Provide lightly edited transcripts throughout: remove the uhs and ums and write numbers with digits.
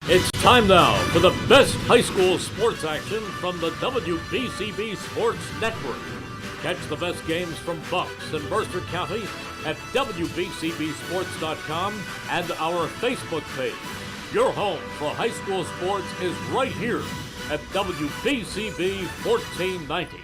It's time now for the best high school sports action from the WBCB Sports Network. Catch the best games from Bucks and Mercer County at WBCBSports.com and our Facebook page. Your home for high school sports is right here at WBCB 1490.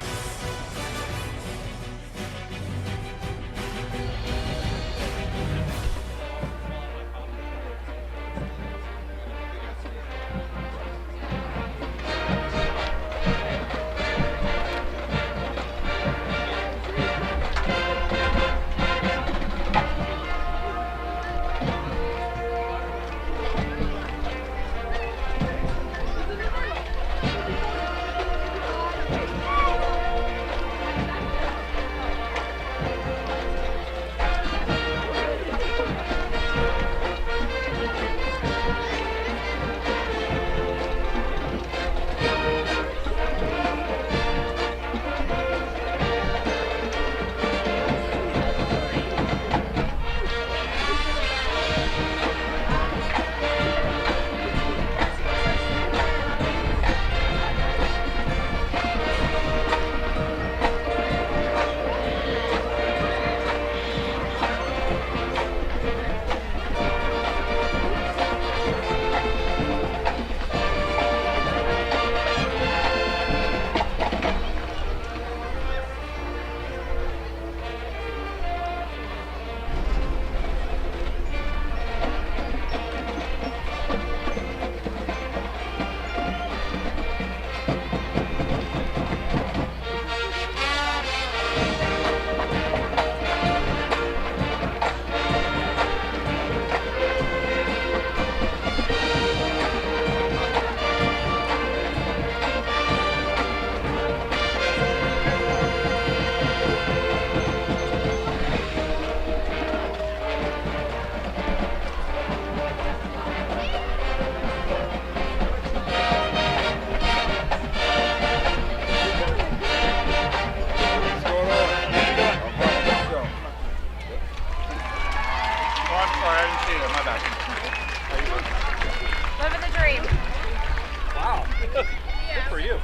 Living the dream. Wow. Good for you.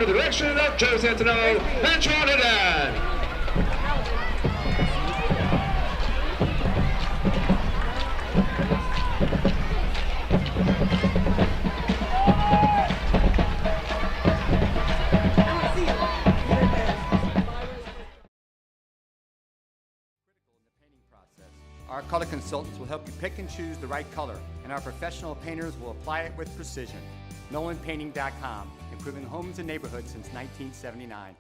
under the direction of Joe Santino and Trinidad. Our color consultants will help you pick and choose the right color, and our professional painters will apply it with precision. NolanPainting.com, improving homes and neighborhoods since 1979.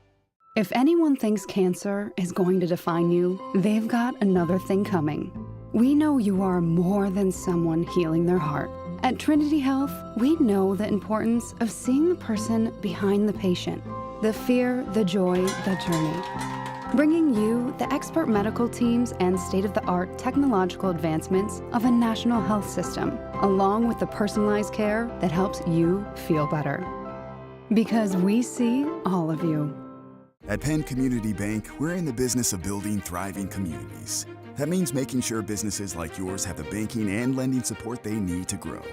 If anyone thinks cancer is going to define you, they've got another thing coming. We know you are more than someone healing their heart. At Trinity Health, we know the importance of seeing the person behind the patient, the fear, the joy, the journey. Bringing you the expert medical teams and state-of-the-art technological advancements of a national health system, along with the personalized care that helps you feel better. Because we see all of you. At Penn Community Bank, we're in the business of building thriving communities. That means making sure businesses like yours have the banking and lending support they need to grow.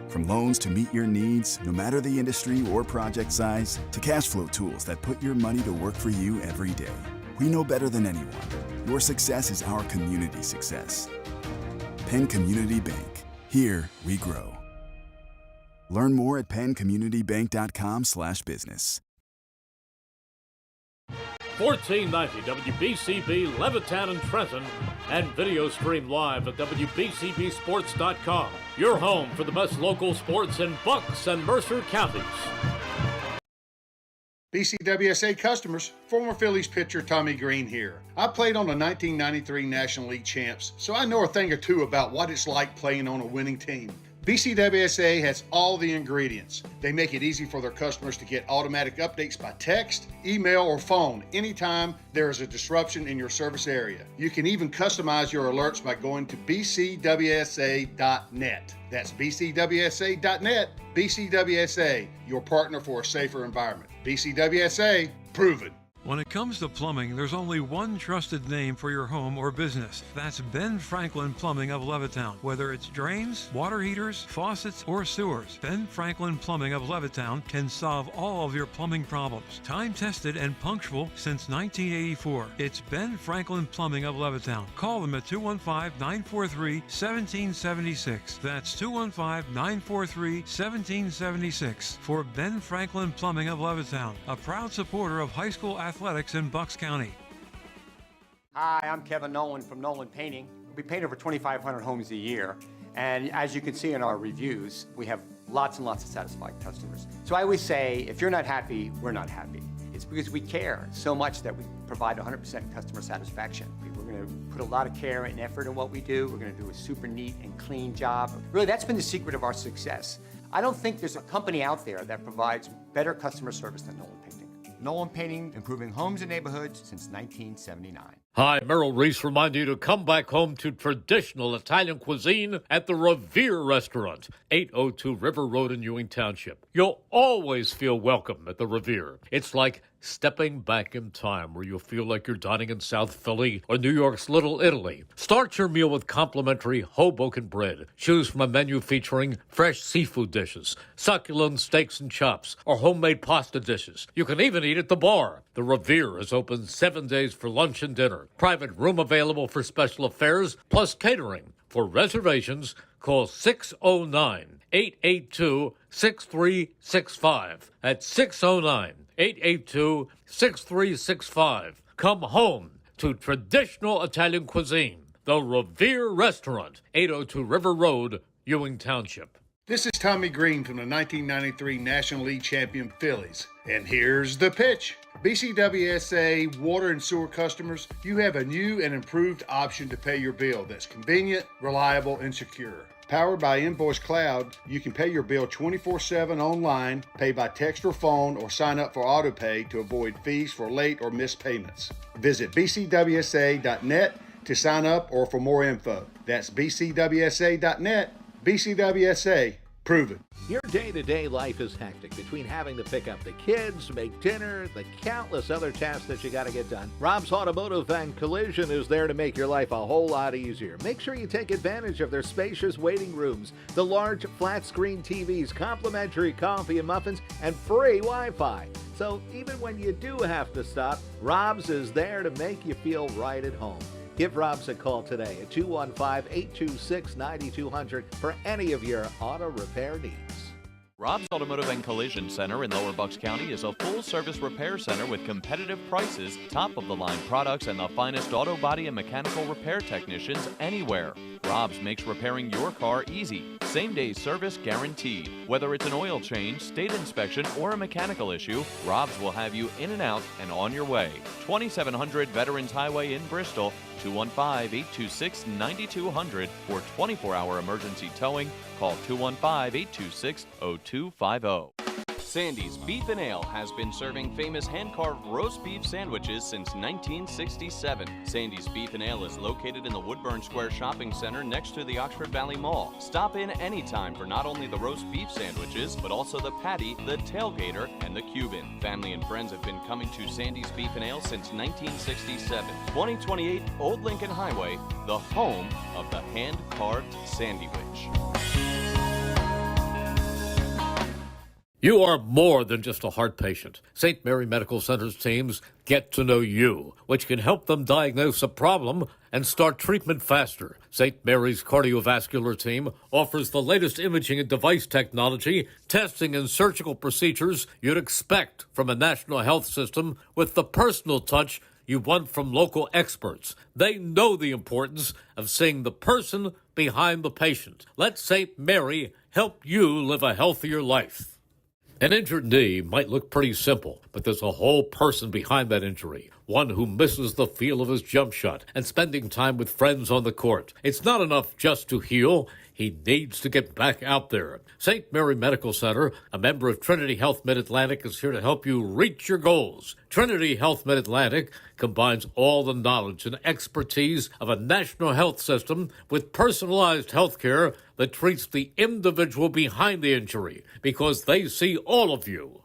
From loans to meet your needs, no matter the industry or project size, to cash flow tools that put your money to work for you every day. We know better than anyone, your success is our community success. Penn Community Bank. Here we grow. Learn more at penncommunitybank.com/business. 1490 WBCB Levittown and Trenton, and video stream live at WBCBsports.com. Your home for the best local sports in Bucks and Mercer counties. BCWSA customers, former Phillies pitcher Tommy Green here. I played on the 1993 National League champs, so I know a thing or two about what it's like playing on a winning team. BCWSA has all the ingredients. They make it easy for their customers to get automatic updates by text, email, or phone anytime there is a disruption in your service area. You can even customize your alerts by going to bcwsa.net. That's bcwsa.net. BCWSA, your partner for a safer environment. BCWSA, proven. When it comes to plumbing, there's only one trusted name for your home or business. That's Ben Franklin Plumbing of Levittown. Whether it's drains, water heaters, faucets, or sewers, Ben Franklin Plumbing of Levittown can solve all of your plumbing problems. Time-tested and punctual since 1984. It's Ben Franklin Plumbing of Levittown. Call them at 215-943-1776. That's 215-943-1776 for Ben Franklin Plumbing of Levittown, a proud supporter of high school athletics in Bucks County. Hi, I'm Kevin Nolan from Nolan Painting. We paint over 2,500 homes a year, and as you can see in our reviews, we have lots and lots of satisfied customers. So I always say, if you're not happy, we're not happy. It's because we care so much that we provide 100% customer satisfaction. We're going to put a lot of care and effort in what we do. We're going to do a super neat and clean job. Really, that's been the secret of our success. I don't think there's a company out there that provides better customer service than Nolan Painting. Nolan Painting, improving homes and neighborhoods since 1979. Hi, Merrill Reese remind you to come back home to traditional Italian cuisine at the Revere Restaurant, 802 River Road in Ewing Township. You'll always feel welcome at the Revere. It's like stepping back in time where you'll feel like you're dining in South Philly or New York's Little Italy. Start your meal with complimentary Hoboken bread. Choose from a menu featuring fresh seafood dishes, succulent steaks and chops, or homemade pasta dishes. You can even eat at the bar. The Revere is open 7 days for lunch and dinner. Private room available for special affairs, plus catering. For reservations, call 609-882-6365. That's 609-882-6365. Come home to traditional Italian cuisine. The Revere Restaurant, 802 River Road, Ewing Township. This is Tommy Green from the 1993 National League champion Phillies. And here's the pitch. BCWSA water and sewer customers, you have a new and improved option to pay your bill that's convenient, reliable, and secure. Powered by Invoice Cloud, you can pay your bill 24/7 online, pay by text or phone, or sign up for AutoPay to avoid fees for late or missed payments. Visit bcwsa.net to sign up or for more info. That's bcwsa.net. BCWSA, Prove it. Your day-to-day life is hectic between having to pick up the kids, make dinner, the countless other tasks that you got to get done. Rob's Automotive and Collision is there to make your life a whole lot easier. Make sure you take advantage of their spacious waiting rooms, the large flat-screen TVs, complimentary coffee and muffins, and free Wi-Fi. So even when you do have to stop, Rob's is there to make you feel right at home. Give Rob's a call today at 215-826-9200 for any of your auto repair needs. Rob's Automotive and Collision Center in Lower Bucks County is a full-service repair center with competitive prices, top-of-the-line products, and the finest auto body and mechanical repair technicians anywhere. Rob's makes repairing your car easy. Same-day service guaranteed. Whether it's an oil change, state inspection, or a mechanical issue, Rob's will have you in and out and on your way. 2700 Veterans Highway in Bristol, 215-826-9200 for 24-hour emergency towing. Call 215-826-0250. Sandy's Beef and Ale has been serving famous hand-carved roast beef sandwiches since 1967. Sandy's Beef and Ale is located in the Woodburn Square Shopping Center next to the Oxford Valley Mall. Stop in anytime for not only the roast beef sandwiches, but also the patty, the tailgater, and the Cuban. Family and friends have been coming to Sandy's Beef and Ale since 1967. 2028 Old Lincoln Highway, the home of the hand-carved sandwich. You are more than just a heart patient. St. Mary Medical Center's teams get to know you, which can help them diagnose a problem and start treatment faster. St. Mary's cardiovascular team offers the latest imaging and device technology, testing, and surgical procedures you'd expect from a national health system with the personal touch you want from local experts. They know the importance of seeing the person behind the patient. Let St. Mary help you live a healthier life. An injured knee might look pretty simple, but there's a whole person behind that injury. One who misses the feel of his jump shot and spending time with friends on the court. It's not enough just to heal. He needs to get back out there. St. Mary Medical Center, a member of Trinity Health Mid-Atlantic, is here to help you reach your goals. Trinity Health Mid-Atlantic combines all the knowledge and expertise of a national health system with personalized health care that treats the individual behind the injury because they see all of you.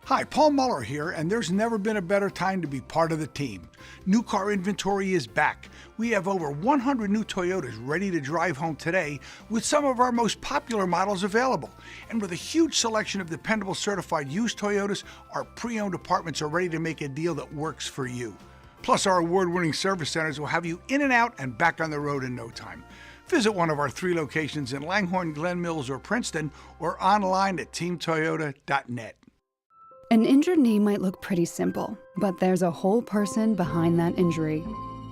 Hi, Paul Muller here, and there's never been a better time to be part of the team. New car inventory is back. We have over 100 new Toyotas ready to drive home today with some of our most popular models available. And with a huge selection of dependable certified used Toyotas, our pre-owned departments are ready to make a deal that works for you. Plus, our award-winning service centers will have you in and out and back on the road in no time. Visit one of our 3 locations in Langhorne, Glen Mills, or Princeton, or online at teamtoyota.net. An injured knee might look pretty simple, but there's a whole person behind that injury.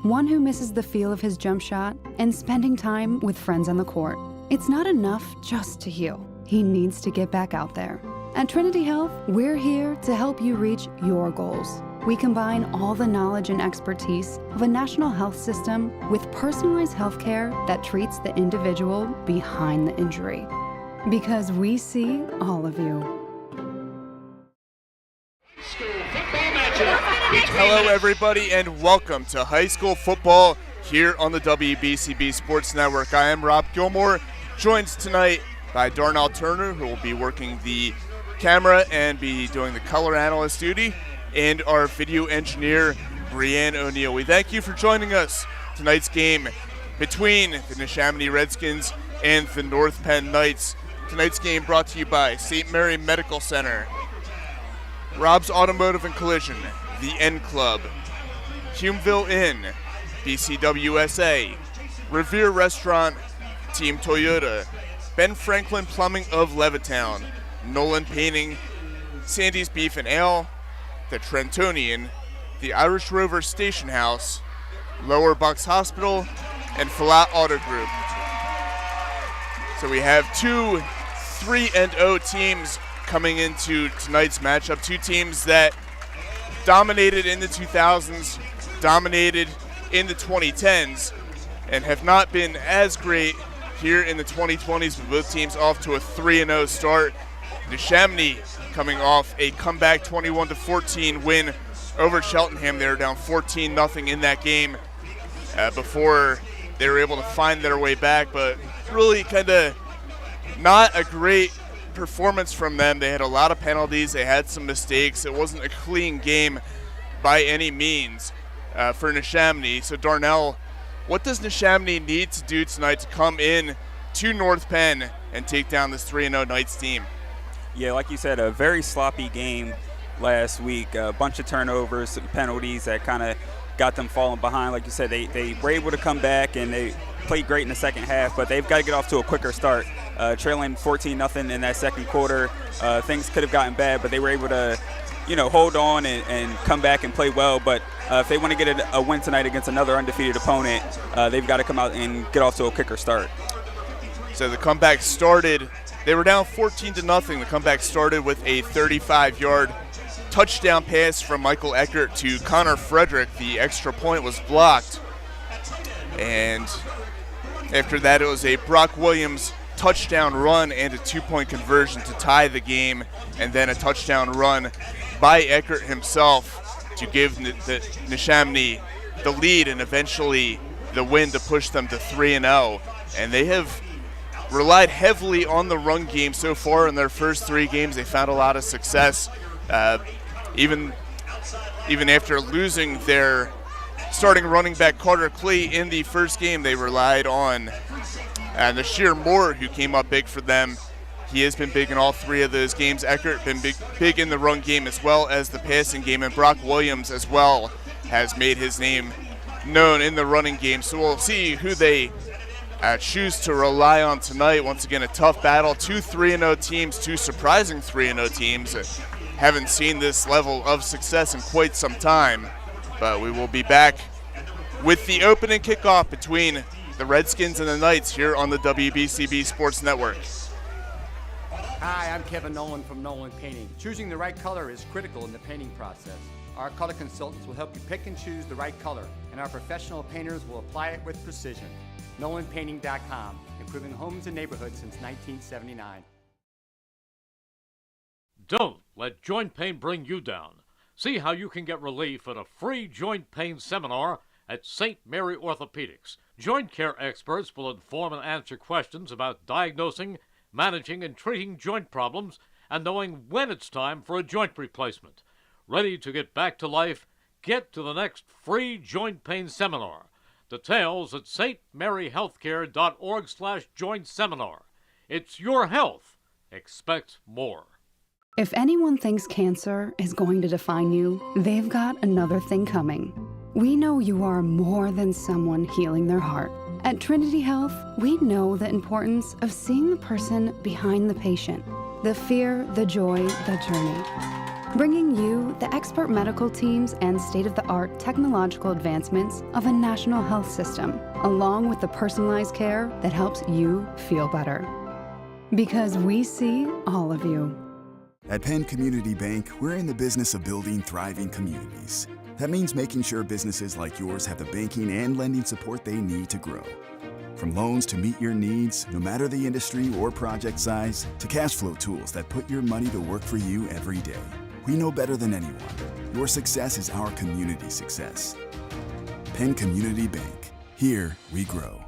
One who misses the feel of his jump shot and spending time with friends on the court. It's not enough just to heal. He needs to get back out there. At Trinity Health, we're here to help you reach your goals. We combine all the knowledge and expertise of a national health system with personalized health care that treats the individual behind the injury. Because we see all of you. Hello everybody and welcome to high school football here on the WBCB Sports Network. I am Rob Gilmore, joined tonight by Darnell Turner, who will be working the camera and be doing the color analyst duty, and our video engineer, Brianne O'Neill. We thank you for joining us. Tonight's game between the Neshaminy Redskins and the North Penn Knights. Tonight's game brought to you by St. Mary Medical Center, Rob's Automotive and Collision, The End Club, Humeville Inn, BCWSA, Revere Restaurant, Team Toyota, Ben Franklin Plumbing of Levittown, Nolan Painting, Sandy's Beef and Ale, The Trentonian, the Irish Rover Station House, Lower Bucks Hospital, and Falat Auto Group. So we have 2 3-0 teams coming into tonight's matchup. 2 teams that dominated in the 2000s, dominated in the 2010s, and have not been as great here in the 2020s, with both teams off to a 3-0 start. Neshaminy coming off a comeback 21-14 win over Cheltenham. They were down 14-0 in that game before they were able to find their way back, but really kind of not a great performance from them. They had a lot of penalties. They had some mistakes. It wasn't a clean game by any means for Neshaminy. So Darnell, what does Neshaminy need to do tonight to come in to North Penn and take down this 3-0 Knights team? Yeah, like you said, a very sloppy game last week. A bunch of turnovers, some penalties that kind of got them falling behind. Like you said, they were able to come back and they played great in the second half, but they've got to get off to a quicker start. Trailing 14-0 in that second quarter, things could have gotten bad, but they were able to, hold on and come back and play well. But if they want to get a win tonight against another undefeated opponent, they've got to come out and get off to a quicker start. So the comeback started, they were down 14-0. The comeback started with a 35-yard touchdown pass from Michael Eckert to Connor Frederick. The extra point was blocked. And after that, it was a Brock Williams touchdown run and a 2-point conversion to tie the game, and then a touchdown run by Eckert himself to give the Neshaminy the lead and eventually the win to push them to 3-0. And they have relied heavily on the run game so far in their first 3 games. They found a lot of success. Even after losing their starting running back Carter Klee in the first game, they relied on Nasheer Moore, who came up big for them. He has been big in all 3 of those games. Eckert been big in the run game as well as the passing game, and Brock Williams as well has made his name known in the running game. So we'll see who they choose to rely on tonight. Once again, a tough battle. 2 3-0 teams, 2 surprising 3-0 teams. Haven't seen this level of success in quite some time, but we will be back with the opening kickoff between the Redskins and the Knights here on the WBCB Sports Network. Hi, I'm Kevin Nolan from Nolan Painting. Choosing the right color is critical in the painting process. Our color consultants will help you pick and choose the right color, and our professional painters will apply it with precision. NolanPainting.com, improving homes and neighborhoods since 1979. Don't let joint pain bring you down. See how you can get relief at a free joint pain seminar at St. Mary Orthopedics. Joint care experts will inform and answer questions about diagnosing, managing, and treating joint problems, and knowing when it's time for a joint replacement. Ready to get back to life? Get to the next free joint pain seminar. Details at stmaryhealthcare.org/joint seminar. It's your health. Expect more. If anyone thinks cancer is going to define you, they've got another thing coming. We know you are more than someone healing their heart. At Trinity Health, we know the importance of seeing the person behind the patient, the fear, the joy, the journey. Bringing you the expert medical teams and state-of-the-art technological advancements of a national health system, along with the personalized care that helps you feel better. Because we see all of you. At Penn Community Bank, we're in the business of building thriving communities. That means making sure businesses like yours have the banking and lending support they need to grow. From loans to meet your needs, no matter the industry or project size, to cash flow tools that put your money to work for you every day. We know better than anyone, your success is our community success. Penn Community Bank. Here we grow.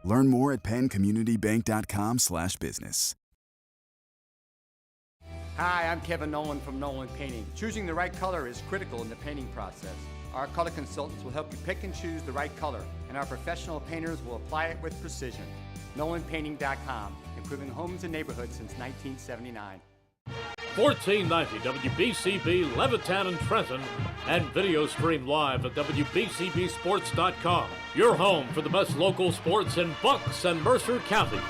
Learn more at penncommunitybank.com/business. Hi, I'm Kevin Nolan from Nolan Painting. Choosing the right color is critical in the painting process. Our color consultants will help you pick and choose the right color, and our professional painters will apply it with precision. NolanPainting.com, improving homes and neighborhoods since 1979. 1490 WBCB Levittown and Trenton, and video stream live at WBCBsports.com. Your home for the best local sports in Bucks and Mercer counties.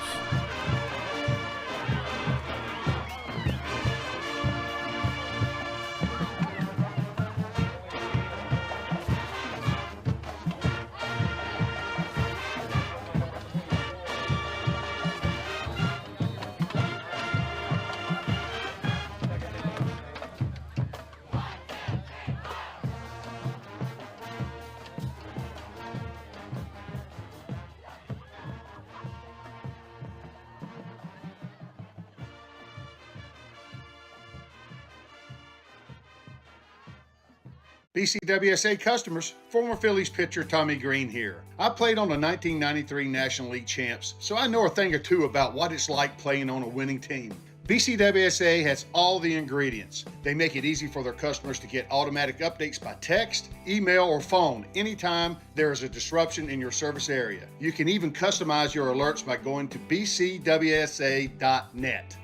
BCWSA customers, former Phillies pitcher Tommy Green here. I played on the 1993 National League champs, so I know a thing or two about what it's like playing on a winning team. BCWSA has all the ingredients. They make it easy for their customers to get automatic updates by text, email, or phone anytime there is a disruption in your service area. You can even customize your alerts by going to bcwsa.net.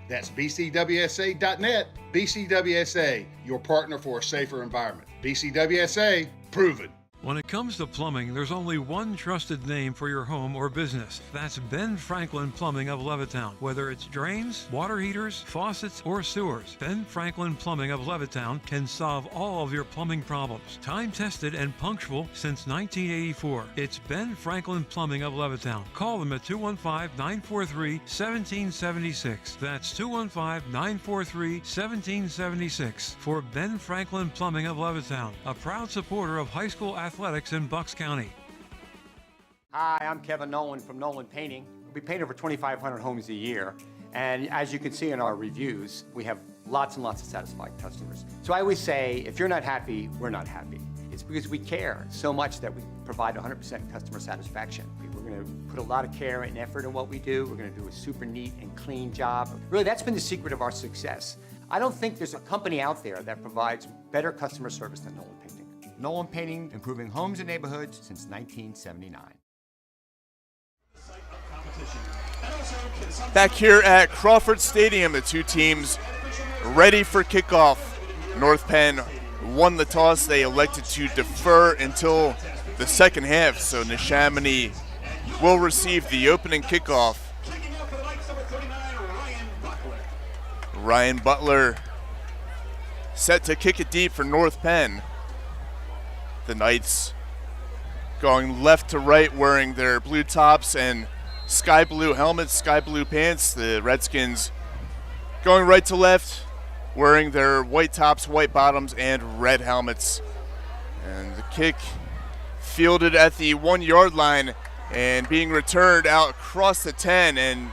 That's bcwsa.net. BCWSA, your partner for a safer environment. BCWSA, proven. When it comes to plumbing, there's only one trusted name for your home or business. That's Ben Franklin Plumbing of Levittown. Whether it's drains, water heaters, faucets, or sewers, Ben Franklin Plumbing of Levittown can solve all of your plumbing problems. Time-tested and punctual since 1984. It's Ben Franklin Plumbing of Levittown. Call them at 215-943-1776. That's 215-943-1776 for Ben Franklin Plumbing of Levittown, a proud supporter of high school athletics in Bucks County. Hi, I'm Kevin Nolan from Nolan Painting. We paint over 2,500 homes a year. And as you can see in our reviews, we have lots and lots of satisfied customers. So I always say, if you're not happy, we're not happy. It's because we care so much that we provide 100% customer satisfaction. We're going to put a lot of care and effort in what we do. We're going to do a super neat and clean job. Really, that's been the secret of our success. I don't think there's a company out there that provides better customer service than Nolan Painting. Nolan Painting, improving homes and neighborhoods since 1979. Back here at Crawford Stadium, the two teams ready for kickoff. North Penn won the toss. They elected to defer until the second half, so Neshaminy will receive the opening kickoff. Ryan Butler set to kick it deep for North Penn. The Knights going left to right, wearing their blue tops and sky blue helmets, sky blue pants. The Redskins going right to left, wearing their white tops, white bottoms, and red helmets. And the kick fielded at the 1 yard line and being returned out across the 10 and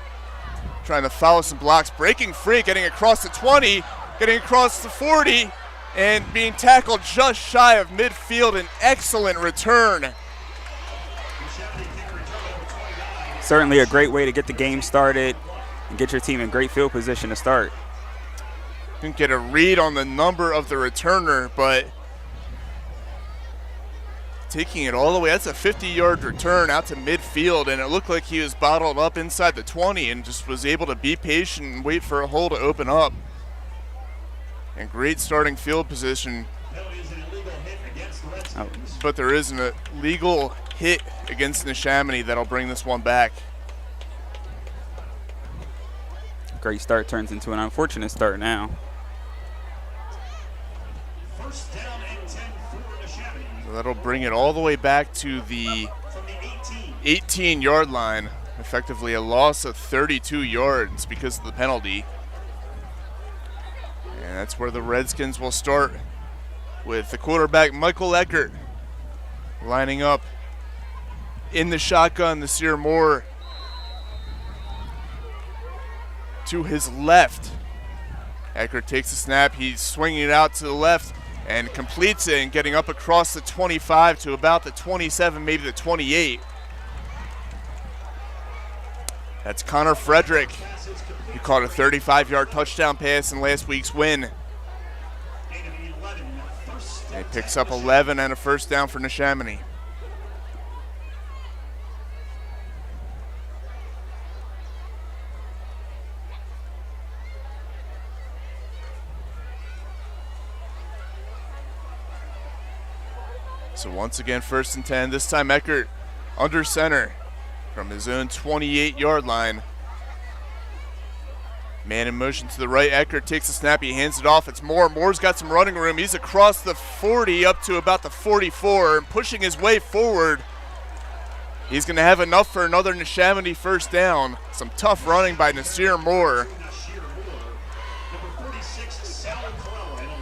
trying to follow some blocks, breaking free, getting across the 20, getting across the 40, and being tackled just shy of midfield. An excellent return. Certainly a great way to get the game started and get your team in great field position to start. Didn't get a read on the number of the returner, but taking it all the way, that's a 50-yard return out to midfield, and it looked like he was bottled up inside the 20 and just was able to be patient and wait for a hole to open up. And great starting field position. Oh. But there is an illegal hit against Neshaminy that'll bring this one back. Great start turns into an unfortunate start now. So that'll bring it all the way back to the 18-yard line. Effectively a loss of 32 yards because of the penalty. And that's where the Redskins will start with the quarterback, Michael Eckert, lining up in the shotgun. The Sear Moore to his left. Eckert takes the snap. He's swinging it out to the left and completes it and getting up across the 25 to about the 27, maybe the 28. That's Connor Frederick. He caught a 35-yard touchdown pass in last week's win. He picks up 11 and a first down for Neshaminy. So once again, 1st and 10. This time Eckert under center from his own 28-yard line. Man in motion to the right. Eckert takes the snap. He hands it off. It's Moore. Moore's got some running room. He's across the 40 up to about the 44 and pushing his way forward. He's going to have enough for another Neshaminy first down. Some tough running by Nasir Moore.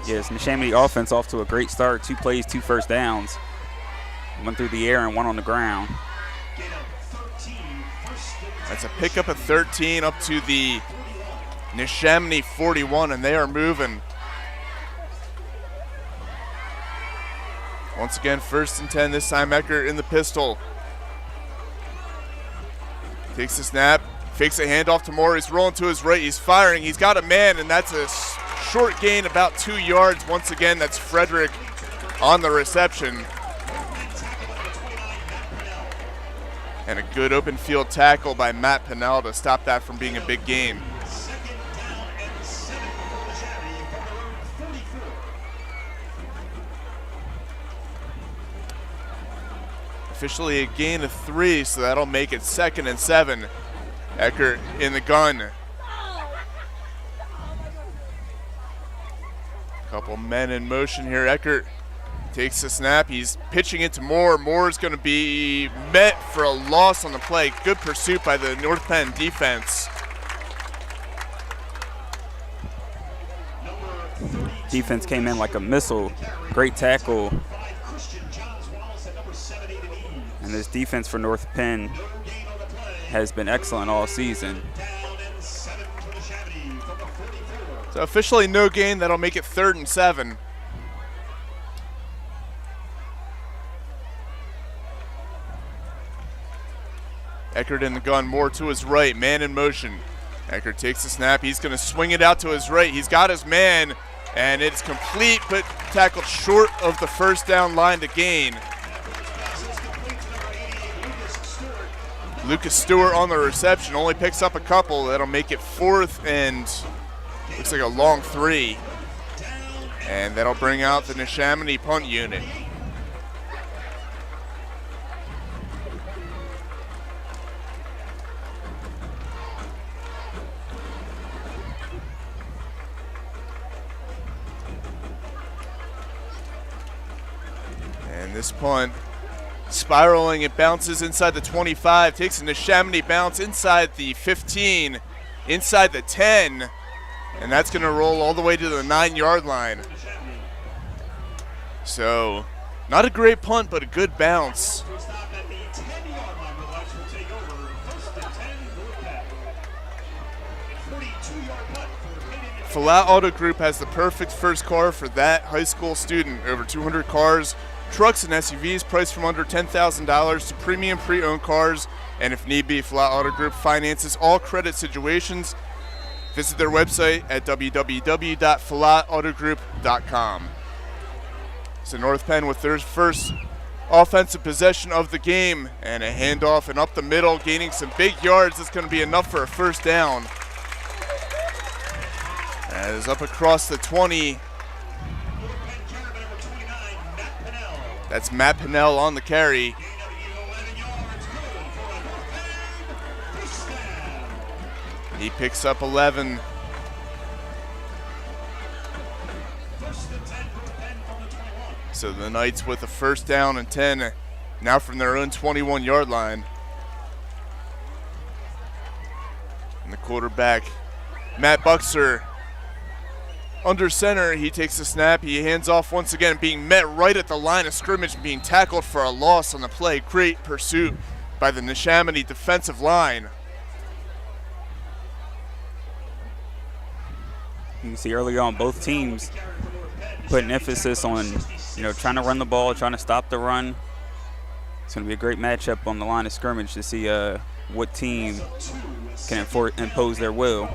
Yes, Neshaminy offense off to a great start. 2 plays, 2 first downs. One through the air and one on the ground. That's a pickup of 13 up to the Neshaminy 41, and they are moving. Once again, 1st and 10, this time Eckert in the pistol. Takes the snap, fakes a handoff to Moore. He's rolling to his right, he's firing, he's got a man, and that's a short gain, about 2 yards. Once again, that's Frederick on the reception. And a good open field tackle by Matt Pennell to stop that from being a big gain. Officially a gain of 3, so that'll make it 2nd and 7. Eckert in the gun. Couple men in motion here. Eckert takes the snap. He's pitching it to Moore. Moore's going to be met for a loss on the play. Good pursuit by the North Penn defense. Defense came in like a missile. Great tackle. And this defense for North Penn has been excellent all season. So officially no gain. That'll make it 3rd and 7. Eckert in the gun, Moore to his right, man in motion. Eckert takes the snap. He's going to swing it out to his right. He's got his man, and it's complete, but tackled short of the 1st down line to gain. Lucas Stewart on the reception, only picks up a couple. That'll make it 4th and looks like a long 3. And that'll bring out the Neshaminy punt unit. And this punt, spiraling, it bounces inside the 25, takes a Neshaminy bounce inside the 15, inside the 10, and that's going to roll all the way to the 9-yard line. So, not a great punt, but a good bounce. Falat Auto Group has the perfect first car for that high school student. Over 200 cars, trucks and SUVs priced from under $10,000 to premium pre-owned cars, and if need be, Falat Auto Group finances all credit situations. Visit their website at www.falatautogroup.com. So North Penn with their first offensive possession of the game, and a handoff and up the middle, gaining some big yards. That's going to be enough for a 1st down. As up across the 20. That's Matt Pennell on the carry. He picks up 11. So the Knights with a 1st down and 10, now from their own 21-yard line. And the quarterback, Matt Buxer, under center. He takes the snap. He hands off once again, being met right at the line of scrimmage, being tackled for a loss on the play. Great pursuit by the Neshaminy defensive line. You can see early on both teams putting emphasis on, trying to run the ball, trying to stop the run. It's going to be a great matchup on the line of scrimmage to see what team can impose their will.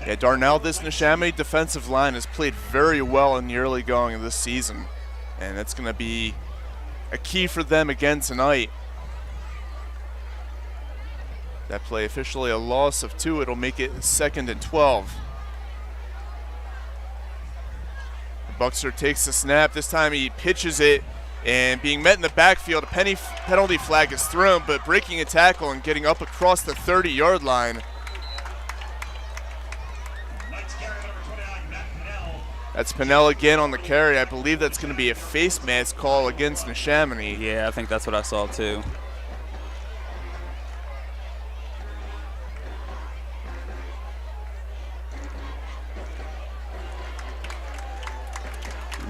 Yeah, Darnell, this Neshaminy defensive line has played very well in the early going of this season, and that's going to be a key for them again tonight. That play officially a loss of 2. It'll make it 2nd and 12. Buxer takes the snap. This time he pitches it, and being met in the backfield, a penalty flag is thrown, but breaking a tackle and getting up across the 30-yard line. That's Pennell again on the carry. I believe that's going to be a face mask call against Neshaminy. Yeah, I think that's what I saw too.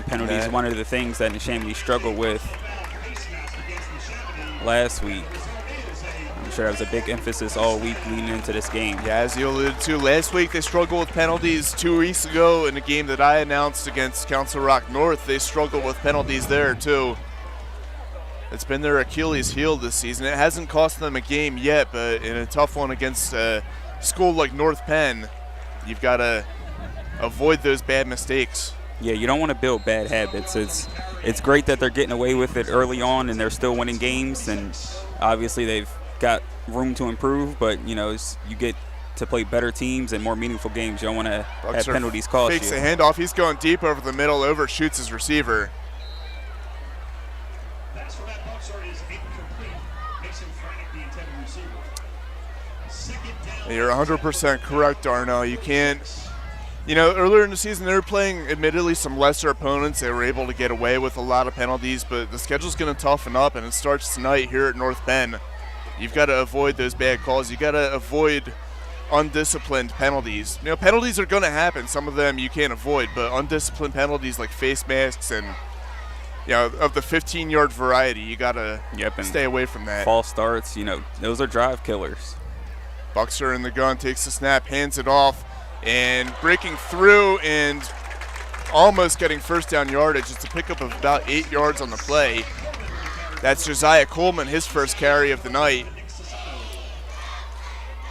Penalties, one of the things that Neshaminy struggled with last week. I'm sure that was a big emphasis all week leading into this game. Yeah, as you alluded to, last week they struggled with penalties. 2 weeks ago in a game that I announced against Council Rock North, they struggled with penalties there too. It's been their Achilles heel this season. It hasn't cost them a game yet, but in a tough one against a school like North Penn, you've got to avoid those bad mistakes. Yeah, you don't want to build bad habits. It's great that they're getting away with it early on and they're still winning games, and obviously they've got room to improve, but you get to play better teams and more meaningful games. You don't want to have penalties cost you. Fakes the handoff. He's going deep over the middle, overshoots his receiver. You're 100% correct, Darnell. You can't, earlier in the season they were playing admittedly some lesser opponents. They were able to get away with a lot of penalties, but the schedule's going to toughen up, and it starts tonight here at North Penn. You've got to avoid those bad calls. You've got to avoid undisciplined penalties. Penalties are going to happen. Some of them you can't avoid, but undisciplined penalties like face masks and, of the 15-yard variety, you got to stay away from that. False starts, those are drive killers. Buxer in the gun, takes the snap, hands it off, and breaking through and almost getting first down yardage. It's a pickup of about 8 yards on the play. That's Josiah Coleman, his first carry of the night.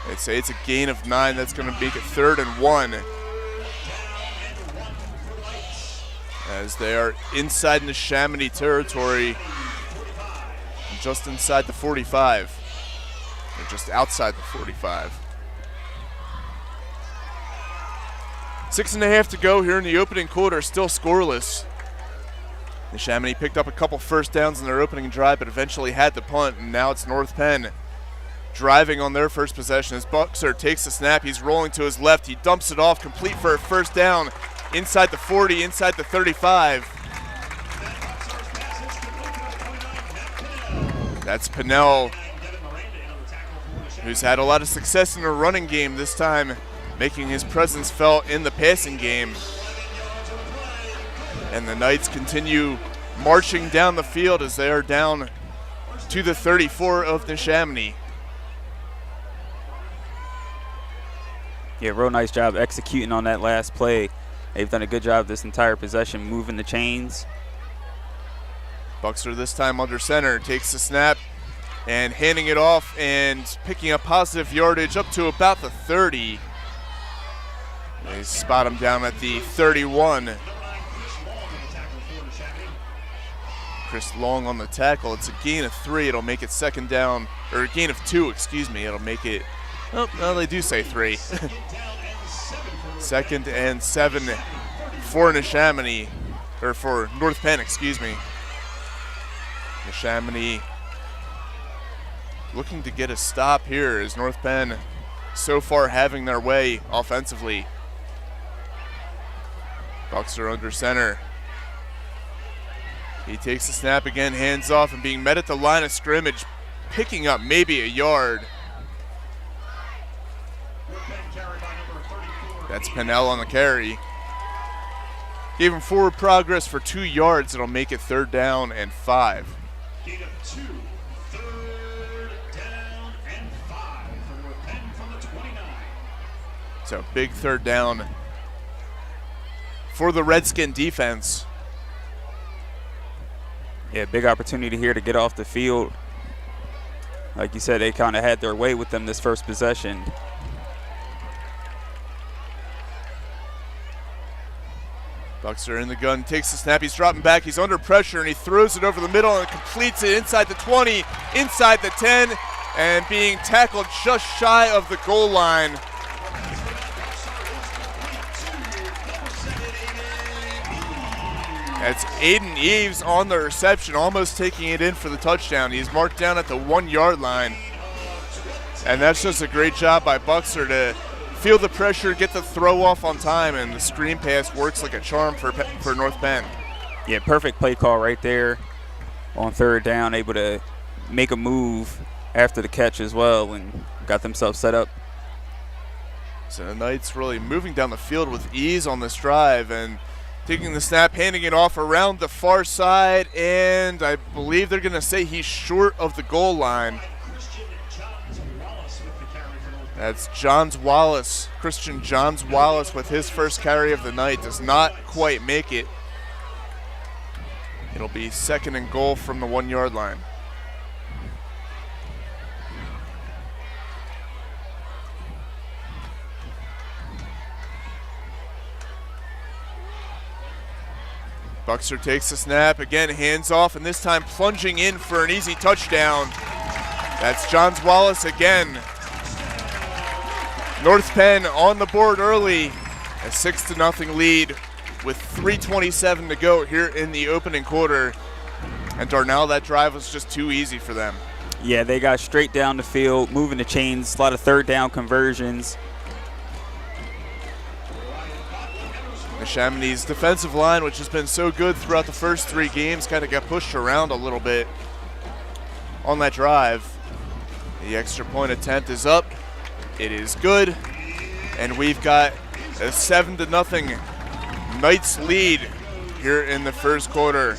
I'd say it's a gain of 9. That's going to make it 3rd and 1. As they are inside Neshaminy territory, just inside the 45. Or just outside the 45. 6.5 to go here in the opening quarter, still scoreless. Neshaminy picked up a couple first downs in their opening drive, but eventually had the punt, and now it's North Penn driving on their first possession. As Buxer takes the snap, he's rolling to his left, he dumps it off, complete for a first down, inside the 40, inside the 35. That's Pennell, who's had a lot of success in the running game this time, making his presence felt in the passing game. And the Knights continue marching down the field as they are down to the 34 of Neshaminy. Yeah, real nice job executing on that last play. They've done a good job this entire possession, moving the chains. Buxer this time under center, takes the snap and handing it off and picking up positive yardage up to about the 30. They spot him down at the 31. Chris Long on the tackle. It's a gain of 3. It'll make it second down, or a gain of 2, excuse me. It'll make it, well, they do say 3. 2nd and 7 for Neshaminy, or for North Penn, excuse me. Neshaminy looking to get a stop here as North Penn so far having their way offensively. Buxer under center. He takes the snap again, hands off, and being met at the line of scrimmage, picking up maybe a yard. That's Pennell on the carry. Gave him forward progress for 2 yards. It'll make it 3rd down and 5. Gain of 2, 3rd down and 5 for Penn from the 29. So big 3rd down for the Redskin defense. Yeah, big opportunity here to get off the field. Like you said, they kind of had their way with them this first possession. Buxer in the gun, takes the snap, he's dropping back, he's under pressure, and he throws it over the middle and completes it inside the 20, inside the 10, and being tackled just shy of the goal line. That's Aiden Eves on the reception, almost taking it in for the touchdown. He's marked down at the 1-yard line. And that's just a great job by Buxer to feel the pressure, get the throw off on time, and the screen pass works like a charm for North Penn. Yeah, perfect play call right there on 3rd down, able to make a move after the catch as well and got themselves set up. So the Knights really moving down the field with ease on this drive and taking the snap, handing it off around the far side, and I believe they're going to say he's short of the goal line. That's Christian Johns Wallace with his first carry of the night. Does not quite make it. It'll be 2nd and goal from the 1-yard line. Buxer takes the snap, again hands off, and this time plunging in for an easy touchdown. That's Johns Wallace again. North Penn on the board early, a 6-0 lead with 3:27 to go here in the opening quarter. And Darnell, that drive was just too easy for them. Yeah, they got straight down the field, moving the chains, a lot of 3rd down conversions. Neshaminy's defensive line, which has been so good throughout the first 3 games, kind of got pushed around a little bit on that drive. The extra point attempt is up. It is good. And we've got a 7-0 Knights lead here in the first quarter.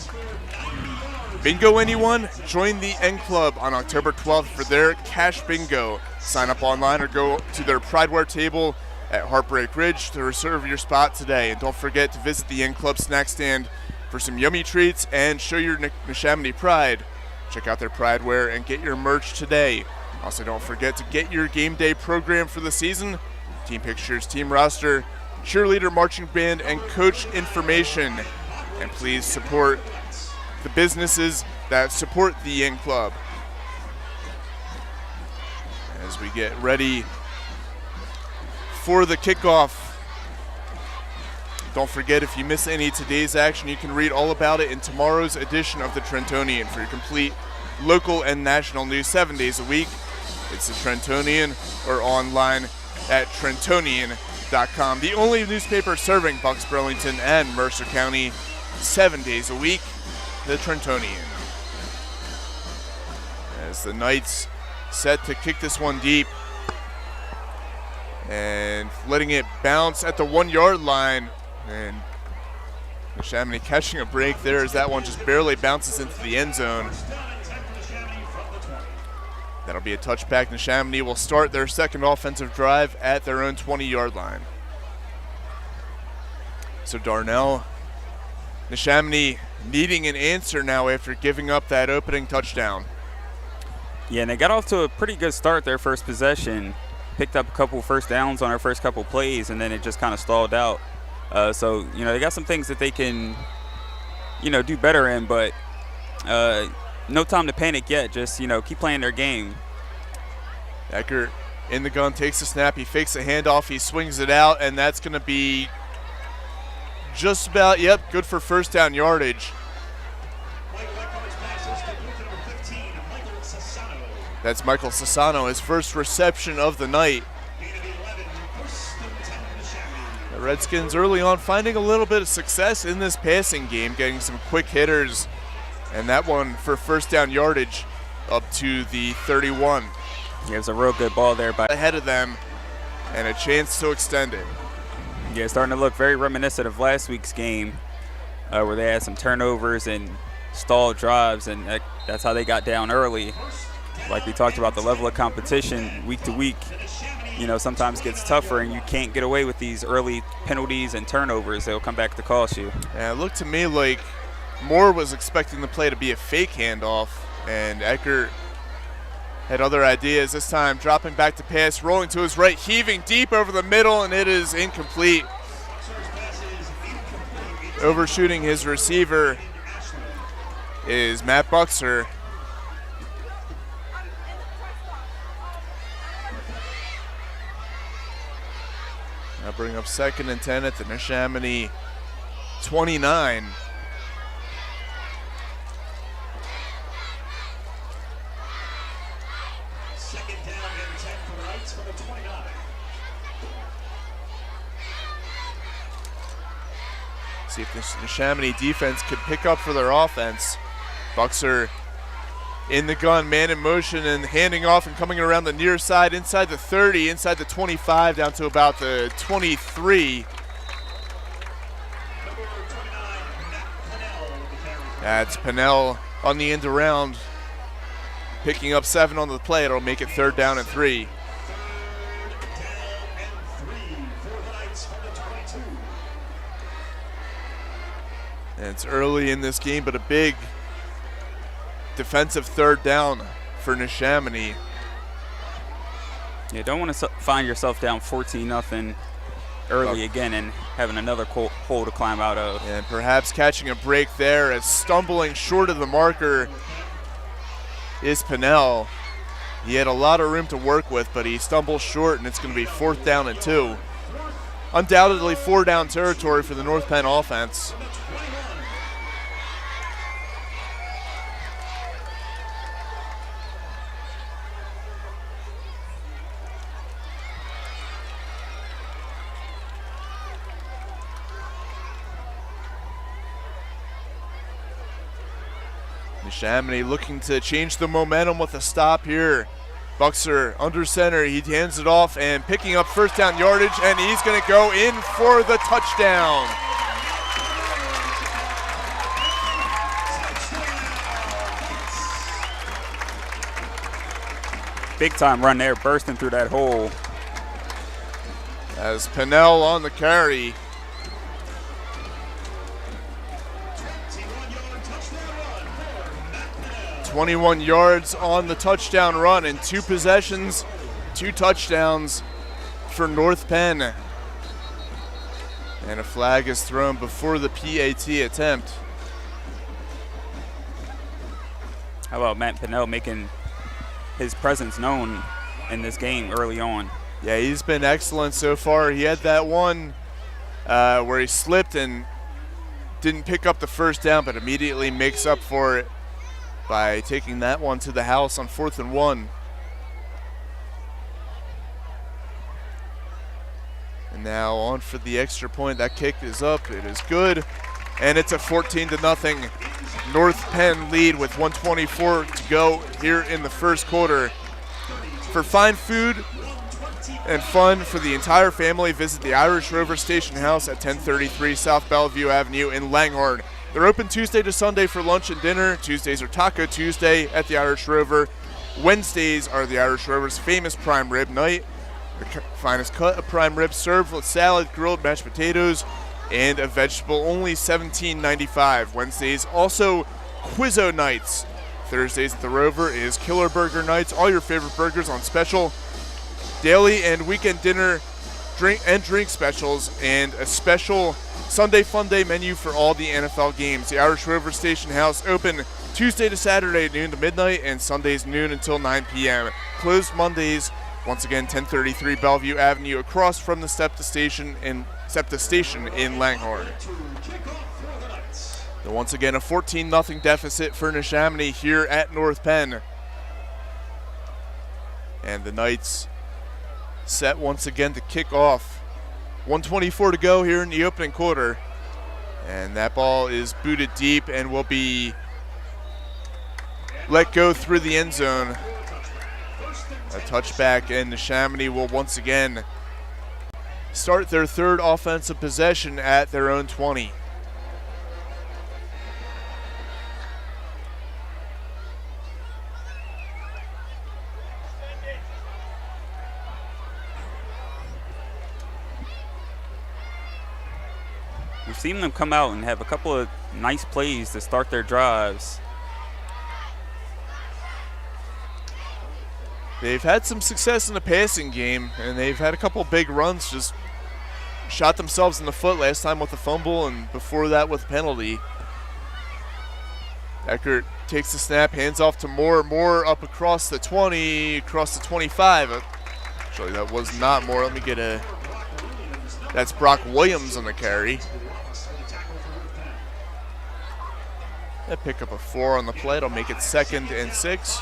Bingo anyone? Join the N Club on October 12th for their cash bingo. Sign up online or go to their Prideware table at Heartbreak Ridge to reserve your spot today. And don't forget to visit the N Club snack stand for some yummy treats and show your Neshaminy pride. Check out their Prideware and get your merch today. Also, don't forget to get your game day program for the season. Team pictures, team roster, cheerleader, marching band, and coach information. And please support the businesses that support the N Club. As we get ready for the kickoff. Don't forget, if you miss any of today's action, you can read all about it in tomorrow's edition of the Trentonian. For your complete local and national news 7 days a week, it's the Trentonian or online at Trentonian.com. The only newspaper serving Bucks, Burlington, and Mercer County 7 days a week, the Trentonian. As the Knights set to kick this one deep, and letting it bounce at the 1-yard line, and Neshaminy catching a break there as that one just barely bounces into the end zone. That'll be a touchback. Neshaminy will start their second offensive drive at their own 20-yard line. So Darnell, Neshaminy needing an answer now after giving up that opening touchdown. Yeah, and they got off to a pretty good start their first possession. Picked up a couple first downs on our first couple plays, and then it just kind of stalled out. So, they got some things that they can, do better in, but no time to panic yet. Just, keep playing their game. Eckert in the gun, takes the snap, he fakes a handoff, he swings it out, and that's going to be just about, good for first down yardage. That's Michael Sassano, his first reception of the night. The Redskins early on finding a little bit of success in this passing game, getting some quick hitters, and that one for first down yardage up to the 31. Yeah, it was a real good ball there by ahead of them, and a chance to extend it. Yeah, starting to look very reminiscent of last week's game, where they had some turnovers and stalled drives, and that's how they got down early. Like we talked about, the level of competition week to week, sometimes gets tougher, and you can't get away with these early penalties and turnovers. They'll come back to cost you. Yeah, it looked to me like Moore was expecting the play to be a fake handoff, and Eckert had other ideas. This time dropping back to pass, rolling to his right, heaving deep over the middle, and it is incomplete. Overshooting his receiver is Matt Buxer. Now bring up 2nd and 10 at the Neshaminy 29. Second down and 10 for the Knights from the 29. See if this Neshaminy defense could pick up for their offense. Buxer in the gun, man in motion, and handing off and coming around the near side, inside the 30, inside the 25, down to about the 23. That's Pennell on the end around, picking up 7 on the play. It'll make it 3rd down and 3. And it's early in this game, but a big defensive third down for Neshaminy. You don't want to find yourself down 14-0 early again and having another hole to climb out of. And perhaps catching a break there as stumbling short of the marker is Penn. He had a lot of room to work with, but he stumbles short, and it's going to be 4th down and 2. Undoubtedly 4-down territory for the North Penn offense. Neshaminy looking to change the momentum with a stop here. Buxer under center, he hands it off and picking up 1st down yardage, and he's going to go in for the touchdown. Big time run there, bursting through that hole. As Penn on the carry. 21 yards on the touchdown run, and 2 possessions, 2 touchdowns for North Penn. And a flag is thrown before the PAT attempt. How about Matt Penn making his presence known in this game early on? Yeah, he's been excellent so far. He had that one where he slipped and didn't pick up the 1st down, but immediately makes up for it by taking that one to the house on 4th and 1. And now on for the extra point. That kick is up. It is good. And it's a 14-0 North Penn lead with 1:24 to go here in the 1st quarter. For fine food and fun for the entire family, visit the Irish Rover Station House at 1033 South Bellevue Avenue in Langhorne. They're open Tuesday to Sunday for lunch and dinner. Tuesdays are Taco Tuesday at the Irish Rover. Wednesdays are the Irish Rover's famous prime rib night. The finest cut of prime rib served with salad, grilled mashed potatoes, and a vegetable, only $17.95. Wednesdays also Quizzo nights. Thursdays at the Rover is Killer Burger nights. All your favorite burgers on special. Daily and weekend dinner, drink specials, and a special Sunday Fun Day menu for all the NFL games. The Irish Rover Station House open Tuesday to Saturday noon to midnight, and Sundays noon until 9 p.m. Closed Mondays. Once again, 1033 Bellevue Avenue, across from the SEPTA station in Langhorne. So once again, a 14-0 deficit for Neshaminy here at North Penn. And the Knights set once again to kick off. 1:24 to go here in the opening quarter. And that ball is booted deep and will be let go through the end zone. A touchback, and Neshaminy will once again start their 3rd offensive possession at their own 20. We've seen them come out and have a couple of nice plays to start their drives. They've had some success in the passing game, and they've had a couple big runs, just shot themselves in the foot last time with a fumble and before that with a penalty. Eckert takes the snap, hands off to Moore. Moore up across the 20, across the 25. Actually, that was not Moore. Let me get a... That's Brock Williams on the carry. That pick up a 4 on the play. It'll make it 2nd and 6.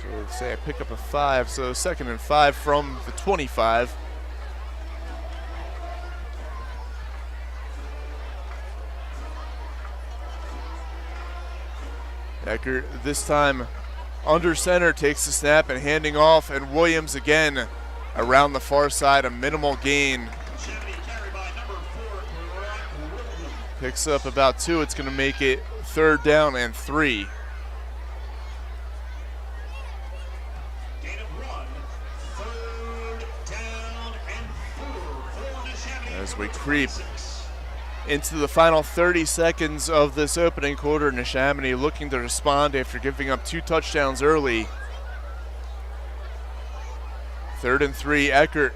So say I pick up a 5, so 2nd and 5 from the 25. Eckert this time under center, takes the snap and handing off, and Williams again around the far side, a minimal gain. Picks up about 2. It's going to make it 3rd down and 3. As we creep into the final 30 seconds of this opening quarter. Neshaminy looking to respond after giving up 2 touchdowns early. 3rd and 3, Eckert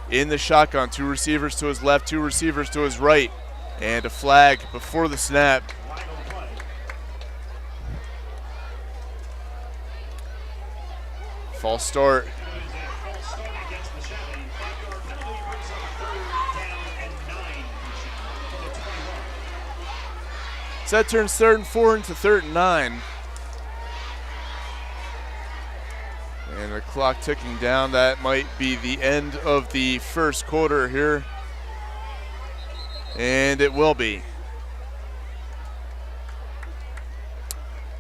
in the shotgun. 2 receivers to his left, 2 receivers to his right, and a flag before the snap. False start. So that turns 3rd and 4 into 3rd and 9. And the clock ticking down. That might be the end of the first quarter here. And it will be.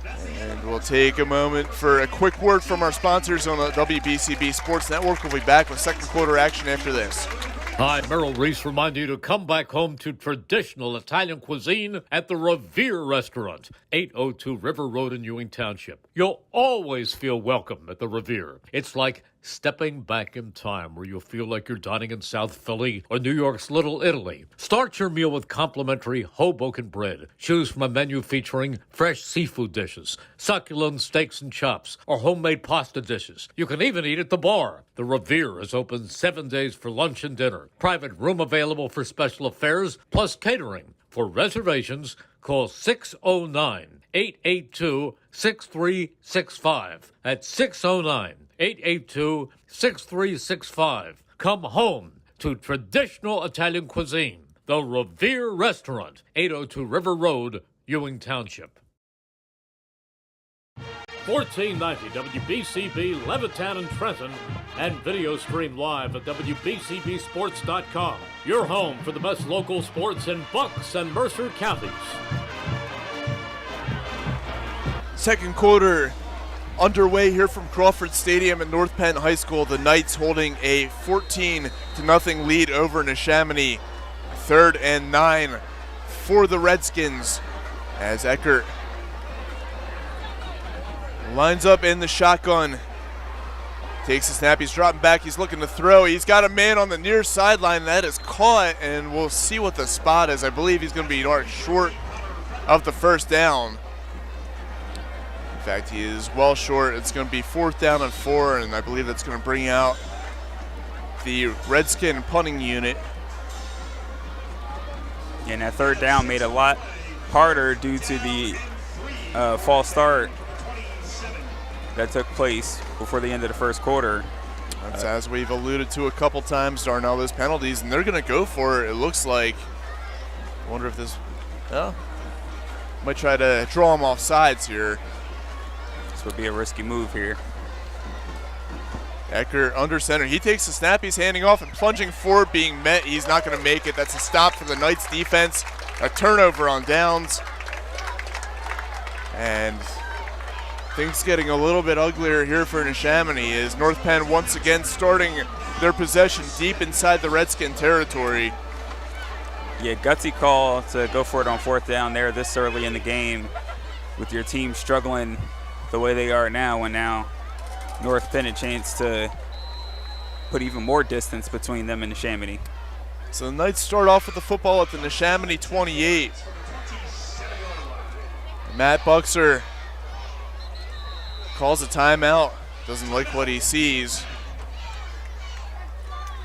And we'll take a moment for a quick word from our sponsors on the WBCB Sports Network. We'll be back with second quarter action after this. Hi, Merrill Reese reminding you to come back home to traditional Italian cuisine at the Revere Restaurant, 802 River Road in Ewing Township. You'll always feel welcome at the Revere. It's like stepping back in time where you'll feel like you're dining in South Philly or New York's Little Italy. Start your meal with complimentary Hoboken bread. Choose from a menu featuring fresh seafood dishes, succulent steaks and chops, or homemade pasta dishes. You can even eat at the bar. The Revere is open 7 days for lunch and dinner. Private room available for special affairs, plus catering. For reservations, call 609-882-6365. That's 609-882-6365. Come home to traditional Italian cuisine. The Revere Restaurant, 802 River Road, Ewing Township. 1490 WBCB Levittown and Trenton, and video stream live at WBCBsports.com. Your home for the best local sports in Bucks and Mercer counties. Second quarter underway here from Crawford Stadium at North Penn High School. The Knights holding a 14-0 lead over Neshaminy. 3rd and 9 for the Redskins as Eckert lines up in the shotgun. Takes a snap, he's dropping back, he's looking to throw. He's got a man on the near sideline that is caught, and we'll see what the spot is. I believe he's going to be short of the first down. In fact, he is well short. It's going to be 4th down and 4, and I believe that's going to bring out the Redskin punting unit. And that 3rd down made it a lot harder due to the false start that took place before the end of the first quarter. That's as we've alluded to a couple times, Darnell, those penalties, and they're going to go for it, it looks like. I wonder if this, might try to draw him off sides here. This would be a risky move here. Eckert under center. He takes the snap, he's handing off and plunging forward, being met. He's not going to make it. That's a stop for the Knights defense. A turnover on downs. And things getting a little bit uglier here for Neshaminy as North Penn once again starting their possession deep inside the Redskin territory. Yeah, gutsy call to go for it on 4th down there this early in the game with your team struggling the way they are now, and now North Penn a chance to put even more distance between them and Neshaminy. So the Knights start off with the football at the Neshaminy 28. Matt Buxer calls a timeout, doesn't like what he sees.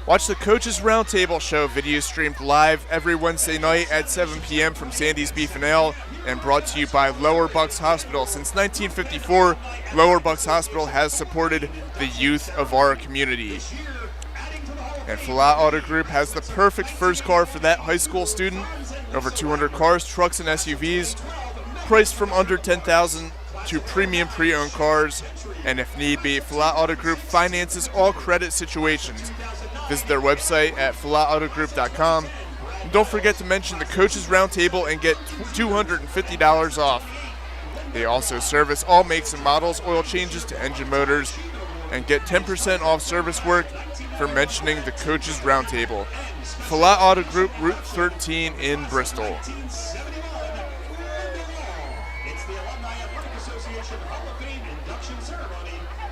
Watch the Coaches Roundtable show, video streamed live every Wednesday night at 7 p.m. from Sandy's Beef and Ale, and brought to you by Lower Bucks Hospital. Since 1954, Lower Bucks Hospital has supported the youth of our community. And Falat Auto Group has the perfect first car for that high school student. Over 200 cars, trucks, and SUVs, priced from under $10,000 to premium pre-owned cars, and if need be, Falat Auto Group finances all credit situations. Visit their website at falatautogroup.com. And don't forget to mention the Coaches Roundtable and get $250 off. They also service all makes and models, oil changes to engine motors, and get 10% off service work for mentioning the Coaches Roundtable. Falat Auto Group, Route 13 in Bristol.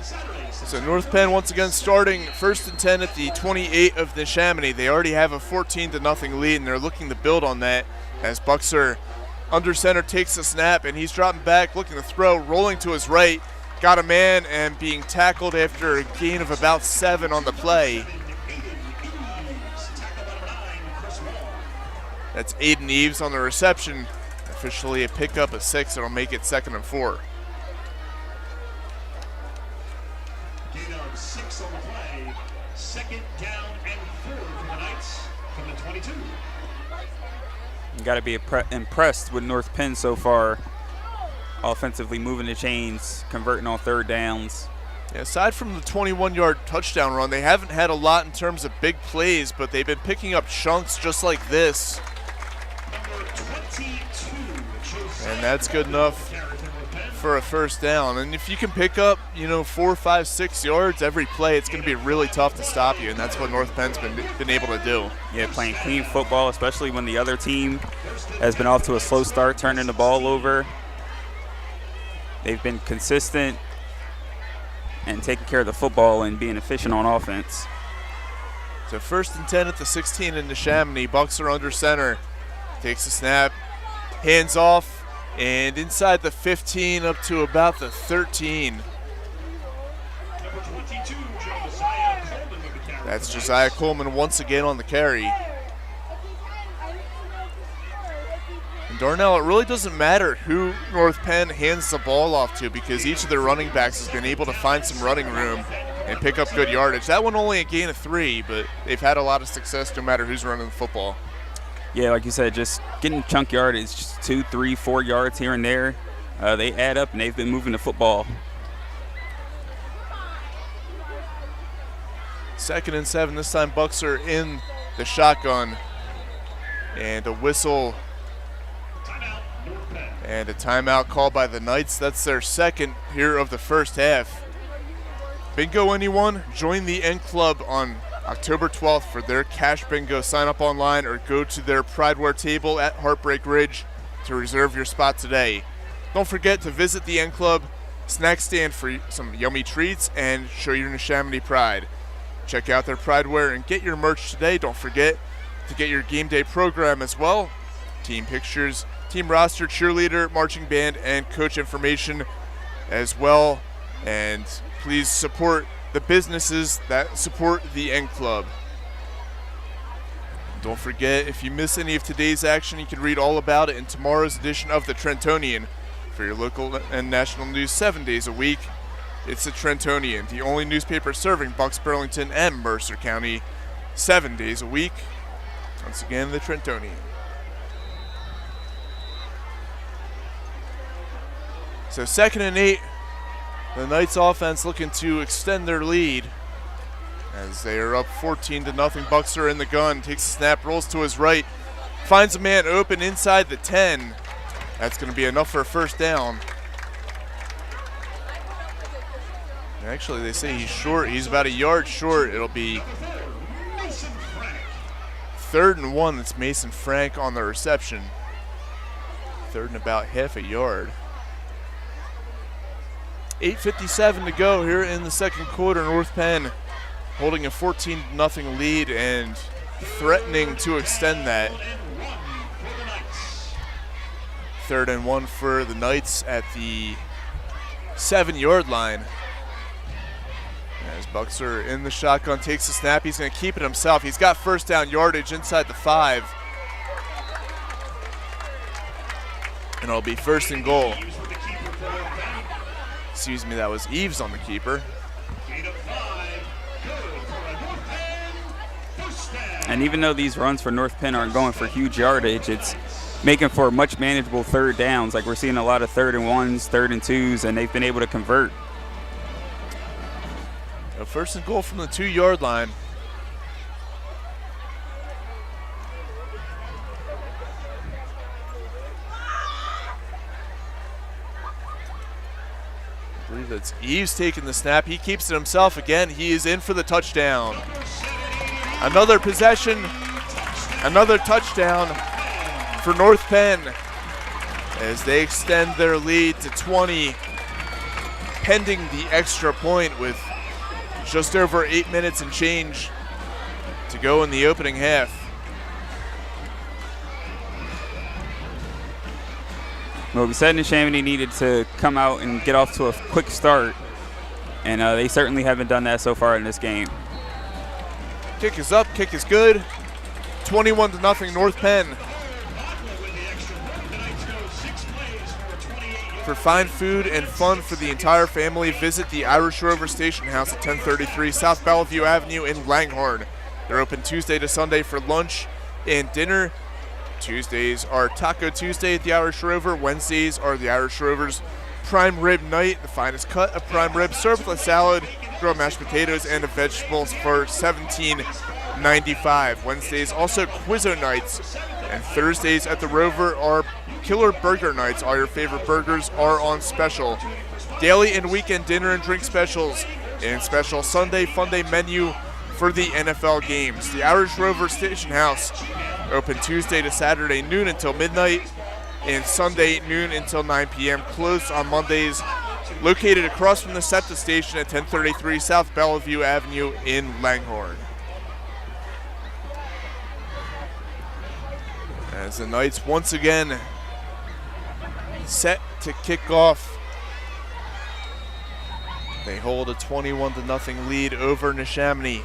So North Penn once again starting 1st and 10 at the 28 of Neshaminy. They already have a 14-0 lead, and they're looking to build on that as Buxer under center takes the snap, and he's dropping back, looking to throw, rolling to his right. Got a man and being tackled after a gain of about 7 on the play. That's Aiden Eves on the reception. Officially a pickup of 6. It'll make it 2nd and 4. Gain of 6 on the play. 2nd down and 4 for the Knights from the 22. You got to be impressed with North Penn so far. Offensively moving the chains, converting on 3rd downs. Yeah, aside from the 21-yard touchdown run, they haven't had a lot in terms of big plays, but they've been picking up chunks just like this. And that's good enough for a 1st down. And if you can pick up, 4, 5, 6 yards every play, it's going to be really tough to stop you, and that's what North Penn's been able to do. Yeah, playing clean football, especially when the other team has been off to a slow start, turning the ball over. They've been consistent and taking care of the football and being efficient on offense. So 1st and 10 at the 16 in Neshaminy. Buxer under center. Takes the snap, hands off, and inside the 15 up to about the 13. That's Josiah Coleman once again on the carry. And Darnell, it really doesn't matter who North Penn hands the ball off to, because each of their running backs has been able to find some running room and pick up good yardage. That one only a gain of 3, but they've had a lot of success no matter who's running the football. Yeah, like you said, just getting chunk yardage, just 2, 3, 4 yards here and there. They add up, and they've been moving the football. 2nd and 7, this time Buxer in the shotgun. And a whistle and a timeout called by the Knights. That's their 2nd here of the 1st half. Bingo anyone? Join the N Club on October 12th for their cash bingo. Sign up online or go to their Prideware table at Heartbreak Ridge to reserve your spot today. Don't forget to visit the N Club snack stand for some yummy treats and show your Neshaminy pride. Check out their Prideware and get your merch today. Don't forget to get your game day program as well. Team pictures, team roster, cheerleader, marching band, and coach information as well. And please support the businesses that support the N Club. Don't forget, if you miss any of today's action, you can read all about it in tomorrow's edition of the Trentonian. For your local and national news 7 days a week, it's the Trentonian, the only newspaper serving Bucks, Burlington, and Mercer County 7 days a week. Once again, the Trentonian. So 2nd and 8. The Knights offense looking to extend their lead as they are up 14-0. Buxer in the gun, takes a snap, rolls to his right, finds a man open inside the 10. That's going to be enough for a 1st down. Actually, they say he's short. He's about a yard short. It'll be 3rd and 1. That's Mason Frank on the reception. 3rd and about half a yard. 8:57 to go here in the 2nd quarter. North Penn holding a 14-0 lead and threatening to extend that. 3rd and 1 for the Knights at the 7-yard line. As Buxer in the shotgun takes the snap, he's going to keep it himself. He's got 1st down yardage inside the 5. And it'll be 1st and goal. Excuse me, that was Eves on the keeper. And even though these runs for North Penn aren't going for huge yardage, it's making for much manageable 3rd downs. Like we're seeing a lot of 3rd and 1s, 3rd and 2s, and they've been able to convert. A 1st and goal from the 2-yard line. I believe that's Eves taking the snap. He keeps it himself again. He is in for the touchdown. Another possession, another touchdown for North Penn as they extend their lead to 20. pending the extra point with just over 8 minutes and change to go in the opening half. Well, we said Neshaminy needed to come out and get off to a quick start, and they certainly haven't done that so far in this game. Kick is up, kick is good. 21-0 North Penn. For fine food and fun for the entire family, visit the Irish Rover Station House at 1033 South Bellevue Avenue in Langhorne. They're open Tuesday to Sunday for lunch and dinner. Tuesdays are Taco Tuesday at the Irish Rover. Wednesdays are the Irish Rover's Prime Rib Night, the finest cut of prime rib served with a salad, grilled mashed potatoes, and vegetables for $17.95. Wednesdays also Quizzo Nights, and Thursdays at the Rover are Killer Burger Nights. All your favorite burgers are on special. Daily and weekend dinner and drink specials, and special Sunday Funday menu for the NFL games. The Irish Rover Station House open Tuesday to Saturday noon until midnight, and Sunday noon until 9 p.m. Closed on Mondays. Located across from the SEPTA station at 1033 South Bellevue Avenue in Langhorne. As the Knights once again set to kick off. They hold a 21-0 lead over Neshaminy.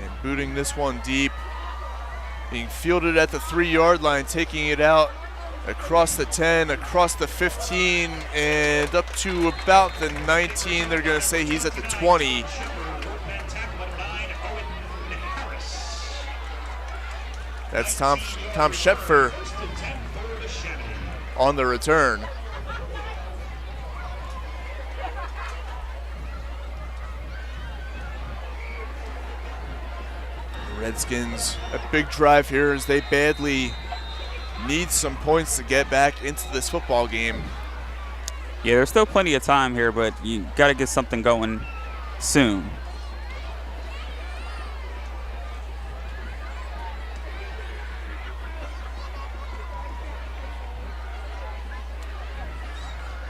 And booting this one deep. Being fielded at the 3-yard line, taking it out across the 10, across the 15, and up to about the 19. They're going to say he's at the 20. That's Tom Schepfer on the return. Redskins, a big drive here as they badly need some points to get back into this football game. Yeah, there's still plenty of time here, but you got to get something going soon.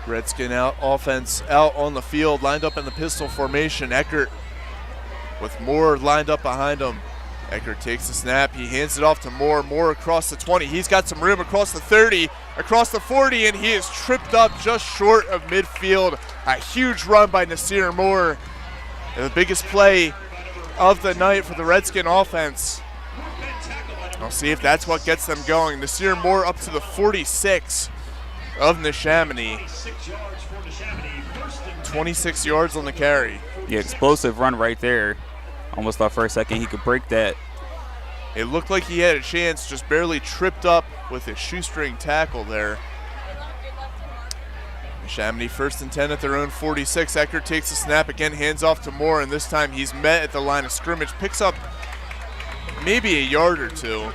Redskin out, offense out on the field, lined up in the pistol formation. Eckert with Moore lined up behind him. Eckert takes the snap, he hands it off to Moore. Moore across the 20, he's got some room across the 30, across the 40, and he is tripped up just short of midfield. A huge run by Nasir Moore. And the biggest play of the night for the Redskin offense. I'll see if that's what gets them going. Nasir Moore up to the 46 of Neshaminy. 26 yards on the carry. Yeah, explosive run right there. Almost thought for a second he could break that. It looked like he had a chance, just barely tripped up with a shoestring tackle there. Neshaminy 1st and 10 at their own 46. Eckert takes the snap again, hands off to Moore, and this time he's met at the line of scrimmage. Picks up maybe a yard or two.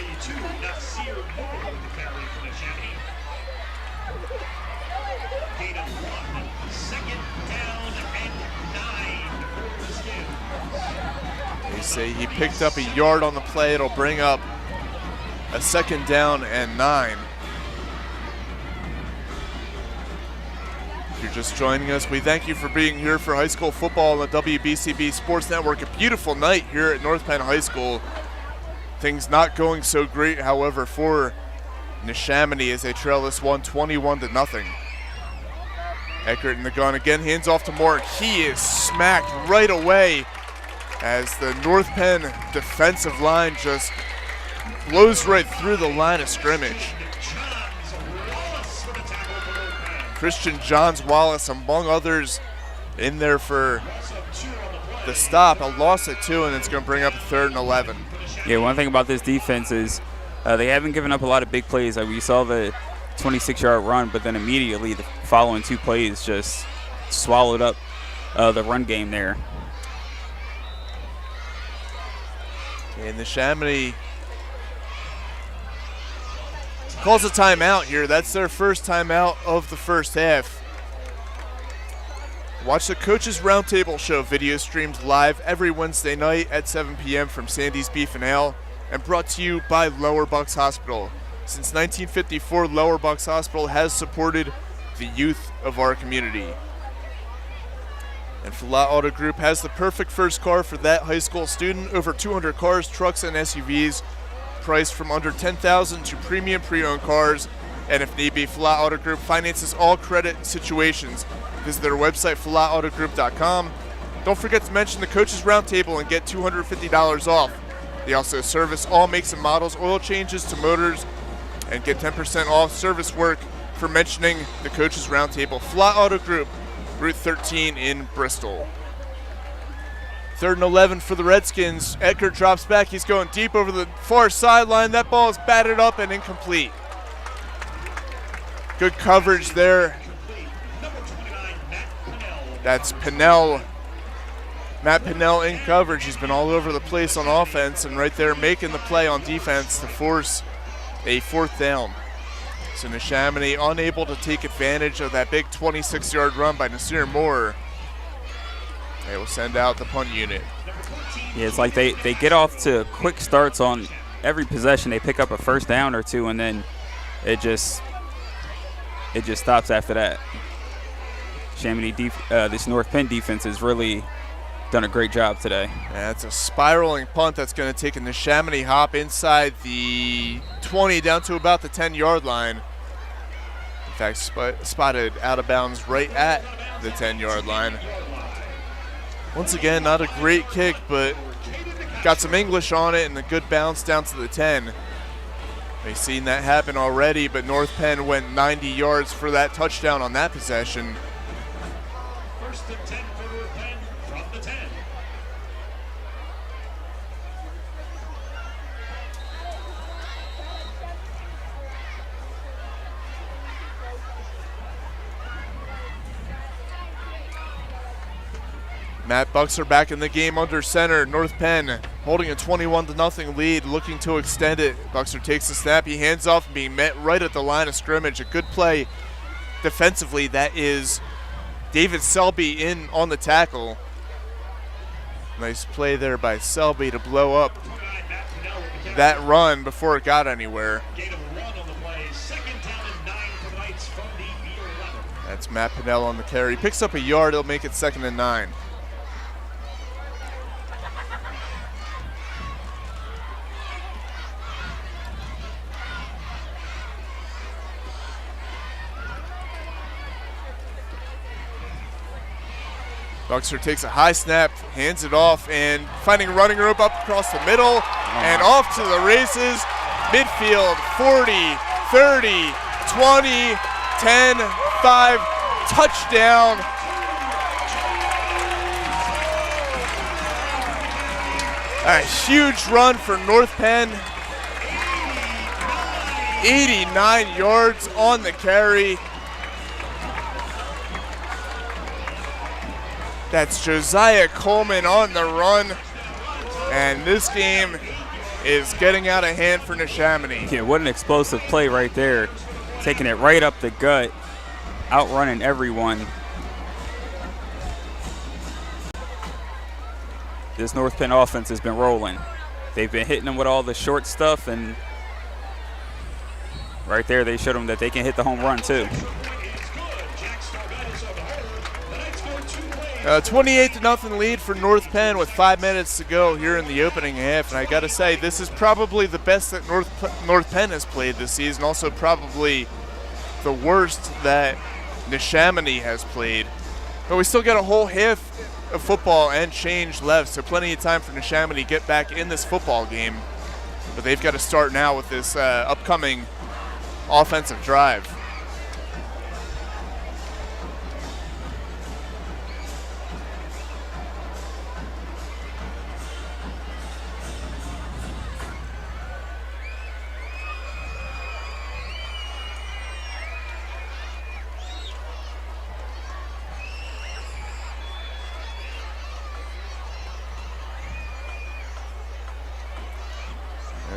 Say he picked up a yard on the play. It'll bring up a 2nd down and 9. If you're just joining us, we thank you for being here for high school football on the WBCB Sports Network. A beautiful night here at North Penn High School. Things not going so great, however, for Neshaminy as they trail this one 21-0. Eckert in the gun again, hands off to Moore. He is smacked right away as the North Penn defensive line just blows right through the line of scrimmage. Christian Johns Wallace, among others, in there for the stop. A loss at 2, and it's going to bring up a 3rd and 11. Yeah, one thing about this defense is they haven't given up a lot of big plays. We saw the 26-yard run, but then immediately the following 2 plays just swallowed up the run game there. And Neshaminy calls a timeout here. That's their first timeout of the first half. Watch the Coaches Roundtable Show video streamed live every Wednesday night at 7 p.m. from Sandy's Beef and Ale, and brought to you by Lower Bucks Hospital. Since 1954, Lower Bucks Hospital has supported the youth of our community. And Follett Auto Group has the perfect first car for that high school student. Over 200 cars, trucks, and SUVs, priced from under $10,000 to premium pre-owned cars. And if need be, Follett Auto Group finances all credit situations. Visit their website, follettautogroup.com. Don't forget to mention the Coaches Roundtable and get $250 off. They also service all makes and models, oil changes to motors, and get 10% off service work for mentioning the Coaches Roundtable. Follett Auto Group, Route 13 in Bristol. 3rd and 11 for the Redskins. Edgar drops back. He's going deep over the far sideline. That ball is batted up and incomplete. Good coverage there. That's Pennell. Matt Pennell in coverage. He's been all over the place on offense and right there making the play on defense to force a 4th down. So Neshaminy unable to take advantage of that big 26-yard run by Nasir Moore. They will send out the punt unit. Yeah, it's like they get off to quick starts on every possession. They pick up a first down or two, and then it just stops after that. This North Penn defense has really done a great job today. Yeah, it's a spiraling punt that's going to take a Neshaminy hop inside the 20 down to about the 10-yard line. In fact, spotted out of bounds right at the 10-yard line. Once again, not a great kick, but got some English on it and a good bounce down to the 10. They've seen that happen already, but North Penn went 90 yards for that touchdown on that possession. First and 10 for North Penn from the 10. Matt Bucks are back in the game under center. North Penn holding a 21-0 lead, looking to extend it. Buxer takes the snap. He hands off and being met right at the line of scrimmage. A good play defensively. That is David Selby in on the tackle. Nice play there by Selby to blow up that run before it got anywhere. That's Matt Pennell on the carry. Picks up a yard. He'll make it 2nd and 9. Buxer takes a high snap, hands it off, and finding running rope up across the middle, and off to the races. Midfield, 40, 30, 20, 10, 5, touchdown. A huge run for North Penn. 89 yards on the carry. That's Josiah Coleman on the run, and this game is getting out of hand for Neshaminy. Yeah, what an explosive play right there. Taking it right up the gut, outrunning everyone. This North Penn offense has been rolling. They've been hitting them with all the short stuff, and right there they showed them that they can hit the home run too. 28-0 lead for North Penn with 5 minutes to go here in the opening half. And I got to say, this is probably the best that North Penn has played this season. Also probably the worst that Neshaminy has played. But we still got a whole half of football and change left, so plenty of time for Neshaminy to get back in this football game. But they've got to start now with this upcoming offensive drive.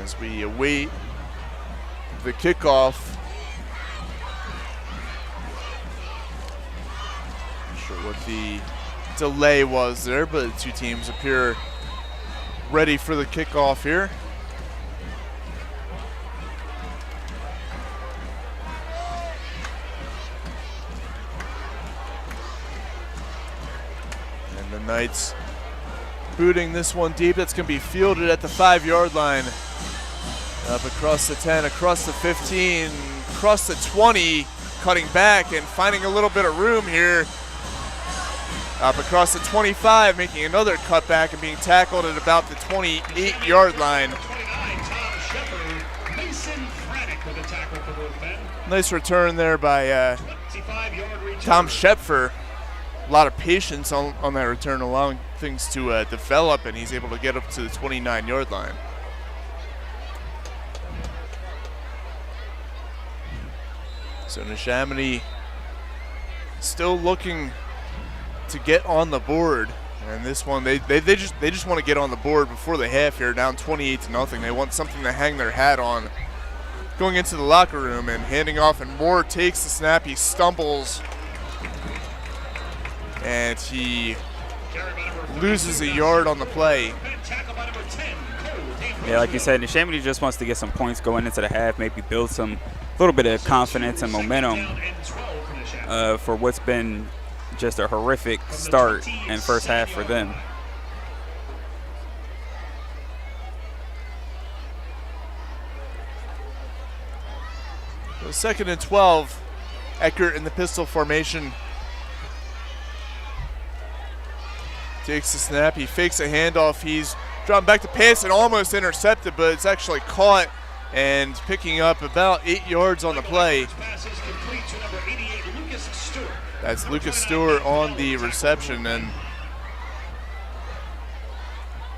As we await the kickoff. Not sure what the delay was there, but the two teams appear ready for the kickoff here. Knights booting this one deep. That's going to be fielded at the 5-yard line. Up across the 10, across the 15, across the 20, cutting back and finding a little bit of room here. Up across the 25, making another cutback and being tackled at about the 28-yard line. Nice return there by Tom Shepfer. A lot of patience on that return, allowing things to develop, and he's able to get up to the 29-yard line. So Neshaminy still looking to get on the board, and this one they just want to get on the board before the half here, down 28-0. They want something to hang their hat on going into the locker room. And handing off, and Moore takes the snap. He stumbles and he loses a yard on the play. Yeah, like you said, Neshaminy just wants to get some points going into the half, maybe build some little bit of confidence and momentum for what's been just a horrific start and first half for them. So 2nd and 12, Eckert in the pistol formation. Takes the snap, he fakes a handoff, he's dropping back to pass and almost intercepted, but it's actually caught and picking up about 8 yards on the play. That's Lucas Stewart on the reception, and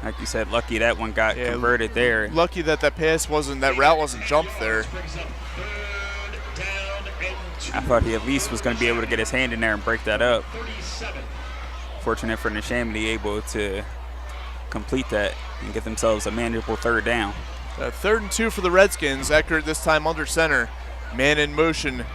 like you said, lucky that one got converted there. Lucky that that route wasn't jumped there. I thought he at least was going to be able to get his hand in there and break that up. Fortunate for Neshaminy, able to complete that and get themselves a manageable 3rd down. 3rd and 2 for the Redskins. Eckert this time under center. Man in motion.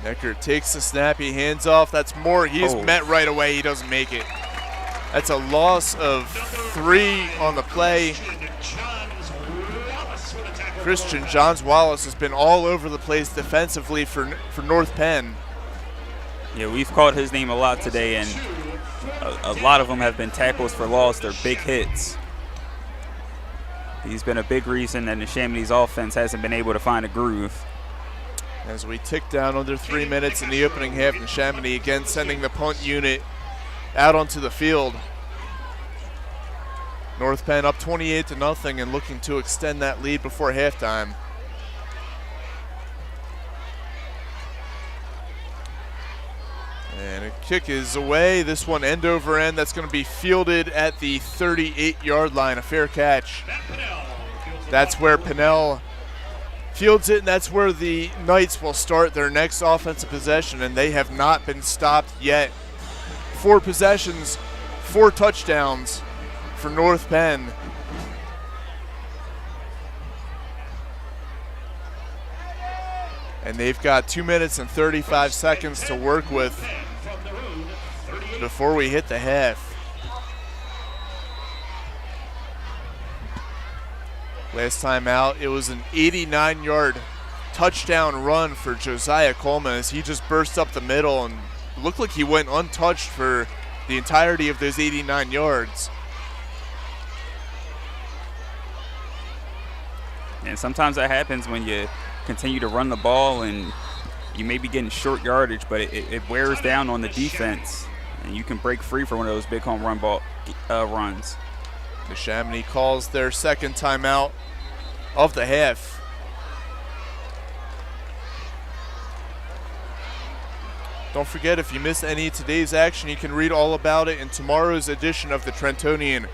Eckert takes the snap, he hands off. That's Moore. He's met right away. He doesn't make it. That's a loss of 3 on the play. Christian Johns Wallace has been all over the place defensively for North Penn. Yeah, we've called his name a lot today, and a lot of them have been tackles for loss. They're big hits. He's been a big reason that Neshaminy's offense hasn't been able to find a groove. As we tick down under 3 minutes in the opening half, Neshaminy again sending the punt unit out onto the field. North Penn up 28-0 and looking to extend that lead before halftime. And a kick is away. This one end over end. That's going to be fielded at the 38-yard line. A fair catch. That's where Pennell fields it, and that's where the Knights will start their next offensive possession, and they have not been stopped yet. 4 possessions, 4 touchdowns for North Penn. And they've got 2 minutes and 35 seconds to work with before we hit the half. Last time out, it was an 89-yard touchdown run for Josiah Coleman as he just burst up the middle and looked like he went untouched for the entirety of those 89 yards. And sometimes that happens when you continue to run the ball and you may be getting short yardage, but it wears down on the defense, and you can break free for one of those big home run runs. Neshaminy calls their second timeout of the half. Don't forget, if you missed any of today's action, you can read all about it in tomorrow's edition of the Trentonian.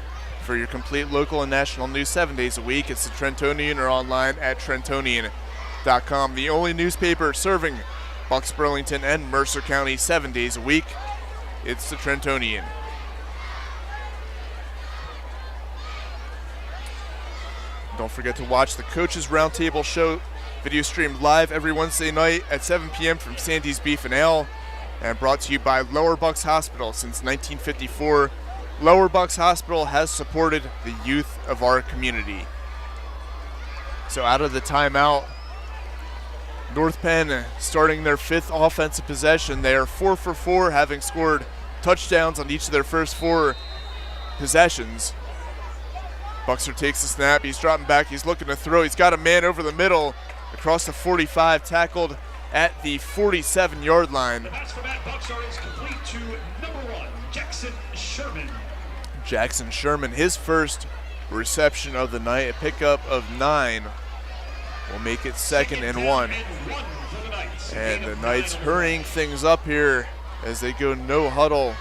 For your complete local and national news 7 days a week, it's the Trentonian or online at Trentonian.com. The only newspaper serving Bucks, Burlington, and Mercer County 7 days a week. It's the Trentonian. Don't forget to watch the Coaches Roundtable show, video streamed live every Wednesday night at 7 p.m. from Sandy's Beef and Ale, and brought to you by Lower Bucks Hospital since 1954. Lower Bucks Hospital has supported the youth of our community. So out of the timeout, North Penn starting their 5th offensive possession. They are 4 for 4, having scored touchdowns on each of their first 4 possessions. Buxer takes the snap. He's dropping back. He's looking to throw. He's got a man over the middle across the 45, tackled at the 47-yard line. The pass from Matt Buxer is complete to number 1, Jackson Sherman. Jackson Sherman, his first reception of the night, a pickup of 9. Will make it 2nd and 1. And the Knights hurrying things up here as they go no huddle.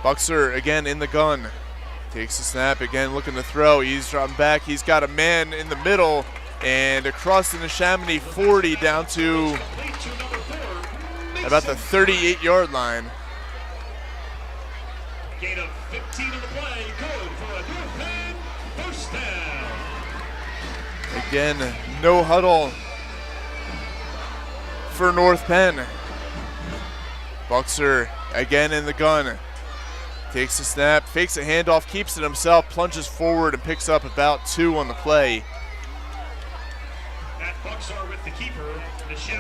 Buxer again in the gun. Takes the snap again, looking to throw. He's dropping back. He's got a man in the middle and across the Neshaminy 40 down to about the 38-yard line. Gain of 15 on the play. Good for a North Penn first down. Again, no huddle for North Penn. Buxer again in the gun. Takes the snap, fakes a handoff, keeps it himself, plunges forward and picks up about 2 on the play.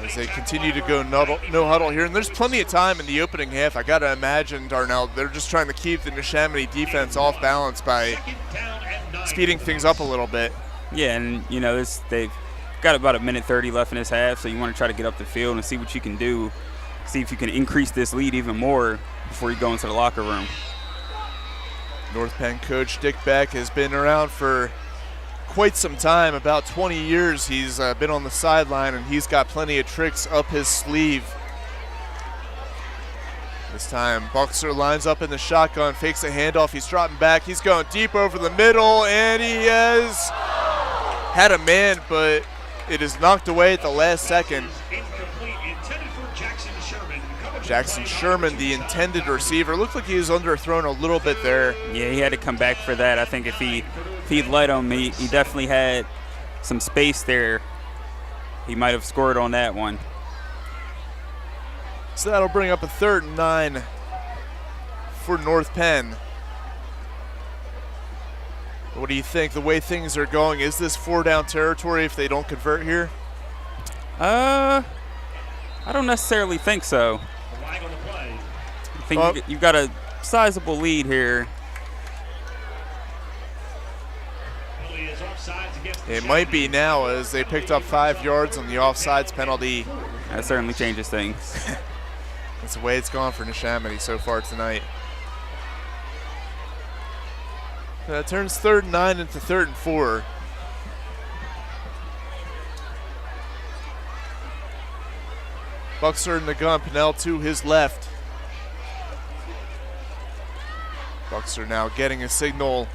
As they continue to go no huddle here, and there's plenty of time in the opening half. I got to imagine, Darnell, they're just trying to keep the Neshaminy defense off balance by speeding things up a little bit. Yeah, and you know they've got about 1:30 left in this half, so you want to try to get up the field and see what you can do, see if you can increase this lead even more before you go into the locker room. North Penn coach Dick Beck has been around for quite some time, about 20 years. He's been on the sideline, and he's got plenty of tricks up his sleeve. This time, Buxer lines up in the shotgun, fakes a handoff. He's dropping back. He's going deep over the middle, and he has had a man, but it is knocked away at the last second. Jackson Sherman, the intended receiver. Looked like he was underthrown a little bit there. Yeah, he had to come back for that. I think if he'd let him, he definitely had some space there. He might have scored on that one. So that'll bring up a 3rd and 9 for North Penn. What do you think, the way things are going? Is this 4-down territory if they don't convert here? I don't necessarily think so. I think you've got a sizable lead here. It might be now, as they picked up 5 yards on the offsides penalty. That certainly changes things. That's the way it's gone for Neshaminy so far tonight. That turns 3rd and 9 into 3rd and 4. Buxer in the gun, Pennell to his left. Buxer now getting a signal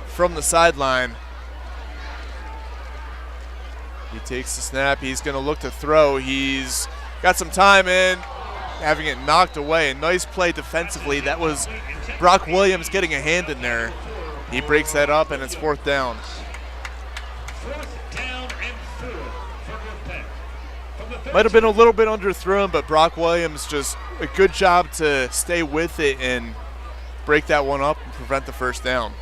from the sideline. He takes the snap. He's going to look to throw. He's got some time in, having it knocked away. A nice play defensively. That was Brock Williams getting a hand in there. He breaks that up, and it's 4th down. 4th down and 4 for North Penn. Might have been a little bit underthrown, but Brock Williams just a good job to stay with it and break that one up and prevent the 1st down.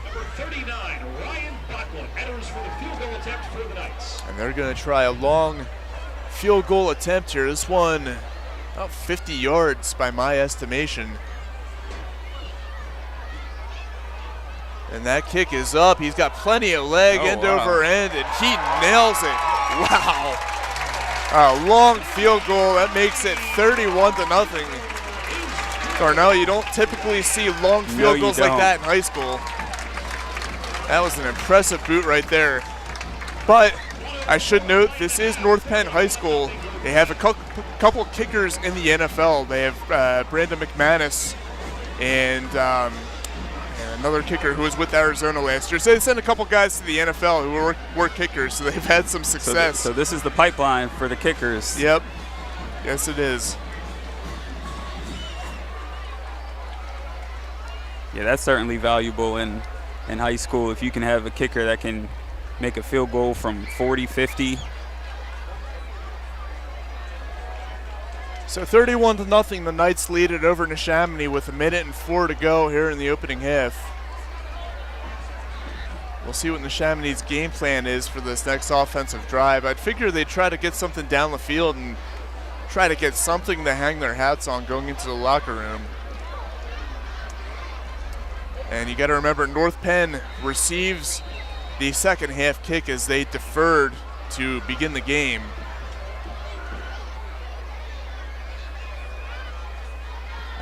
Number 39, Ryan Backlund, enters for the field goal attempt for the Knights. And they're going to try a long field goal attempt here. This one about 50 yards by my estimation. And that kick is up. He's got plenty of leg, end over end, and he nails it. Wow. A long field goal. That makes it 31-0. Darnell, you don't typically see long field goals like that in high school. That was an impressive boot right there. But I should note, this is North Penn High School. They have a couple kickers in the NFL. They have Brandon McManus and another kicker who was with Arizona last year. So they sent a couple guys to the NFL who were kickers, so they've had some success. So this is the pipeline for the kickers. Yep. Yes, it is. Yeah, that's certainly valuable in high school if you can have a kicker that can make a field goal from 40, 50. So 31-0, the Knights lead it over Neshaminy with 1:04 to go here in the opening half. We'll see what Neshaminy's game plan is for this next offensive drive. I'd figure they'd try to get something down the field and try to get something to hang their hats on going into the locker room. And you got to remember, North Penn receives the second half kick as they deferred to begin the game.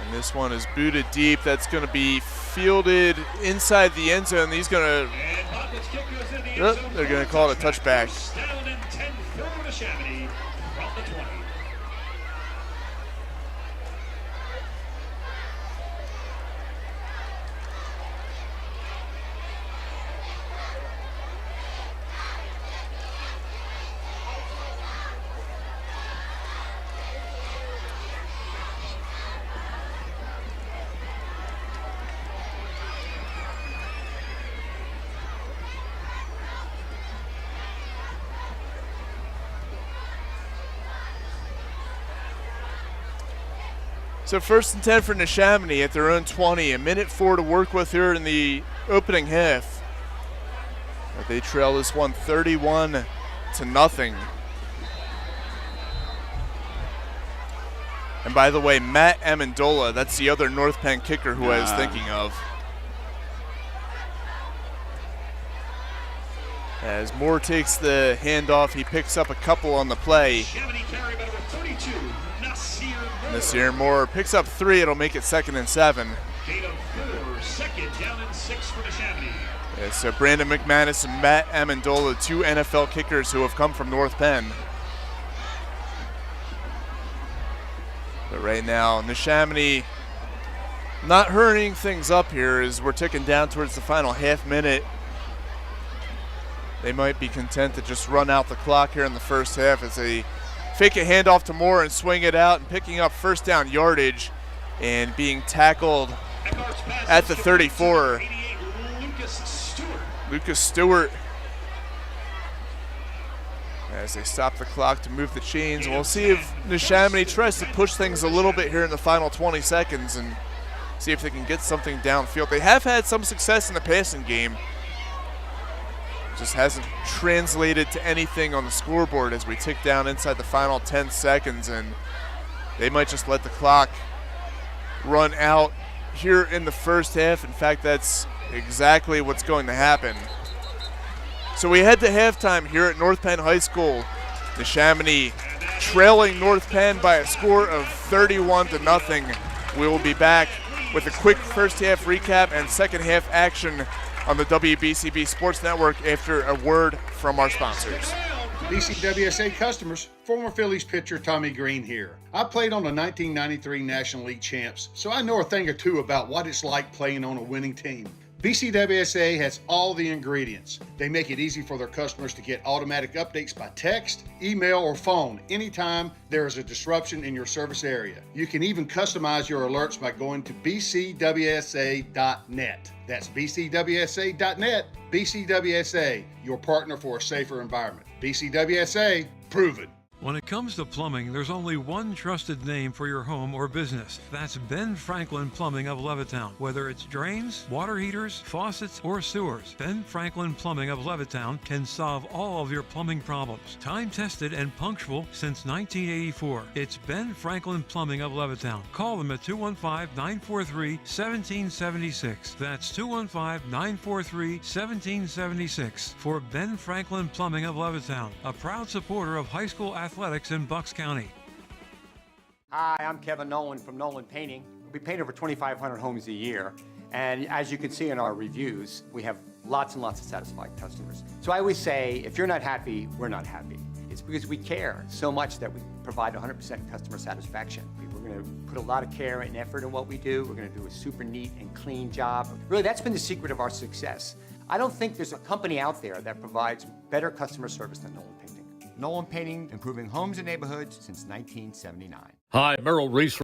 And this one is booted deep. That's going to be fielded inside the end zone. He's going to, they're going to call it a touchback. Down and 10 for Neshaminy from the 20. So 1st and 10 for Neshaminy at their own 20. A minute 4 to work with here in the opening half. But they trail this one 31-0. And by the way, Matt Amendola, that's the other North Penn kicker who I was thinking of. As Moore takes the handoff, he picks up a couple on the play. Nasir Moore picks up 3. It'll make it 2nd and 7. Gain of 4, 2nd down and 6 for Neshaminy. Yeah, so Brandon McManus and Matt Amendola, 2 NFL kickers who have come from North Penn. But right now, Neshaminy not hurrying things up here as we're ticking down towards the final half minute. They might be content to just run out the clock here in the first half as they fake a handoff to Moore and swing it out and picking up first down yardage and being tackled at the 34. Lucas Stewart as they stop the clock to move the chains. And we'll see if Neshaminy tries to push things a little bit here in the final 20 seconds and see if they can get something downfield. They have had some success in the passing game. Just hasn't translated to anything on the scoreboard as we tick down inside the final 10 seconds, and they might just let the clock run out here in the first half. In fact, that's exactly what's going to happen. So we head to halftime here at North Penn High School. Neshaminy trailing North Penn by a score of 31-0. We will be back with a quick first half recap and second half action on the WBCB Sports Network after a word from our sponsors. BCWSA customers, former Phillies pitcher Tommy Green here. I played on the 1993 National League champs, so I know a thing or two about what it's like playing on a winning team. BCWSA has all the ingredients. They make it easy for their customers to get automatic updates by text, email, or phone anytime there is a disruption in your service area. You can even customize your alerts by going to bcwsa.net. That's bcwsa.net. BCWSA, your partner for a safer environment. BCWSA, proven. When it comes to plumbing, there's only one trusted name for your home or business. That's Ben Franklin Plumbing of Levittown. Whether it's drains, water heaters, faucets, or sewers, Ben Franklin Plumbing of Levittown can solve all of your plumbing problems. Time-tested and punctual since 1984. It's Ben Franklin Plumbing of Levittown. Call them at 215-943-1776. That's 215-943-1776 for Ben Franklin Plumbing of Levittown, a proud supporter of high school athletics in Bucks County. Hi, I'm Kevin Nolan from Nolan Painting. We paint over 2,500 homes a year. And as you can see in our reviews, we have lots and lots of satisfied customers. So I always say, if you're not happy, we're not happy. It's because we care so much that we provide 100% customer satisfaction. We're going to put a lot of care and effort in what we do. We're going to do a super neat and clean job. Really, that's been the secret of our success. I don't think there's a company out there that provides better customer service than Nolan Painting. Nolan Painting, improving homes and neighborhoods since 1979. Hi, Merrill Reese.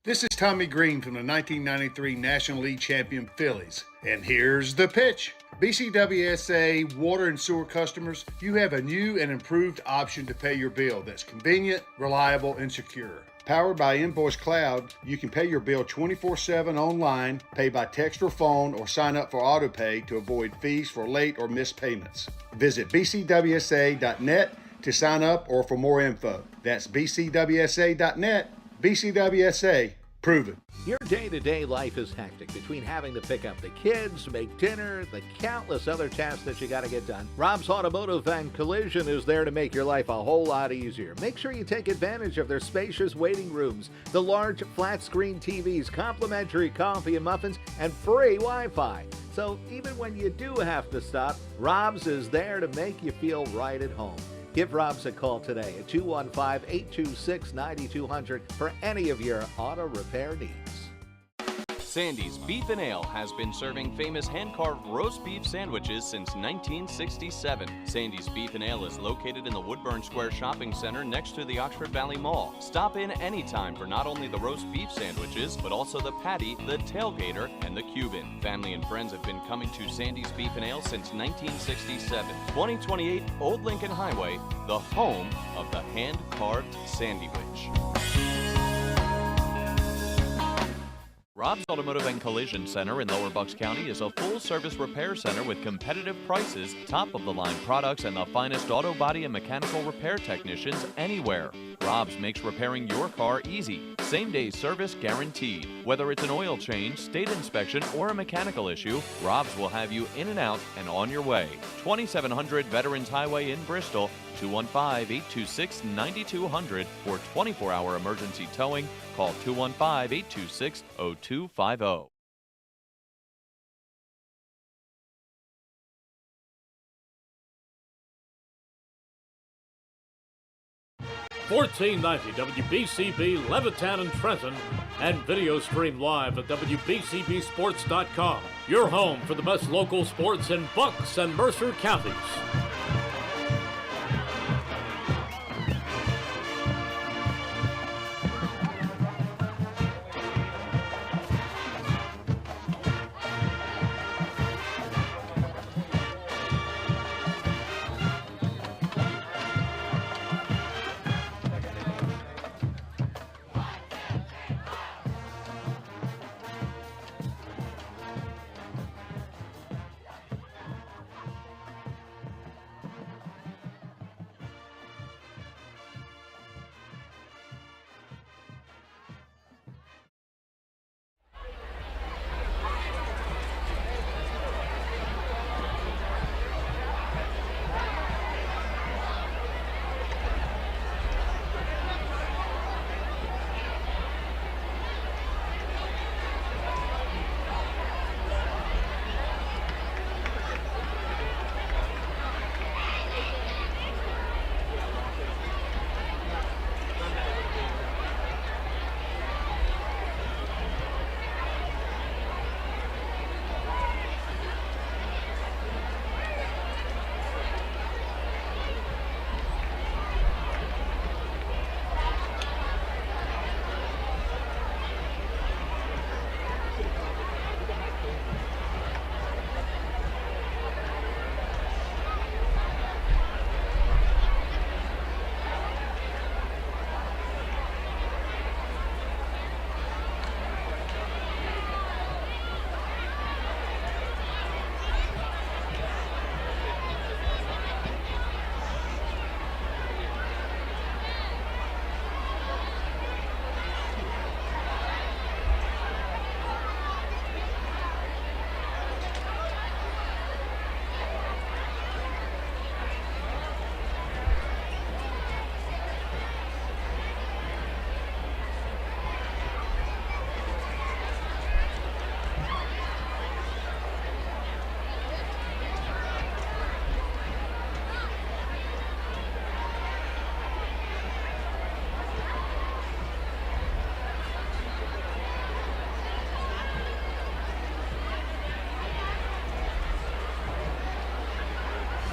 This is Tommy Green from the 1993 National League champion Phillies. And here's the pitch. BCWSA water and sewer customers, you have a new and improved option to pay your bill that's convenient, reliable, and secure. Powered by Invoice Cloud, you can pay your bill 24/7 online, pay by text or phone, or sign up for AutoPay to avoid fees for late or missed payments. Visit bcwsa.net to sign up or for more info. That's bcwsa.net. BCWSA. Prove it. Your day-to-day life is hectic between having to pick up the kids, make dinner, the countless other tasks that you got to get done. Rob's Automotive and Collision is there to make your life a whole lot easier. Make sure you take advantage of their spacious waiting rooms, the large flat-screen TVs, complimentary coffee and muffins, and free Wi-Fi. So even when you do have to stop, Rob's is there to make you feel right at home. Give Rob's a call today at 215-826-9200 for any of your auto repair needs. Sandy's Beef and Ale has been serving famous hand-carved roast beef sandwiches since 1967. Sandy's Beef and Ale is located in the Woodburn Square Shopping Center next to the Oxford Valley Mall. Stop in anytime for not only the roast beef sandwiches, but also the patty, the tailgater, and the Cuban. Family and friends have been coming to Sandy's Beef and Ale since 1967. 2028 Old Lincoln Highway, the home of the hand-carved sandwich. Rob's Automotive and Collision Center in Lower Bucks County is a full-service repair center with competitive prices, top-of-the-line products, and the finest auto body and mechanical repair technicians anywhere. Rob's makes repairing your car easy. Same-day service guaranteed. Whether it's an oil change, state inspection, or a mechanical issue, Rob's will have you in and out and on your way. 2700 Veterans Highway in Bristol, 215-826-9200 for 24-hour emergency towing. Call 215-826-0250. $14.90 WBCB Levittown and Trenton, and video stream live at WBCBsports.com. Your home for the best local sports in Bucks and Mercer counties.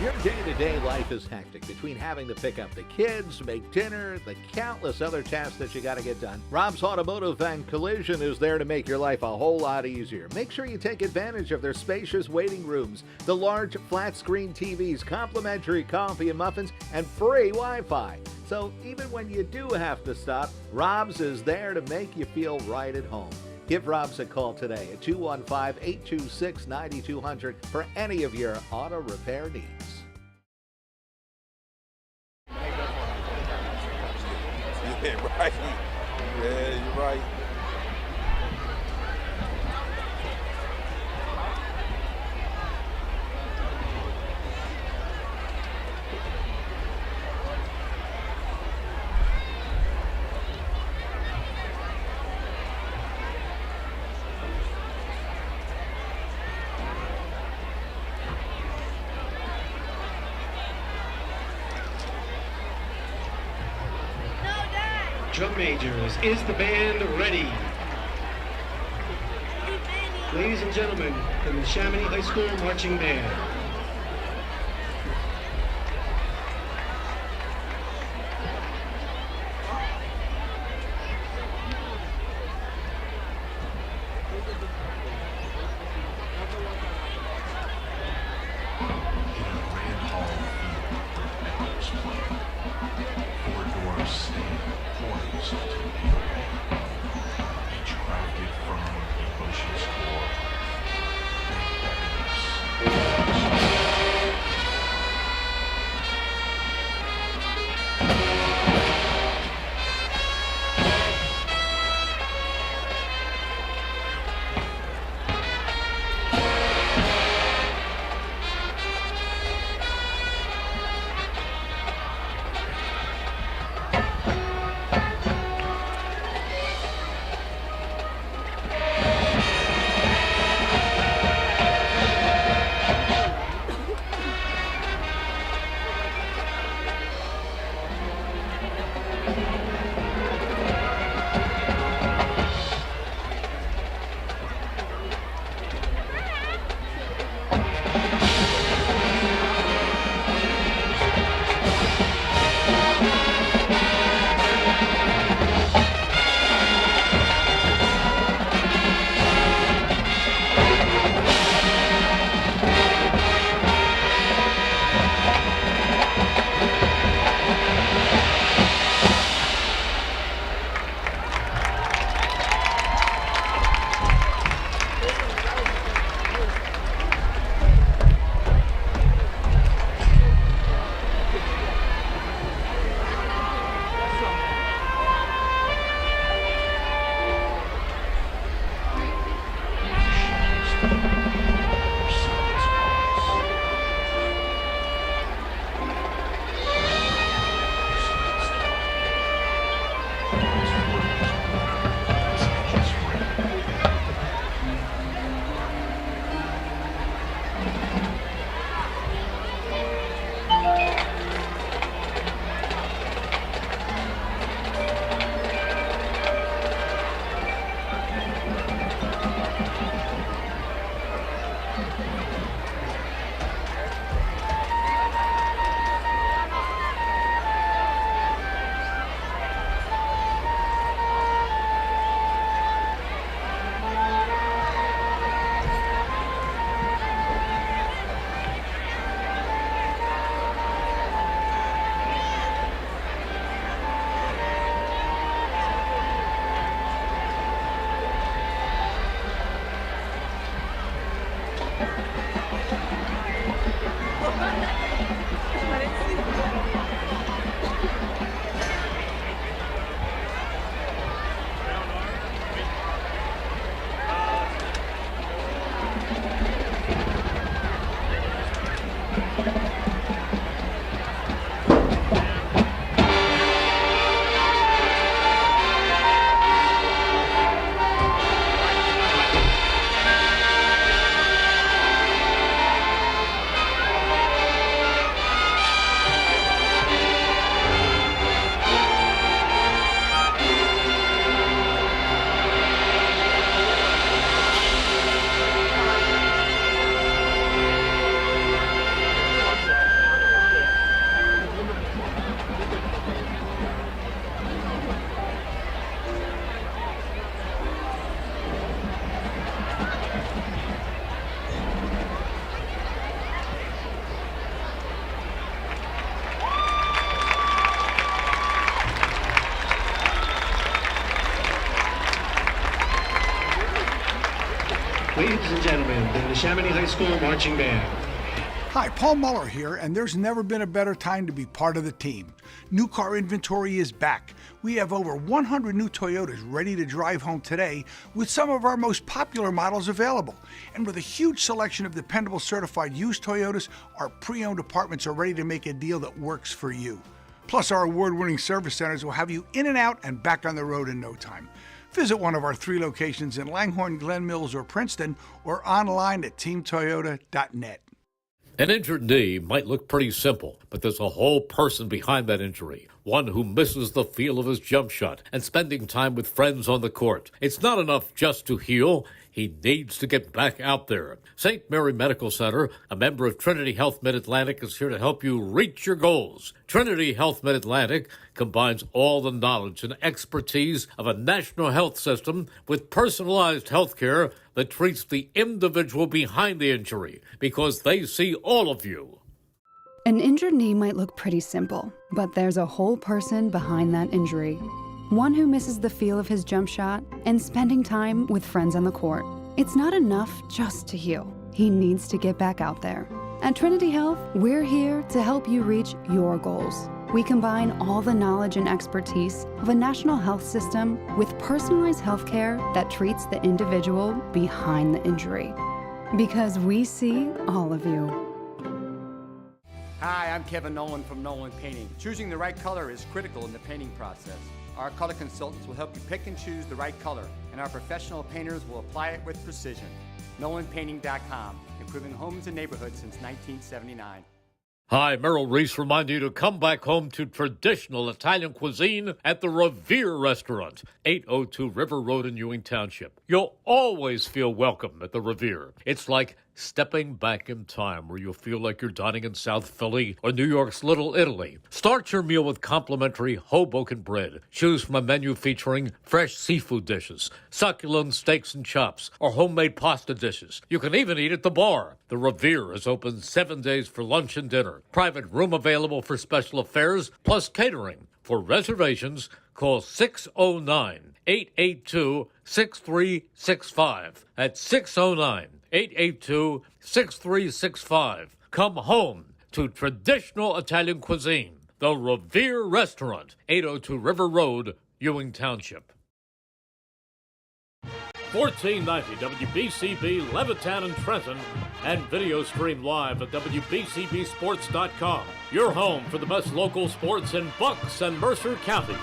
Your day-to-day life is hectic between having to pick up the kids, make dinner, the countless other tasks that you got to get done. Rob's Automotive and Collision is there to make your life a whole lot easier. Make sure you take advantage of their spacious waiting rooms, the large flat-screen TVs, complimentary coffee and muffins, and free Wi-Fi. So even when you do have to stop, Rob's is there to make you feel right at home. Give Rob's a call today at 215-826-9200 for any of your auto repair needs. Yeah, right. Yeah, you're right. Drum majors, is the band ready? Ladies and gentlemen, the Neshaminy High School Marching Band. the Neshaminy High School Marching Band. Hi, Paul Muller here, and there's never been a better time to be part of the team. New car inventory is back. We have over 100 new Toyotas ready to drive home today with some of our most popular models available. And with a huge selection of dependable certified used Toyotas, our pre-owned departments are ready to make a deal that works for you. Plus, our award-winning service centers will have you in and out and back on the road in no time. Visit one of our 3 locations in Langhorne, Glen Mills, or Princeton, or online at teamtoyota.net. An injured knee might look pretty simple, but there's a whole person behind that injury. One who misses the feel of his jump shot and spending time with friends on the court. It's not enough just to heal. He needs to get back out there. St. Mary Medical Center, a member of Trinity Health Mid-Atlantic, is here to help you reach your goals. Trinity Health Mid-Atlantic combines all the knowledge and expertise of a national health system with personalized health care that treats the individual behind the injury, because they see all of you. An injured knee might look pretty simple, but there's a whole person behind that injury. One who misses the feel of his jump shot and spending time with friends on the court. It's not enough just to heal. He needs to get back out there. At Trinity Health, we're here to help you reach your goals. We combine all the knowledge and expertise of a national health system with personalized health care that treats the individual behind the injury. Because we see all of you. Hi, I'm Kevin Nolan from Nolan Painting. Choosing the right color is critical in the painting process. Our color consultants will help you pick and choose the right color, and our professional painters will apply it with precision. NolanPainting.com, improving homes and neighborhoods since 1979. Hi, Merrill Reese reminding you to come back home to traditional Italian cuisine at the Revere Restaurant, 802 River Road in Ewing Township. You'll always feel welcome at the Revere. It's like stepping back in time, where you'll feel like you're dining in South Philly or New York's Little Italy. Start your meal with complimentary Hoboken bread. Choose from a menu featuring fresh seafood dishes, succulent steaks and chops, or homemade pasta dishes. You can even eat at the bar. The Revere is open 7 days for lunch and dinner. Private room available for special affairs, plus catering. For reservations, call 609-882-6365. That's 609-882-6365. Come home to traditional Italian cuisine. The Revere Restaurant, 802 River Road, Ewing Township. 1490 WBCB, Levittown and Trenton, and video stream live at WBCBsports.com. Your home for the best local sports in Bucks and Mercer counties.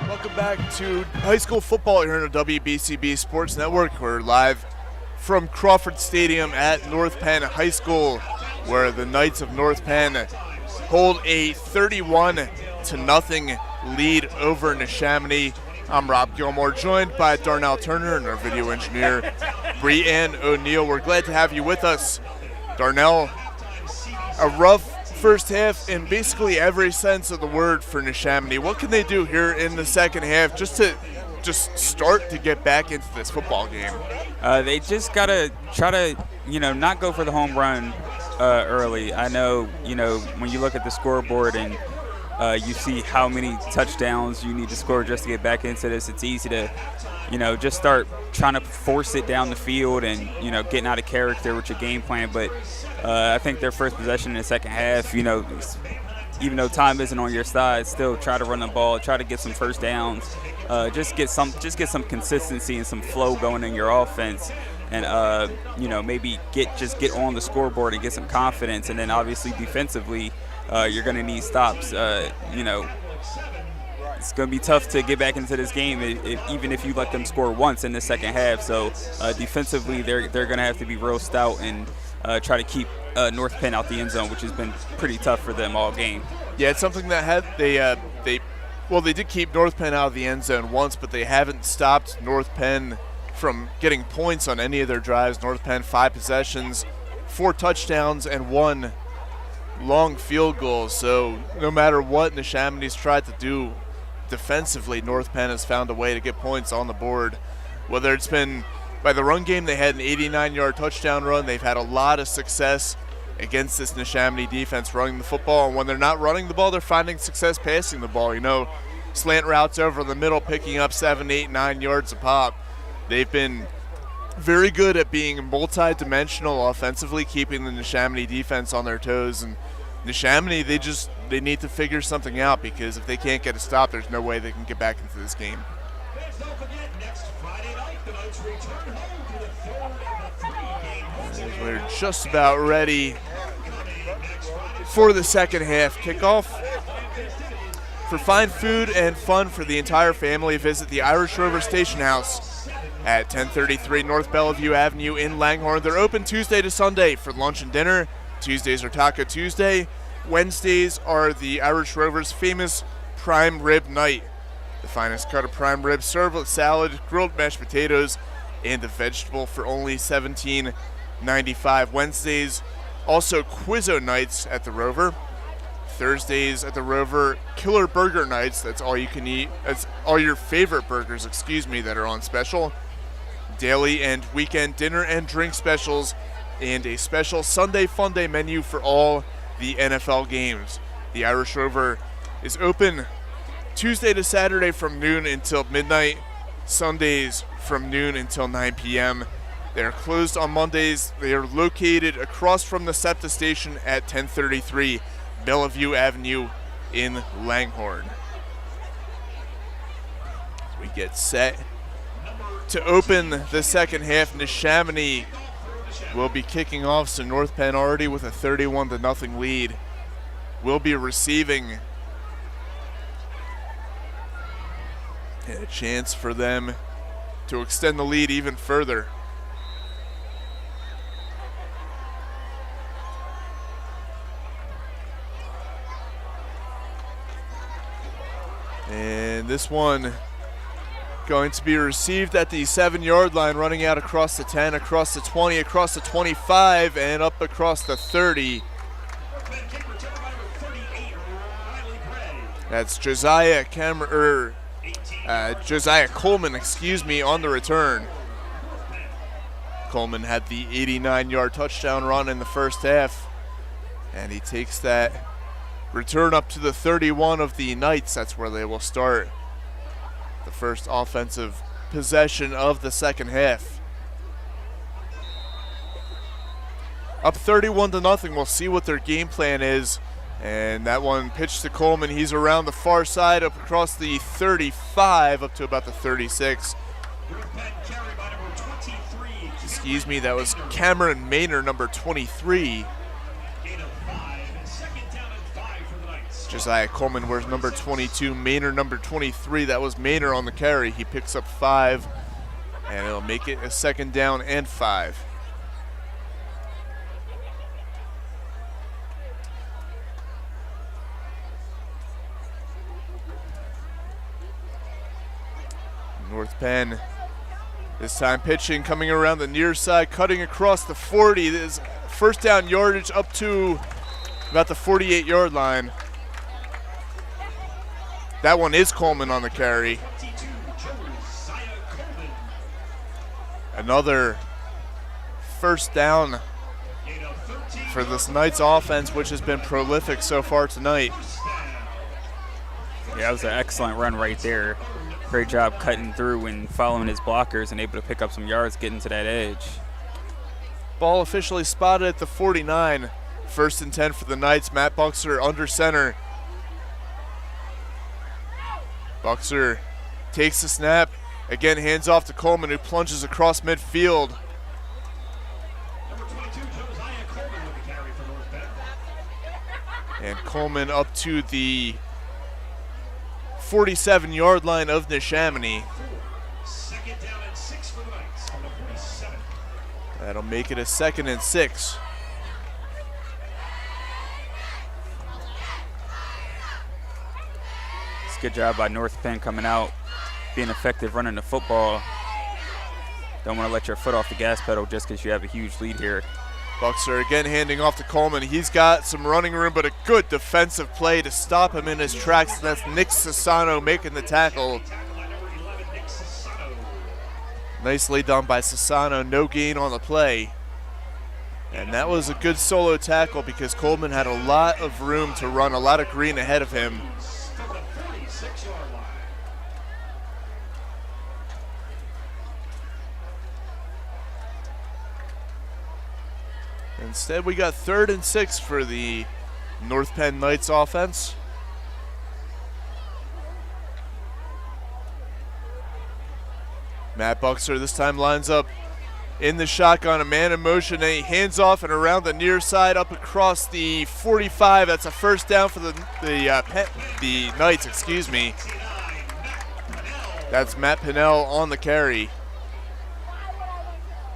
Welcome back to high school football here on the WBCB Sports Network. We're live from Crawford Stadium at North Penn High School, where the Knights of North Penn hold a 31-0 lead over Neshaminy. I'm Rob Gilmore, joined by Darnell Turner and our video engineer, Breanne O'Neill. We're glad to have you with us. Darnell, a rough first half in basically every sense of the word for Neshaminy. What can they do here in the second half just to start to get back into this football game? They just got to try to, not go for the home run early. I know, when you look at the scoreboard and you see how many touchdowns you need to score just to get back into this, it's easy to, just start trying to force it down the field and, getting out of character with your game plan. But I think their first possession in the second half, even though time isn't on your side, still try to run the ball, try to get some first downs, just get some consistency and some flow going in your offense, and maybe get on the scoreboard and get some confidence. And then obviously defensively, you're going to need stops. It's going to be tough to get back into this game even if you let them score once in the second half. So defensively, they're going to have to be real stout and try to keep North Penn out the end zone, which has been pretty tough for them all game. Yeah, it's something that they did keep North Penn out of the end zone once, but they haven't stopped North Penn from getting points on any of their drives. North Penn 5 possessions, 4 touchdowns, and 1 long field goal. So no matter what Neshaminy's tried to do defensively, North Penn has found a way to get points on the board, whether it's been by the run game. They had an 89-yard touchdown run. They've had a lot of success against this Neshaminy defense running the football, and when they're not running the ball, they're finding success passing the ball. You know, slant routes over the middle, picking up 7, 8, 9 yards a pop. They've been very good at being multi-dimensional offensively, keeping the Neshaminy defense on their toes. And Neshaminy, they need to figure something out, because if they can't get a stop, there's no way they can get back into this game. Don't forget, next Friday night, the Knights return home to the third of the 3-game home. We're just about ready for the second half kickoff. For fine food and fun for the entire family, visit the Irish Rover Station House at 1033 North Bellevue Avenue in Langhorne. They're open Tuesday to Sunday for lunch and dinner. Tuesdays are Taco Tuesday. Wednesdays are the Irish Rovers' famous prime rib night. The finest cut of prime rib served with salad, grilled mashed potatoes, and a vegetable for only $17.95. Wednesdays, also Quizzo nights at the Rover. Thursdays at the Rover, Killer Burger nights. That's all you can eat. That's all your favorite burgers, that are on special. Daily and weekend dinner and drink specials, and a special Sunday Fun Day menu for all the NFL games. The Irish Rover is open Tuesday to Saturday from noon until midnight, Sundays from noon until 9 p.m. They are closed on Mondays. They are located across from the SEPTA station at 1033 Bellevue Avenue in Langhorne. As we get set to open the second half, Neshaminy will be kicking off, so North Penn already with a 31-0 lead will be receiving. And a chance for them to extend the lead even further. And this one going to be received at the 7-yard line, running out across the 10, across the 20, across the 25, and up across the 30. That's Josiah Coleman, on the return. Coleman had the 89-yard touchdown run in the first half, and he takes that return up to the 31 of the Knights. That's where they will start the first offensive possession of the second half. Up 31-0. We'll see what their game plan is. And that one pitched to Coleman. He's around the far side, up across the 35, up to about the 36. That was Cameron Maynor, number 23. Josiah Coleman wears number 22, Maynor number 23. That was Maynor on the carry. He picks up 5, and it'll make it a 2nd down and 5. North Penn this time pitching, coming around the near side, cutting across the 40. This is first down yardage up to about the 48-yard line. That one is Coleman on the carry. Another first down for this Knights offense, which has been prolific so far tonight. Yeah, that was an excellent run right there. Great job cutting through and following his blockers and able to pick up some yards getting to that edge. Ball officially spotted at the 49. 1st and 10 for the Knights. Matt Buxer under center. Buxer takes the snap. Again, hands off to Coleman, who plunges across midfield. And Coleman up to the 47-yard line of Neshaminy. 2nd down and 6 for the Knights on the 47. That'll make it a 2nd and 6. It's a good job by North Penn coming out, being effective running the football. Don't want to let your foot off the gas pedal just because you have a huge lead here. Buxer again handing off to Coleman. He's got some running room, but a good defensive play to stop him in his tracks. That's Nick Sassano making the tackle. Nice lay down by Sassano, no gain on the play. And that was a good solo tackle because Coleman had a lot of room to run, a lot of green ahead of him. Instead, we got 3rd and 6 for the North Penn Knights offense. Matt Buxer this time lines up in the shotgun, a man in motion, and he hands off and around the near side up across the 45. That's a first down for the Knights, excuse me. That's Matt Pinnell on the carry.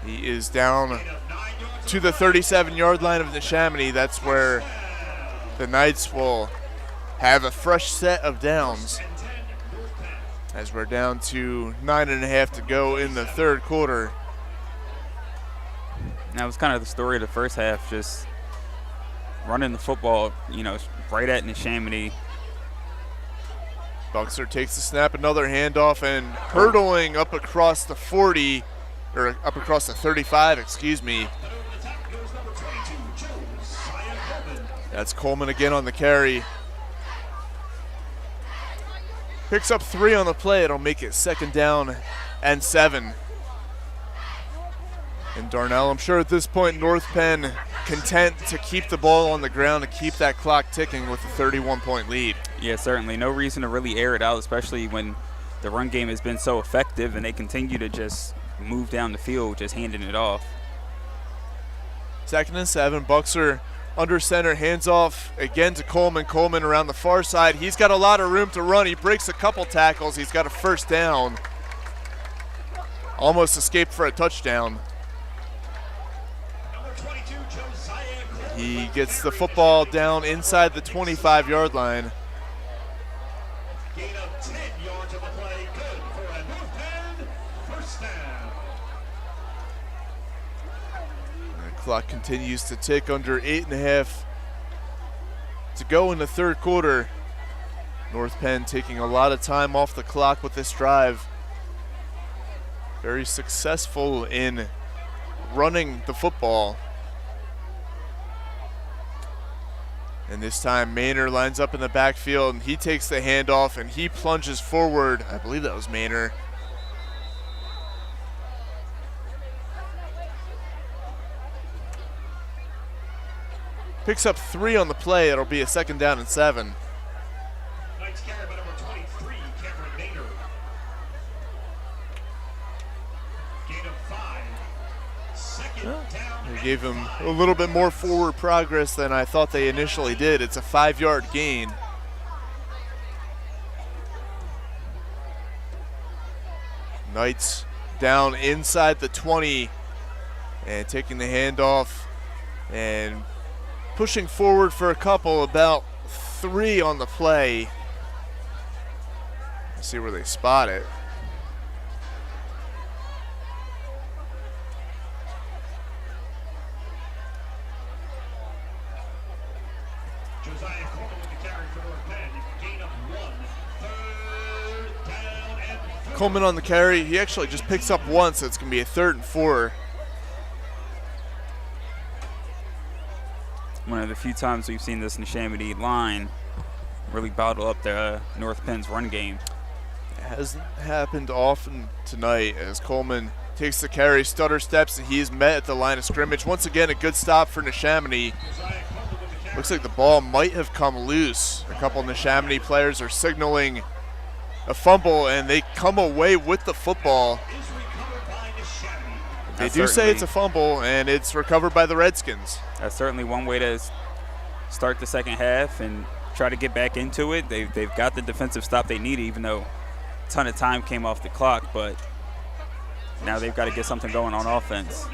He is down to the 37-yard line of Neshaminy. That's where the Knights will have a fresh set of downs as we're down to 9.5 to go in the third quarter. That was kind of the story of the first half, just running the football, right at Neshaminy. Buxer takes the snap, another handoff, and hurdling up across the 40, or up across the 35, excuse me. That's Coleman again on the carry. Picks up 3 on the play. It'll make it 2nd down and 7. And Darnell, I'm sure at this point, North Penn content to keep the ball on the ground, to keep that clock ticking with a 31-point lead. Yeah, certainly. No reason to really air it out, especially when the run game has been so effective and they continue to just move down the field, just handing it off. 2nd and 7. Buxer under center, hands off again to Coleman. Coleman around the far side. He's got a lot of room to run. He breaks a couple tackles. He's got a first down. Almost escaped for a touchdown. He gets the football down inside the 25-yard line. Gain of 10 yards on the play. Good for a North Penn first down. The clock continues to tick, under 8.5 to go in the third quarter. North Penn taking a lot of time off the clock with this drive. Very successful in running the football. And this time Maynor lines up in the backfield and he takes the handoff and he plunges forward. I believe that was Maynor. Picks up 3 on the play. It'll be a 2nd down and 7. Knights carry by number 23, Cameron Maynor. Gain of 5. 2nd down. They gave him a little bit more forward progress than I thought they initially did. It's a 5-yard gain. Knights down inside the 20 and taking the handoff and pushing forward for a couple, about 3 on the play. Let's see where they spot it. Coleman on the carry. He actually just picks up 1, so it's going to be a 3rd and 4. One of the few times we've seen this Neshaminy line really bottle up the North Penn's run game. It hasn't happened often tonight as Coleman takes the carry, stutter steps, and he is met at the line of scrimmage. Once again, a good stop for Neshaminy. Looks like the ball might have come loose. A couple Neshaminy players are signaling a fumble, and they come away with the football. They do say it's a fumble, and it's recovered by the Redskins. That's certainly one way to start the second half and try to get back into it. They've got the defensive stop they need, even though a ton of time came off the clock, but now they've got to get something going on offense.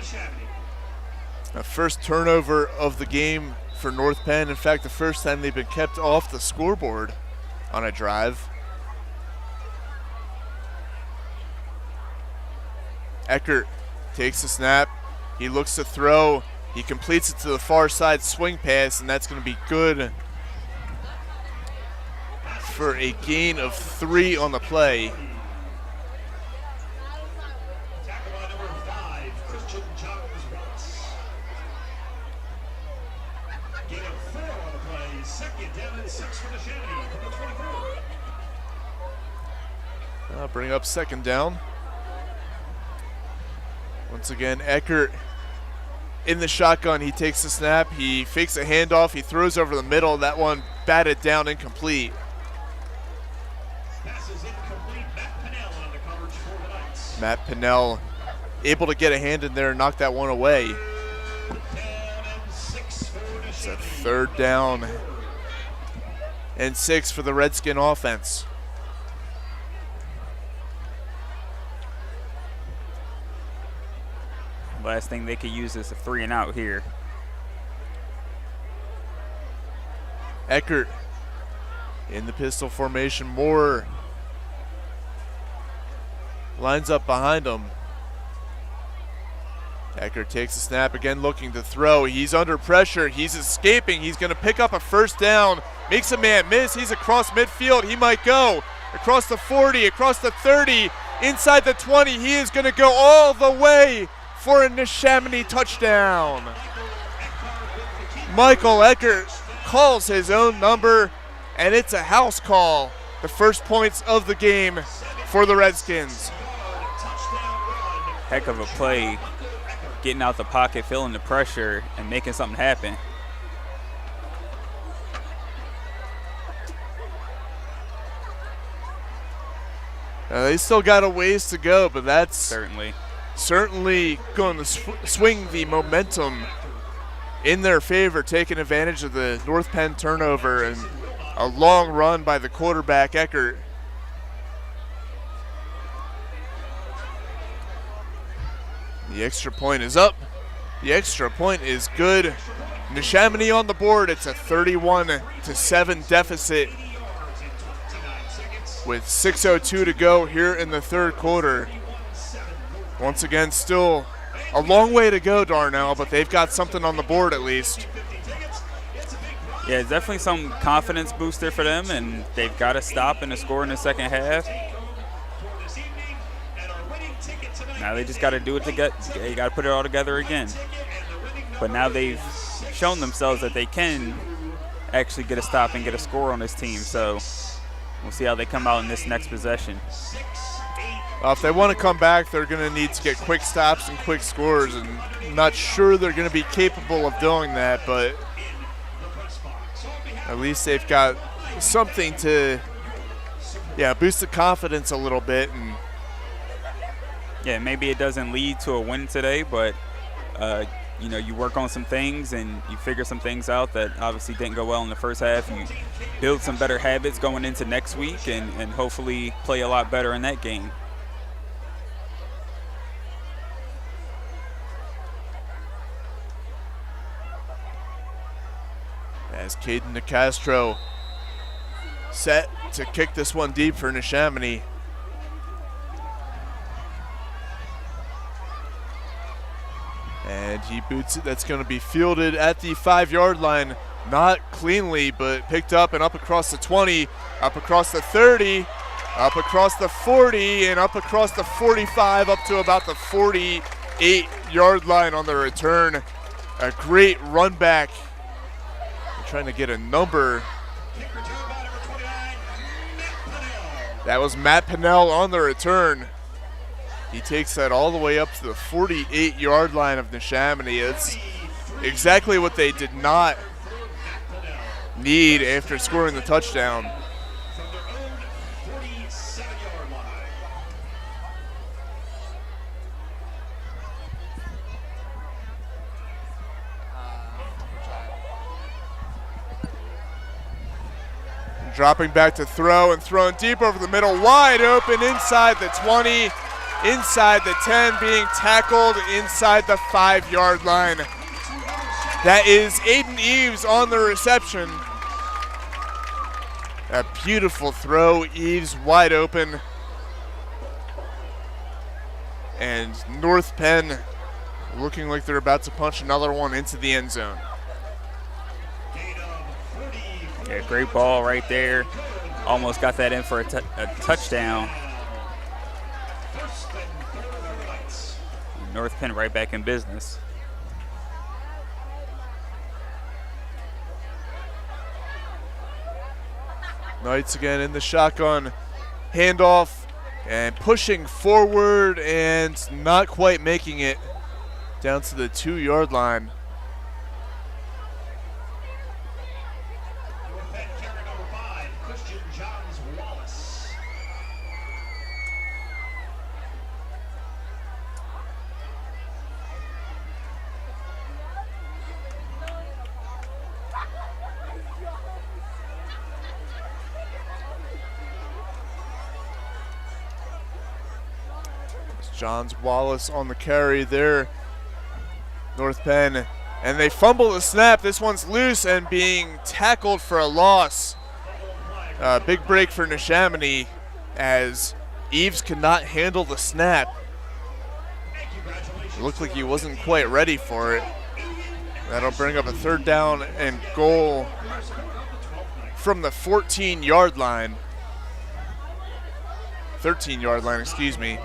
The first turnover of the game for North Penn. In fact, the first time they've been kept off the scoreboard on a drive. Eckert takes the snap. He looks to throw. He completes it to the far side swing pass, and that's going to be good for a gain of 3 on the play. Gain of 4 on the play. Second down and 6 for Neshaminy from the 24. I'll bring up second down. Once again, Eckert in the shotgun. He takes the snap. He fakes a handoff. He throws over the middle. That one batted down, incomplete. Passes incomplete. Matt Pennell on the coverage for the Knights. Matt Pennell able to get a hand in there and knock that one away. It's a third down and 6 for the Redskin offense. Last thing they could use is a 3 and out here. Eckert in the pistol formation. Moore lines up behind him. Eckert takes a snap again, looking to throw. He's under pressure. He's escaping. He's going to pick up a first down. Makes a man miss. He's across midfield. He might go across the 40, across the 30, inside the 20. He is going to go all the way for a Neshaminy touchdown. Michael Eckert calls his own number, and it's a house call. The first points of the game for the Redskins. Heck of a play, getting out the pocket, feeling the pressure, and making something happen. They still got a ways to go, but that's certainly going to swing the momentum in their favor, taking advantage of the North Penn turnover and a long run by the quarterback, Eckert. The extra point is up. The extra point is good. Neshaminy on the board. It's a 31-7 deficit with 6:02 to go here in the third quarter. Once again, still a long way to go, Darnell, but they've got something on the board at least. Yeah, it's definitely some confidence booster for them, and they've got to stop and score in the second half. Now they just got to do it they got to put it all together again. But now they've shown themselves that they can actually get a stop and get a score on this team. So we'll see how they come out in this next possession. If they want to come back, they're going to need to get quick stops and quick scores, and I'm not sure they're going to be capable of doing that, but at least they've got something to boost the confidence a little bit. And yeah, maybe it doesn't lead to a win today, but you work on some things and you figure some things out that obviously didn't go well in the first half. You build some better habits going into next week and hopefully play a lot better in that game. As Caden DeCastro set to kick this one deep for Neshaminy. And he boots it. That's going to be fielded at the 5-yard line. Not cleanly, but picked up and up across the 20, up across the 30, up across the 40, and up across the 45, up to about the 48-yard line on the return. A great run back. They're trying to get a number. That was Matt Pennell on the return. He takes that all the way up to the 48-yard line of Neshaminy. It's exactly what they did not need after scoring the touchdown. Dropping back to throw and throwing deep over the middle, wide open inside the 20. Inside the 10, being tackled inside the 5-yard line. That is Aiden Eves on the reception. A beautiful throw, Eves wide open. And North Penn looking like they're about to punch another one into the end zone. Yeah, great ball right there. Almost got that in for a touchdown. North Penn right back in business. Knights again in the shotgun. Handoff and pushing forward and not quite making it down to the 2-yard line. Johns Wallace on the carry there. North Penn, and they fumble the snap. This one's loose and being tackled for a loss. Big break for Neshaminy as Eves could not handle the snap. It looked like he wasn't quite ready for it. That'll bring up a 3rd down and goal from the 14-yard line. 13-yard line, excuse me.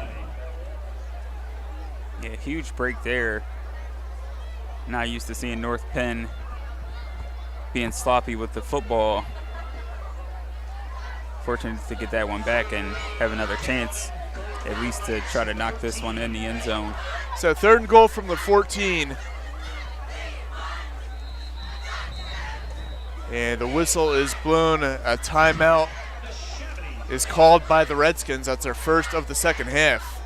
Yeah, huge break there. Not used to seeing North Penn being sloppy with the football. Fortunate to get that one back and have another chance, at least to try to knock this one in the end zone. So 3rd and goal from the 14. And the whistle is blown. A timeout is called by the Redskins. That's their first of the second half.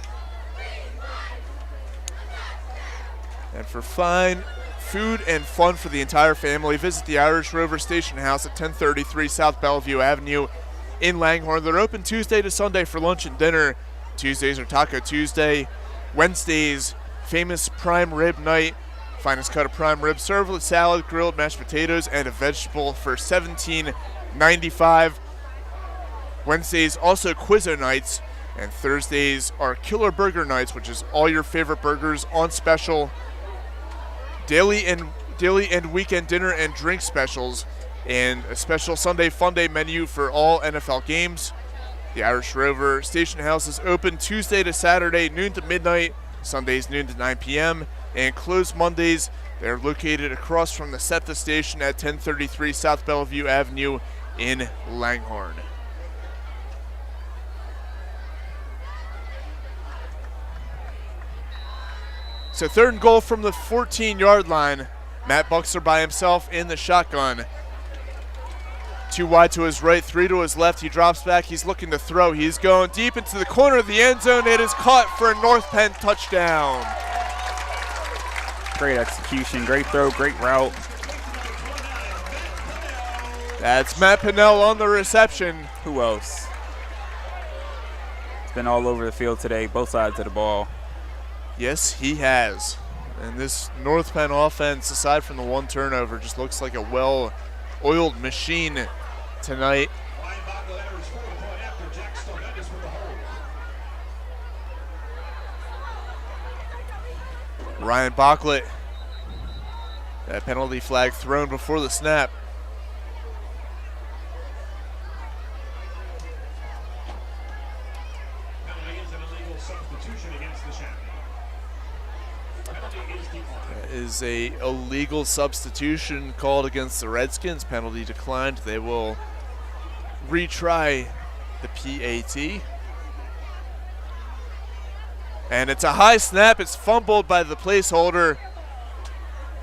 And for fine food and fun for the entire family, visit the Irish Rover Station House at 1033 South Bellevue Avenue in Langhorne. They're open Tuesday to Sunday for lunch and dinner. Tuesdays are Taco Tuesday. Wednesdays, famous prime rib night. Finest cut of prime rib served with salad, grilled mashed potatoes, and a vegetable for $17.95. Wednesdays also Quizzo nights. And Thursdays are Killer Burger nights, which is all your favorite burgers on special. Daily and weekend dinner and drink specials, and a special Sunday Fun Day menu for all NFL games. The Irish Rover Station House is open Tuesday to Saturday, noon to midnight, Sundays noon to 9 p.m., and closed Mondays. They're located across from the SEPTA station at 1033 South Bellevue Avenue in Langhorne. So 3rd and goal from the 14-yard line. Matt Buxer by himself in the shotgun. 2 wide to his right, 3 to his left. He drops back. He's looking to throw. He's going deep into the corner of the end zone. It is caught for a North Penn touchdown. Great execution, great throw, great route. That's Matt Pinnell on the reception. Who else? It's been all over the field today, both sides of the ball. Yes, he has. And this North Penn offense, aside from the 1 turnover, just looks like a well-oiled machine tonight. Ryan Bocklett, that penalty flag thrown before the snap. Is a illegal substitution called against the Redskins. Penalty declined. They will retry the PAT. And it's a high snap. It's fumbled by the placeholder.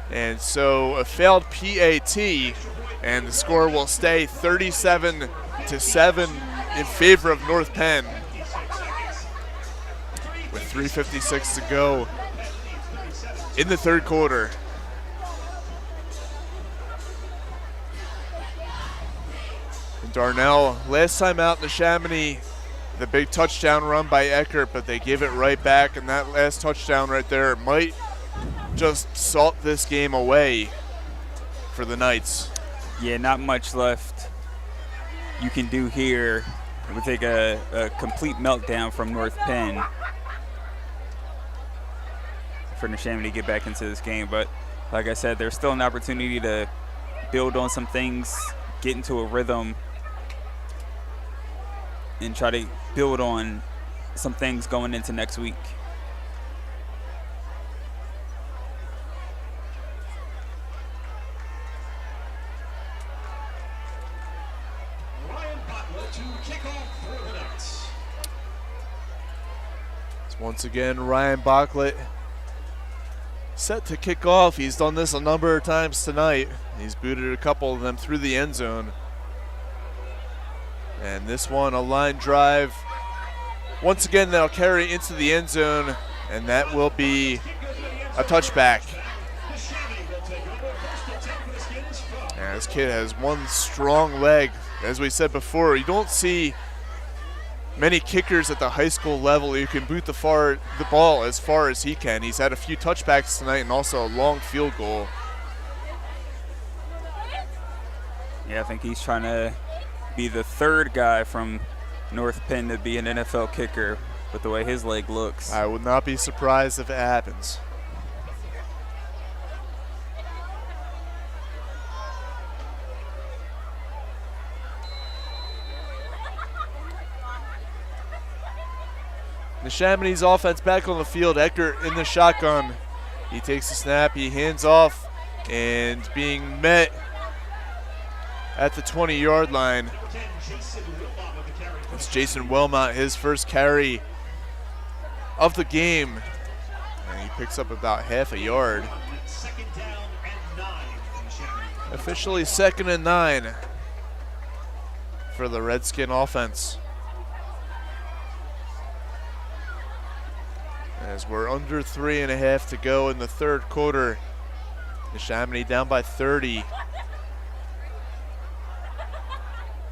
And so a failed PAT, and the score will stay 37-7 in favor of North Penn. With 3:56 to go in the 3rd quarter. And Darnell, last time out in Neshaminy, the big touchdown run by Eckert, but they give it right back, and that last touchdown right there might just salt this game away for the Knights. Yeah, not much left you can do here. It would take a complete meltdown from North Penn for Neshaminy to get back into this game. But like I said, there's still an opportunity to build on some things, get into a rhythm, and try to build on some things going into next week. Ryan Bocklett Once again, Ryan Bachlet set to kick off. He's done this a number of times tonight. He's booted a couple of them through the end zone. And this one, a line drive. Once again, that'll carry into the end zone, and that will be a touchback. And this kid has one strong leg. As we said before, you don't see many kickers at the high school level who can boot the ball as far as he can. He's had a few touchbacks tonight and also a long field goal. Yeah, I think he's trying to be the third guy from North Penn to be an NFL kicker with the way his leg looks. I would not be surprised if it happens. Neshaminy's offense back on the field. Eckert in the shotgun. He takes the snap, he hands off, and being met at the 20-yard line. It's Jason Wilmot, his first carry of the game. And he picks up about half a yard. Officially 2nd and 9 for the Redskin offense. As we're under 3.5 to go in the third quarter. Neshaminy down by 30.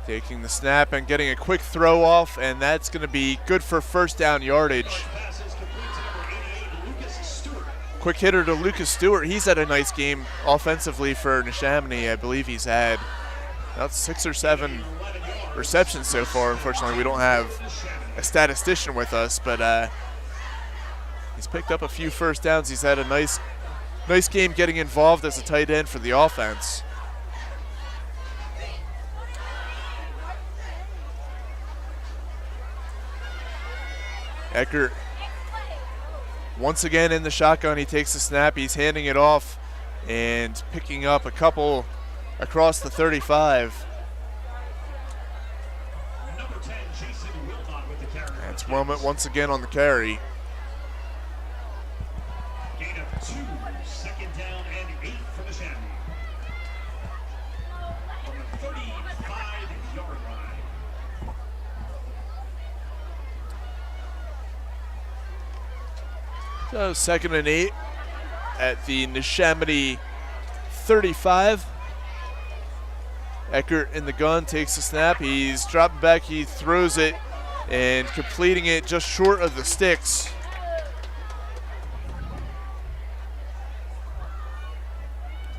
Taking the snap and getting a quick throw off, and that's going to be good for first down yardage. Quick hitter to Lucas Stewart. He's had a nice game offensively for Neshaminy. I believe he's had about 6 or 7 receptions so far. Unfortunately, we don't have a statistician with us, but he's picked up a few first downs. He's had a nice game getting involved as a tight end for the offense. Eckert once again in the shotgun. He takes the snap. He's handing it off and picking up a couple across the 35. That's Wilmot once again on the carry. Gain of 2, 2nd down and 8 for the Neshaminy. From the 35-yard line. So 2nd and 8 at the Neshaminy 35. Eckert in the gun, takes the snap. He's dropping back, he throws it and completing it just short of the sticks.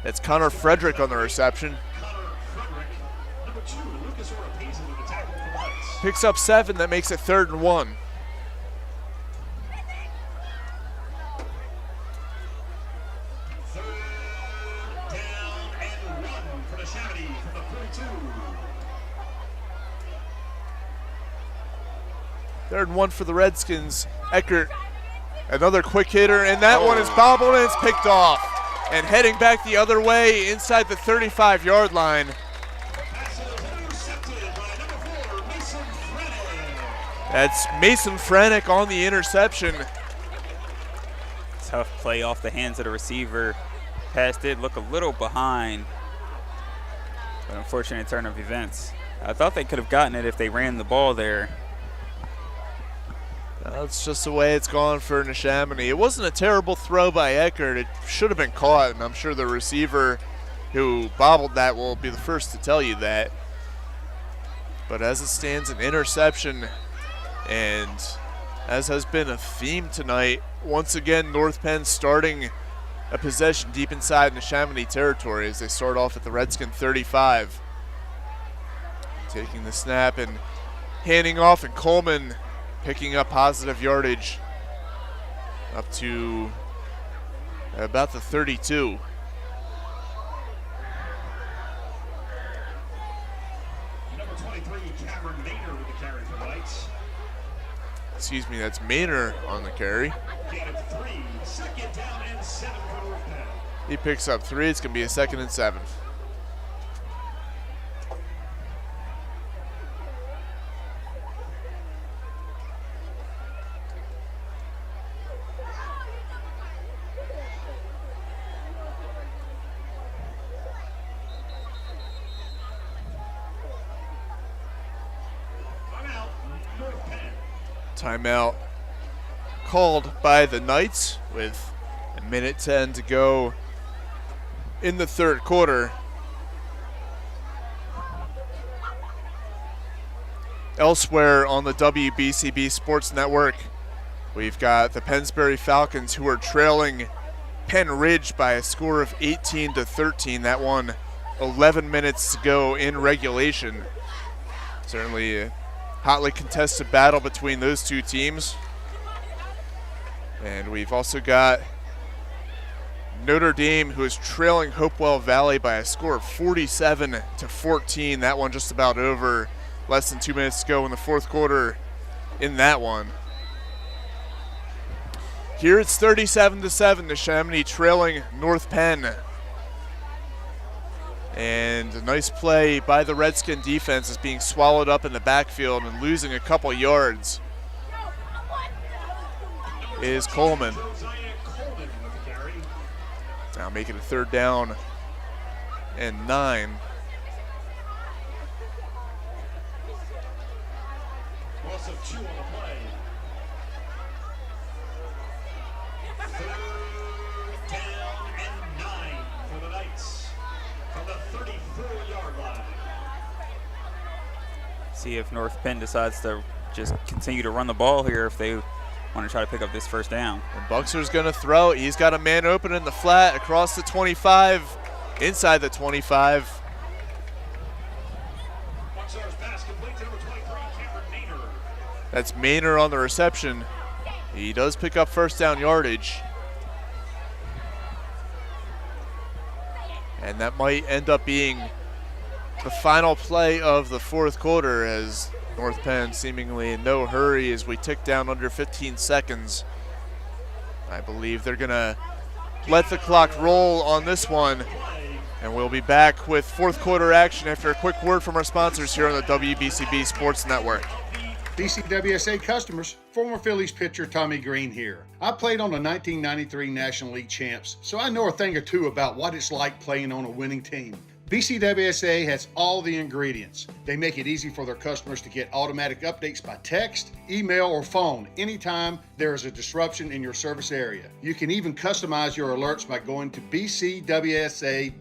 It's Connor Frederick on the reception. Number 2, Lucas Oropeza with the tackle for the Knights. Picks up 7, that makes it 3rd and 1. Third and 1 for the Redskins. Eckert, another quick hitter, and that one is bobbled and it's picked off. And heading back the other way inside the 35-yard line. That's Mason Frenick on the interception. Tough play off the hands of the receiver. Pass did look a little behind, but unfortunate turn of events. I thought they could have gotten it if they ran the ball there. That's just the way it's gone for Neshaminy. It wasn't a terrible throw by Eckert. It should have been caught, and I'm sure the receiver who bobbled that will be the first to tell you that. But as it stands, an interception, and as has been a theme tonight, once again, North Penn starting a possession deep inside Neshaminy territory as they start off at the Redskin 35. Taking the snap and handing off, and Coleman picking up positive yardage up to about the 32. Number 23, Cameron Maynor with the carry for the Knights. Excuse me, that's Maynor on the carry. Gain of 3, 2nd down and 7 for North Penn. He picks up 3. It's going to be a 2nd and 7. Timeout called by the Knights with 1:10 to go in the third quarter. Elsewhere on the WBCB Sports Network, we've got the Pennsbury Falcons, who are trailing Penn Ridge by a score of 18-13. That one 11 minutes to go in regulation. Certainly a hotly contested battle between those two teams. And we've also got Notre Dame, who is trailing Hopewell Valley by a score of 47-14. That one just about over. Less than 2 minutes to go in the fourth quarter in that one. Here it's 37-7, Neshaminy trailing North Penn. And a nice play by the Redskin defense is being swallowed up in the backfield and losing a couple yards is Coleman. Now making a 3rd down and 9. Loss of 2 on the play. 3rd down and 9 for the Knights from the 34-yard line. See if North Penn decides to just continue to run the ball here if they want to try to pick up this 1st down. And Buxer's going to throw. He's got a man open in the flat across the 25, inside the 25. That's Maynor on the reception. He does pick up 1st down yardage. And that might end up being the final play of the fourth quarter, as North Penn seemingly in no hurry as we tick down under 15 seconds. I believe they're gonna let the clock roll on this one, and we'll be back with fourth quarter action after a quick word from our sponsors here on the WBCB Sports Network. BCWSA customers, former Phillies pitcher Tommy Green here. I played on the 1993 National League champs, so I know a thing or two about what it's like playing on a winning team. BCWSA has all the ingredients. They make it easy for their customers to get automatic updates by text, email, or phone anytime there is a disruption in your service area. You can even customize your alerts by going to bcwsa.net.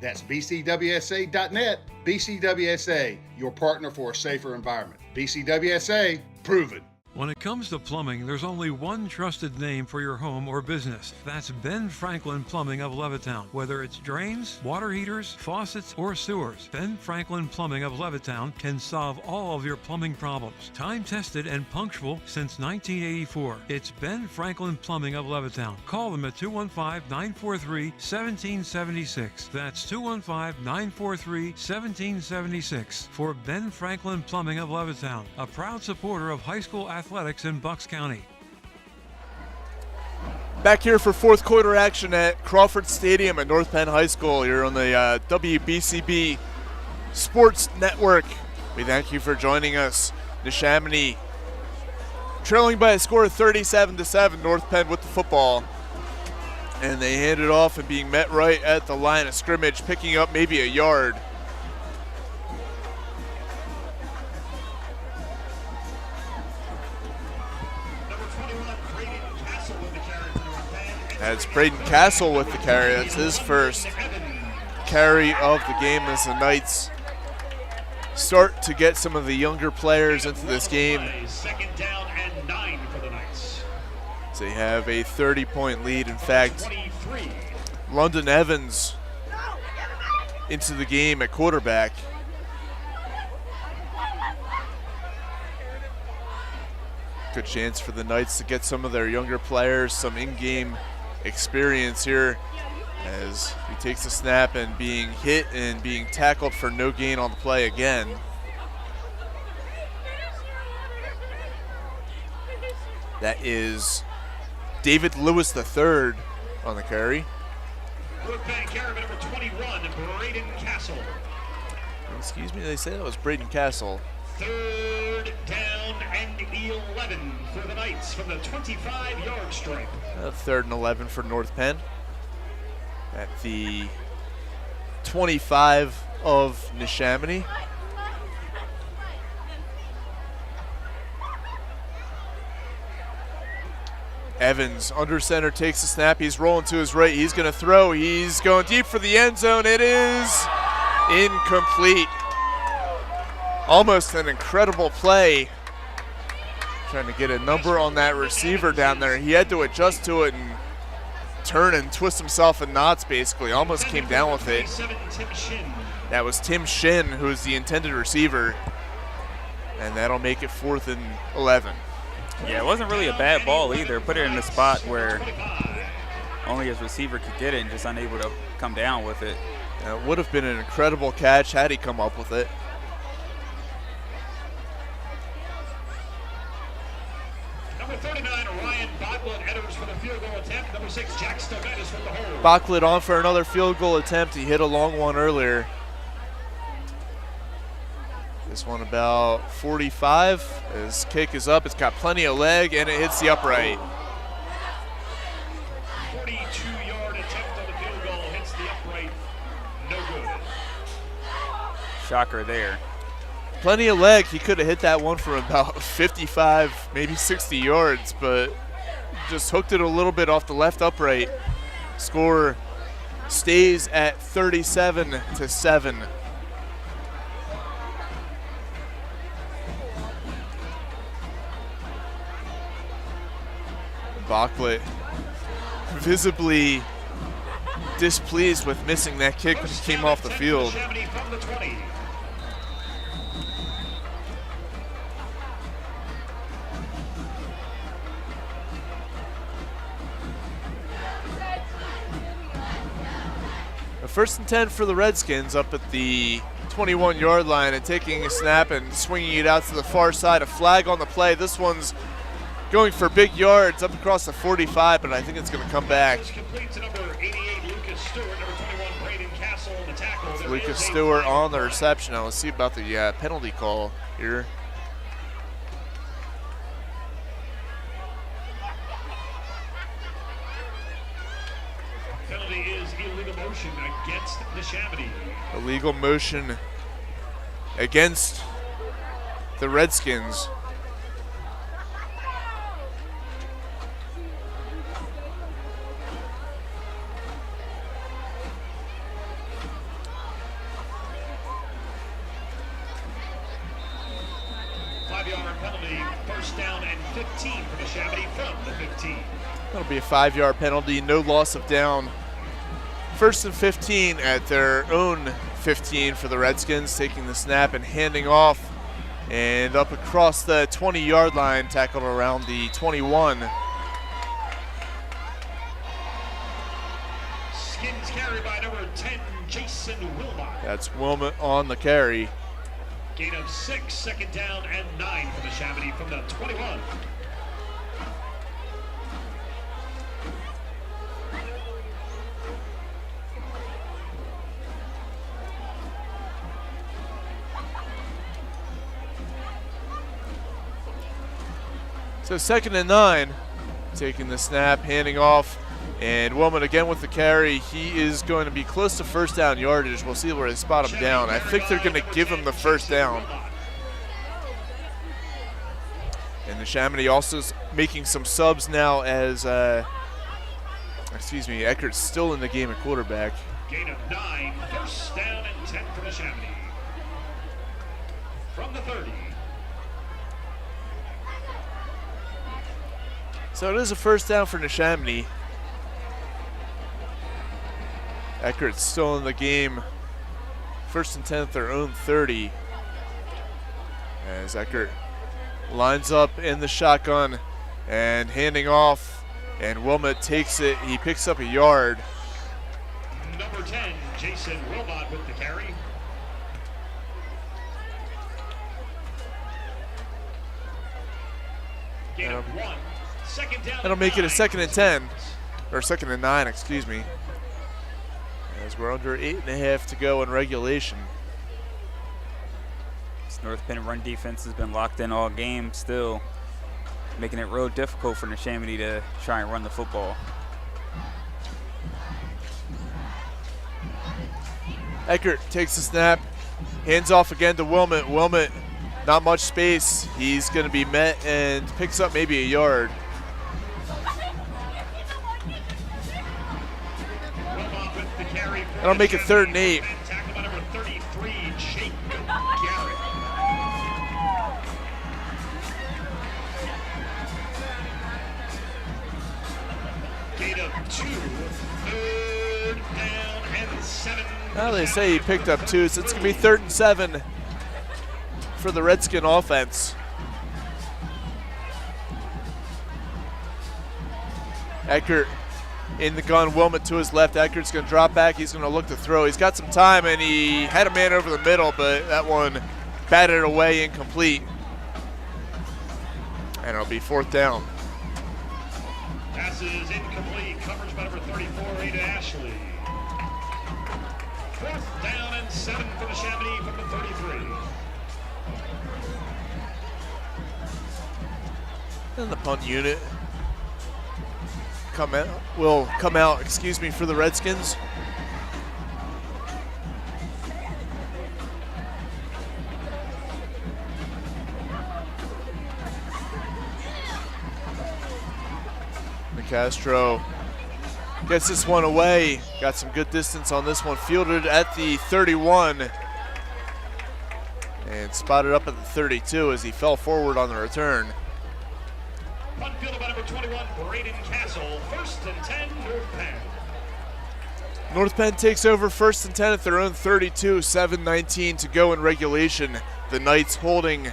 That's bcwsa.net. BCWSA, your partner for a safer environment. BCWSA, proven. When it comes to plumbing, there's only one trusted name for your home or business. That's Ben Franklin Plumbing of Levittown. Whether it's drains, water heaters, faucets, or sewers, Ben Franklin Plumbing of Levittown can solve all of your plumbing problems. Time-tested and punctual since 1984. It's Ben Franklin Plumbing of Levittown. Call them at 215-943-1776. That's 215-943-1776 for Ben Franklin Plumbing of Levittown, a proud supporter of high school athletics in Bucks County. Back here for fourth quarter action at Crawford Stadium at North Penn High School here on the WBCB Sports Network. We thank you for joining us. Neshaminy trailing by a score of 37-7, North Penn with the football. And they hand it off and being met right at the line of scrimmage, picking up maybe a yard. That's Braden Castle with the carry. That's his first carry of the game as the Knights start to get some of the younger players into this game. 2nd down and 9 for the Knights. They have a 30-point lead. In fact, London Evans into the game at quarterback. Good chance for the Knights to get some of their younger players some in-game experience here as he takes a snap and being hit and being tackled for no gain on the play again. That is David Lewis III on the carry. North Penn carry number 21, Braden Castle. Excuse me, they say that was Braden Castle. 3rd down and 11 for the Knights from the 25-yard stripe. 3rd and 11 for North Penn at the 25 of Neshaminy. Evans under center, takes the snap. He's rolling to his right. He's going to throw. He's going deep for the end zone. It is incomplete. Almost an incredible play. Trying to get a number on that receiver down there. He had to adjust to it and turn and twist himself in knots, basically. Almost came down with it. That was Tim Shin, who's the intended receiver. And that'll make it 4th and 11. Yeah, it wasn't really a bad ball either. Put it in a spot where only his receiver could get it and just unable to come down with it. It would have been an incredible catch had he come up with it. Number 39, Ryan Bocklett enters for the field goal attempt. Number 6, Jack Stogatis with the hold. Bocklett on for another field goal attempt. He hit a long one earlier. This one about 45. His kick is up. It's got plenty of leg, and it hits the upright. 42-yard attempt on the field goal. Hits the upright. No good. Shocker there. Plenty of leg. He could have hit that one from about 55, maybe 60 yards, but just hooked it a little bit off the left upright. Score stays at 37-7. Bocklett visibly displeased with missing that kick when he came off the field. A 1st and 10 for the Redskins up at the 21-yard line, and taking a snap and swinging it out to the far side. A flag on the play. This one's going for big yards up across the 45, but I think it's going to come back. Lucas Stewart on the reception. Now let's see about the penalty call here. Penalty is illegal motion against Neshaminy. Illegal motion against the Redskins. That'll be a 5-yard penalty, no loss of down. 1st and 15 at their own 15 for the Redskins, taking the snap and handing off. And up across the 20-yard line, tackled around the 21. Skins carry by number 10, Jason Wilmot. That's Wilmot on the carry. Gain of 6, 2nd down and 9 for the Neshaminy from the 21. So 2nd and 9, taking the snap, handing off, and Wilmot again with the carry. He is going to be close to 1st down yardage. We'll see where they spot him down. I think they're going to give him the 1st down. And the Neshaminy also making some subs now as, Eckert's still in the game at quarterback. Gain of 9, 1st down and 10 for the Neshaminy. From the 30. So it is a 1st down for Neshaminy. Eckert's still in the game. 1st and 10 at their own 30. As Eckert lines up in the shotgun and handing off, and Wilmot takes it. He picks up a yard. Number 10, Jason Wilmot with the carry. Gain of 1. 2nd down. That'll make it a 2nd and 10, or 2nd and 9, excuse me. As we're under 8.5 to go in regulation. This North Penn run defense has been locked in all game, still making it real difficult for Neshaminy to try and run the football. Eckert takes the snap, hands off again to Wilmot. Wilmot, not much space. He's going to be met and picks up maybe a yard. That'll make it 3rd and 8. Tackle by number 33, Jake Garrett. Gain of 2, 3rd down and 7. Well, they say he picked up 2, so it's going to be 3rd and 7 for the Redskin offense. Eckert in the gun, Wilmot to his left. Eckert's going to drop back. He's going to look to throw. He's got some time, and he had a man over the middle, but that one batted away, incomplete. And it'll be 4th down. Passes incomplete. Coverage by number 34, Ada Ashley. 4th down and 7 for Neshaminy from the 33. And the punt unit will come out for the Redskins. Castro gets this one away. Got some good distance on this one. Fielded at the 31 and spotted up at the 32 as he fell forward on the return. Punt fielded by number 21, Braden Castle. 1st and 10, North Penn. North Penn takes over 1st and 10 at their own 32. 7:19 to go in regulation. The Knights holding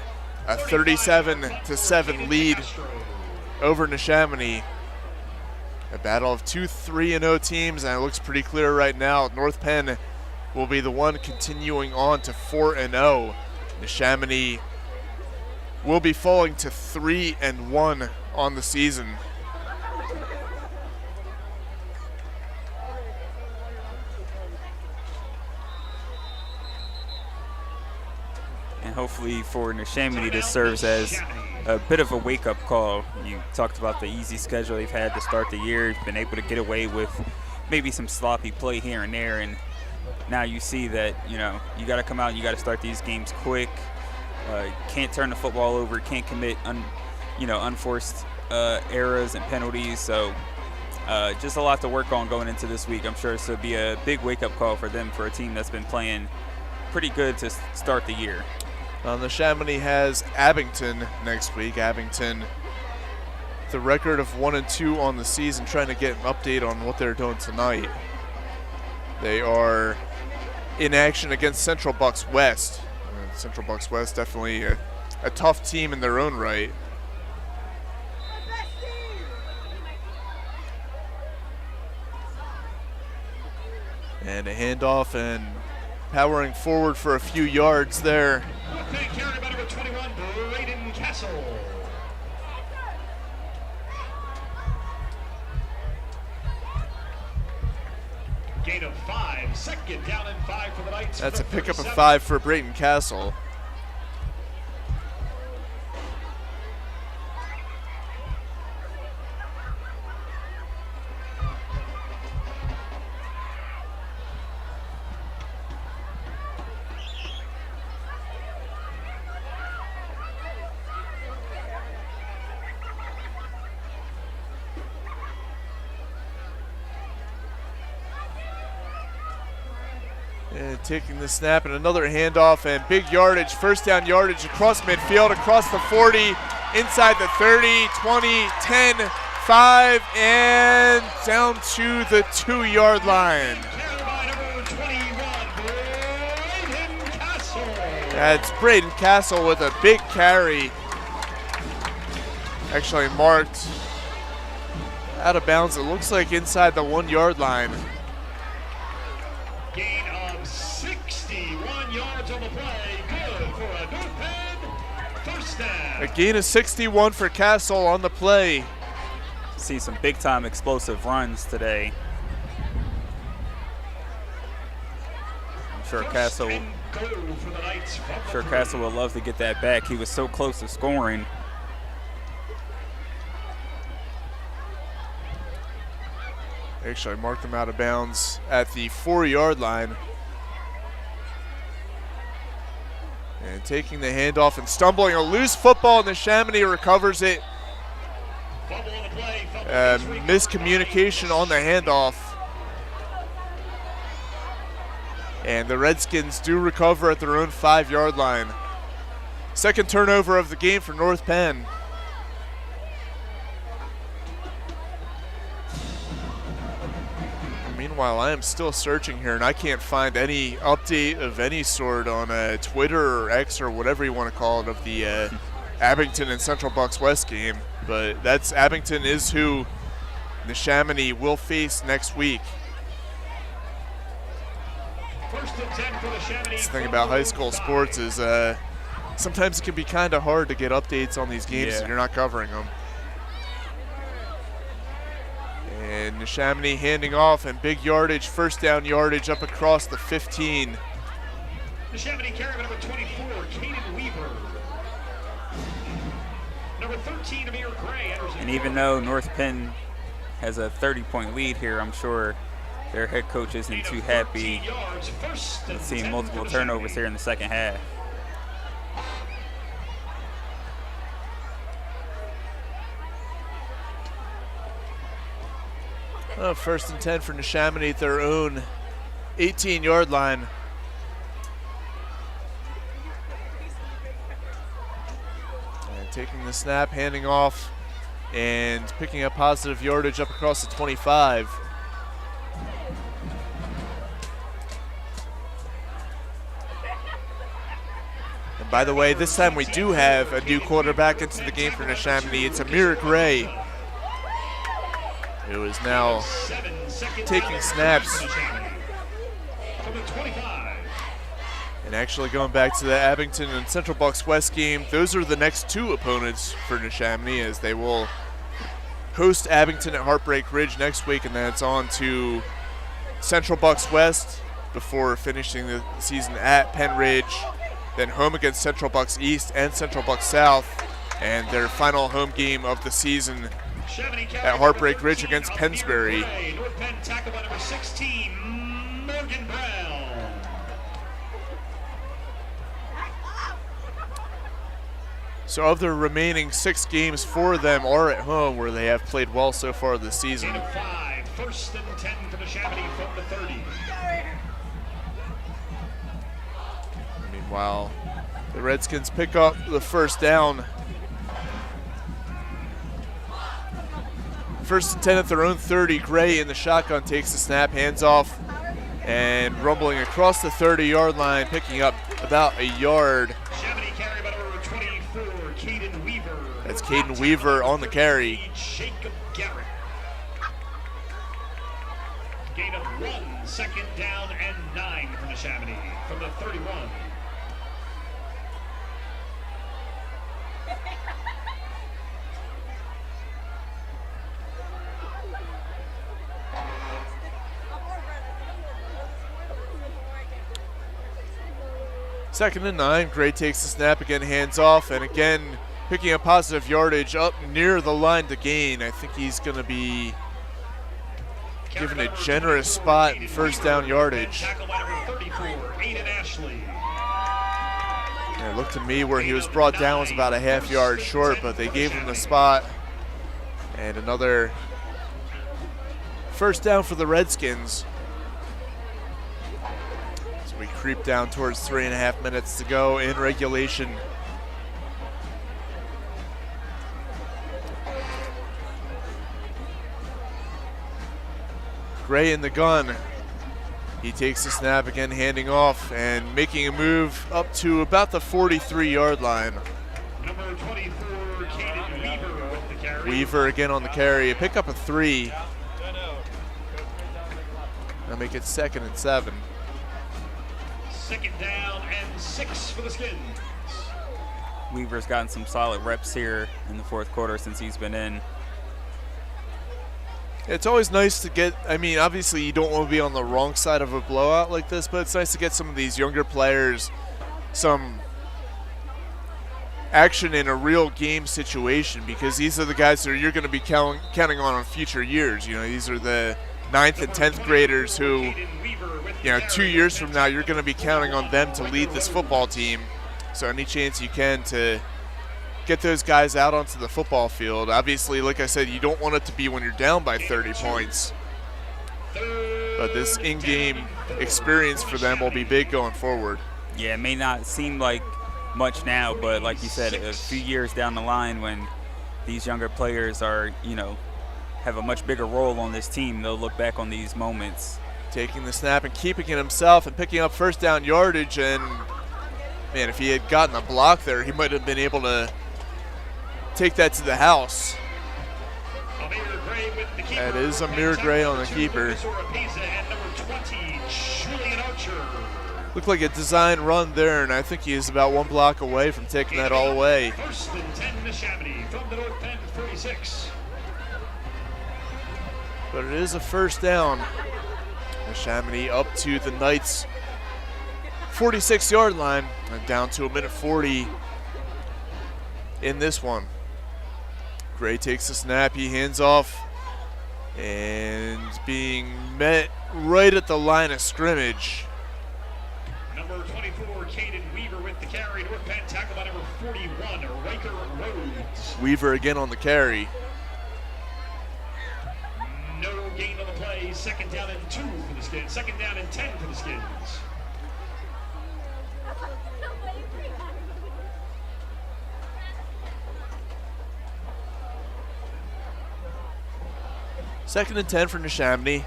a 37-7 lead over Neshaminy. A battle of 2 3-0 teams, and it looks pretty clear right now. North Penn will be the one continuing on to 4-0. Neshaminy will be falling to 3-1 on the season. And hopefully for Neshaminy, this serves as a bit of a wake-up call. You talked about the easy schedule they've had to start the year. Been able to get away with maybe some sloppy play here and there, and now you see that, you know, you got to come out and you got to start these games quick. Can't turn the football over, can't commit unforced errors and penalties. So just a lot to work on going into this week. I'm sure this will be a big wake-up call for them, for a team that's been playing pretty good to start the year. Neshaminy has Abington next week. Abington, the record of 1-2 on the season, trying to get an update on what they're doing tonight. They are in action against Central Bucks West. Central Bucks West, definitely a tough team in their own right. And a handoff and powering forward for a few yards there. Carried by number 21, Braden Castle. Gain of 5, 2nd down and 5 for the Knights. That's a pickup of 5 for Braden Castle. And taking the snap and another handoff and big yardage, 1st down yardage across midfield, across the 40, inside the 30, 20, 10, 5, and down to the 2-yard line. That's Braden Castle with a big carry. Actually marked out of bounds, it looks like inside the 1-yard line. Gain of 61 yards on the play. Good for a North Penn 1st down. A gain of 61 for Castle on the play. See some big-time explosive runs today. I'm sure Castle will love to get that back. He was so close to scoring. Actually marked him out of bounds at the 4-yard line. And taking the handoff and stumbling, a loose football, and Neshaminy recovers it. Miscommunication on the handoff. And the Redskins do recover at their own 5-yard line. Second turnover of the game for North Penn. Meanwhile, I am still searching here, and I can't find any update of any sort on Twitter or X or whatever you want to call it of the Abington and Central Bucks West game. But that's Abington is who Neshaminy will face next week. The thing about high school sports is sometimes it can be kind of hard to get updates on these games if you're not covering them. And Neshaminy handing off and big yardage, first down yardage up across the 15. Neshaminy carry number 24, Caden Weaver. Number 13, Amir Gray. And even though North Penn has a 30-point lead here, I'm sure their head coach isn't too happy with seeing multiple turnovers here in the second half. First and 10 for Neshaminy at their own 18-yard line. And taking the snap, handing off, and picking up positive yardage up across the 25. And by the way, this time we do have a new quarterback into the game for Neshaminy. It's Amir Gray, who is now taking snaps. And actually going back to the Abington and Central Bucks West game, those are the next two opponents for Neshaminy, as they will host Abington at Heartbreak Ridge next week, and then it's on to Central Bucks West before finishing the season at Penn Ridge, then home against Central Bucks East and Central Bucks South, and their final home game of the season at Heartbreak Ridge against Pennsbury. North Penn tackle by number 16, Morgan Brown. So of the remaining 6 games, 4 of them are at home, where they have played well so far this season. 5, first and 10 for Neshaminy from the 30. Meanwhile, the Redskins pick up the first down. First and 10 at their own 30. Gray in the shotgun takes the snap, hands off, and rumbling across the 30-yard line, picking up about a yard. That's Caden Weaver on the carry. Gain of 1, second down and 9 for Neshaminy from the 31. Second and 9, Gray takes the snap, again hands off, and again picking up positive yardage up near the line to gain. I think he's going to be given a generous spot in first down yardage. It looked to me where he was brought down was about a half yard short, but they gave him the spot. And another first down for the Redskins. So we creep down towards 3.5 minutes to go in regulation. Gray in the gun. He takes the snap, again handing off and making a move up to about the 43-yard line. Number 24, Caden Weaver with the carry. Weaver again on the carry. A pick up a 3. That'll make it 2nd and 7. Second down and 6 for the Skins. Weaver's gotten some solid reps here in the fourth quarter since he's been in. It's always nice to get, I mean, obviously you don't want to be on the wrong side of a blowout like this, but it's nice to get some of these younger players some action in a real game situation, because these are the guys that you're going to be counting on in future years. You know, these are the 9th and 10th graders who, you know, 2 years from now you're going to be counting on them to lead this football team. So any chance you can to get those guys out onto the football field. Obviously, like I said, you don't want it to be when you're down by 30 points. But this in-game experience for them will be big going forward. Yeah, it may not seem like much now, but like you said, a few years down the line when these younger players are, have a much bigger role on this team, they'll look back on these moments. Taking the snap and keeping it himself and picking up first down yardage, and man, if he had gotten a block there, he might have been able to take that to the house. That is Amir Gray on the keeper. Looked like a design run there, and I think he is about one block away from taking that all away. First and 10, Neshaminy from the North Penn 46. But it is a first down. Neshaminy up to the Knights' 46-yard line, and down to 1:40 in this one. Gray takes the snap, he hands off, and being met right at the line of scrimmage. Number 24, Caden Weaver with the carry. North Penn tackled by number 41, Riker Rhodes. Weaver again on the carry. No gain on the play. Second down and 2 for the Skins. Second down and 10 for the Skins. Second and 10 for Neshaminy.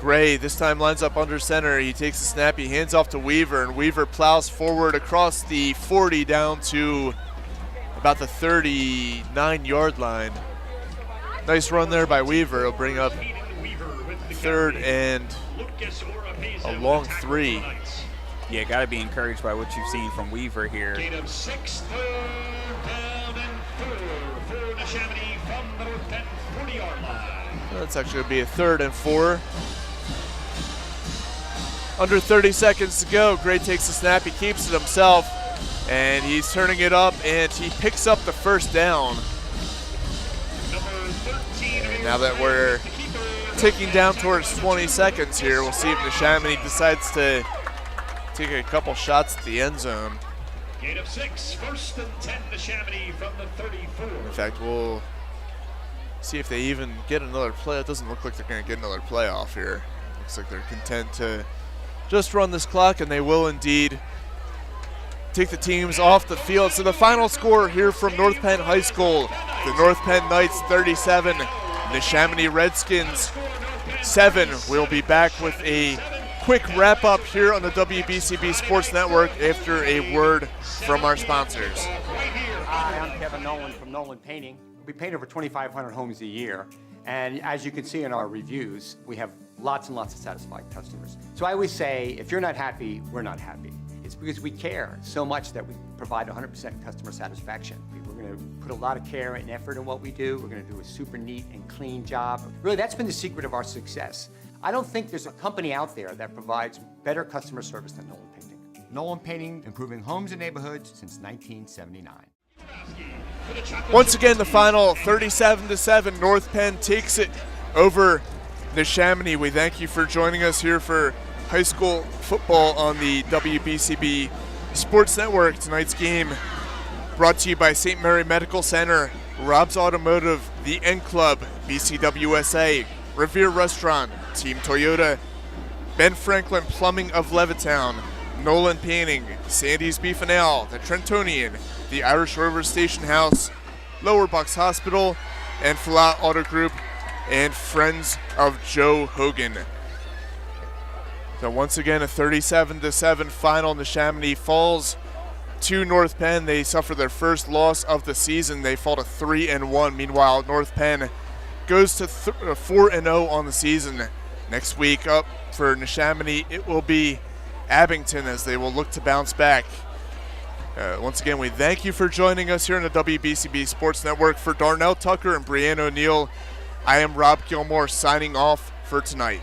Gray this time lines up under center. He takes the snap, he hands off to Weaver, and Weaver plows forward across the 40 down to about the 39-yard line. Nice run there by Weaver. He'll bring up third and a long 3. Yeah, got to be encouraged by what you've seen from Weaver here. Gain of 6, third down and 4 for Neshaminy from the North Penn 40-yard line. That's actually going to be a 3rd and 4. Under 30 seconds to go. Gray takes the snap, he keeps it himself, and he's turning it up, and he picks up the first down. And now that we're ticking down towards 20 seconds here, we'll see if Neshaminy decides to take a couple shots at the end zone. Gain of 6, first and 10 Neshaminy from the 34. In fact, we'll see if they even get another play. It doesn't look like they're going to get another play off here. Looks like they're content to just run this clock, and they will indeed take the teams off the field. So the final score here from North Penn High School, the North Penn Knights 37, Neshaminy Redskins 7. We'll be back with a quick wrap up here on the WBCB Sports Network after a word from our sponsors. Hi, I'm Kevin Nolan from Nolan Painting. We paint over 2,500 homes a year, and as you can see in our reviews, we have lots and lots of satisfied customers. So I always say, if you're not happy, we're not happy. It's because we care so much that we provide 100% customer satisfaction. We're going to put a lot of care and effort in what we do. We're going to do a super neat and clean job. Really, that's been the secret of our success. I don't think there's a company out there that provides better customer service than Nolan Painting. Nolan Painting, improving homes and neighborhoods since 1979. Once again, the final 37-7. North Penn takes it over Neshaminy. We thank you for joining us here for high school football on the WBCB Sports Network. Tonight's game brought to you by St. Mary Medical Center, Rob's Automotive, the N Club, BCWSA, Revere Restaurant, Team Toyota, Ben Franklin Plumbing of Levittown, Nolan Painting, Sandy's Beef and Ale, the Trentonian, the Irish River Station House, Lower Bucks Hospital, and Flat Auto Group, and Friends of Joe Hogan. So once again, a 37-7 final. Neshaminy falls to North Penn. They suffer their first loss of the season. They fall to 3-1. Meanwhile, North Penn goes to 4-0 on the season. Next week up for Neshaminy, it will be Abington as they will look to bounce back. Once again, we thank you for joining us here on the WBCB Sports Network. For Darnell Tucker and Brianne O'Neill, I am Rob Gilmore signing off for tonight.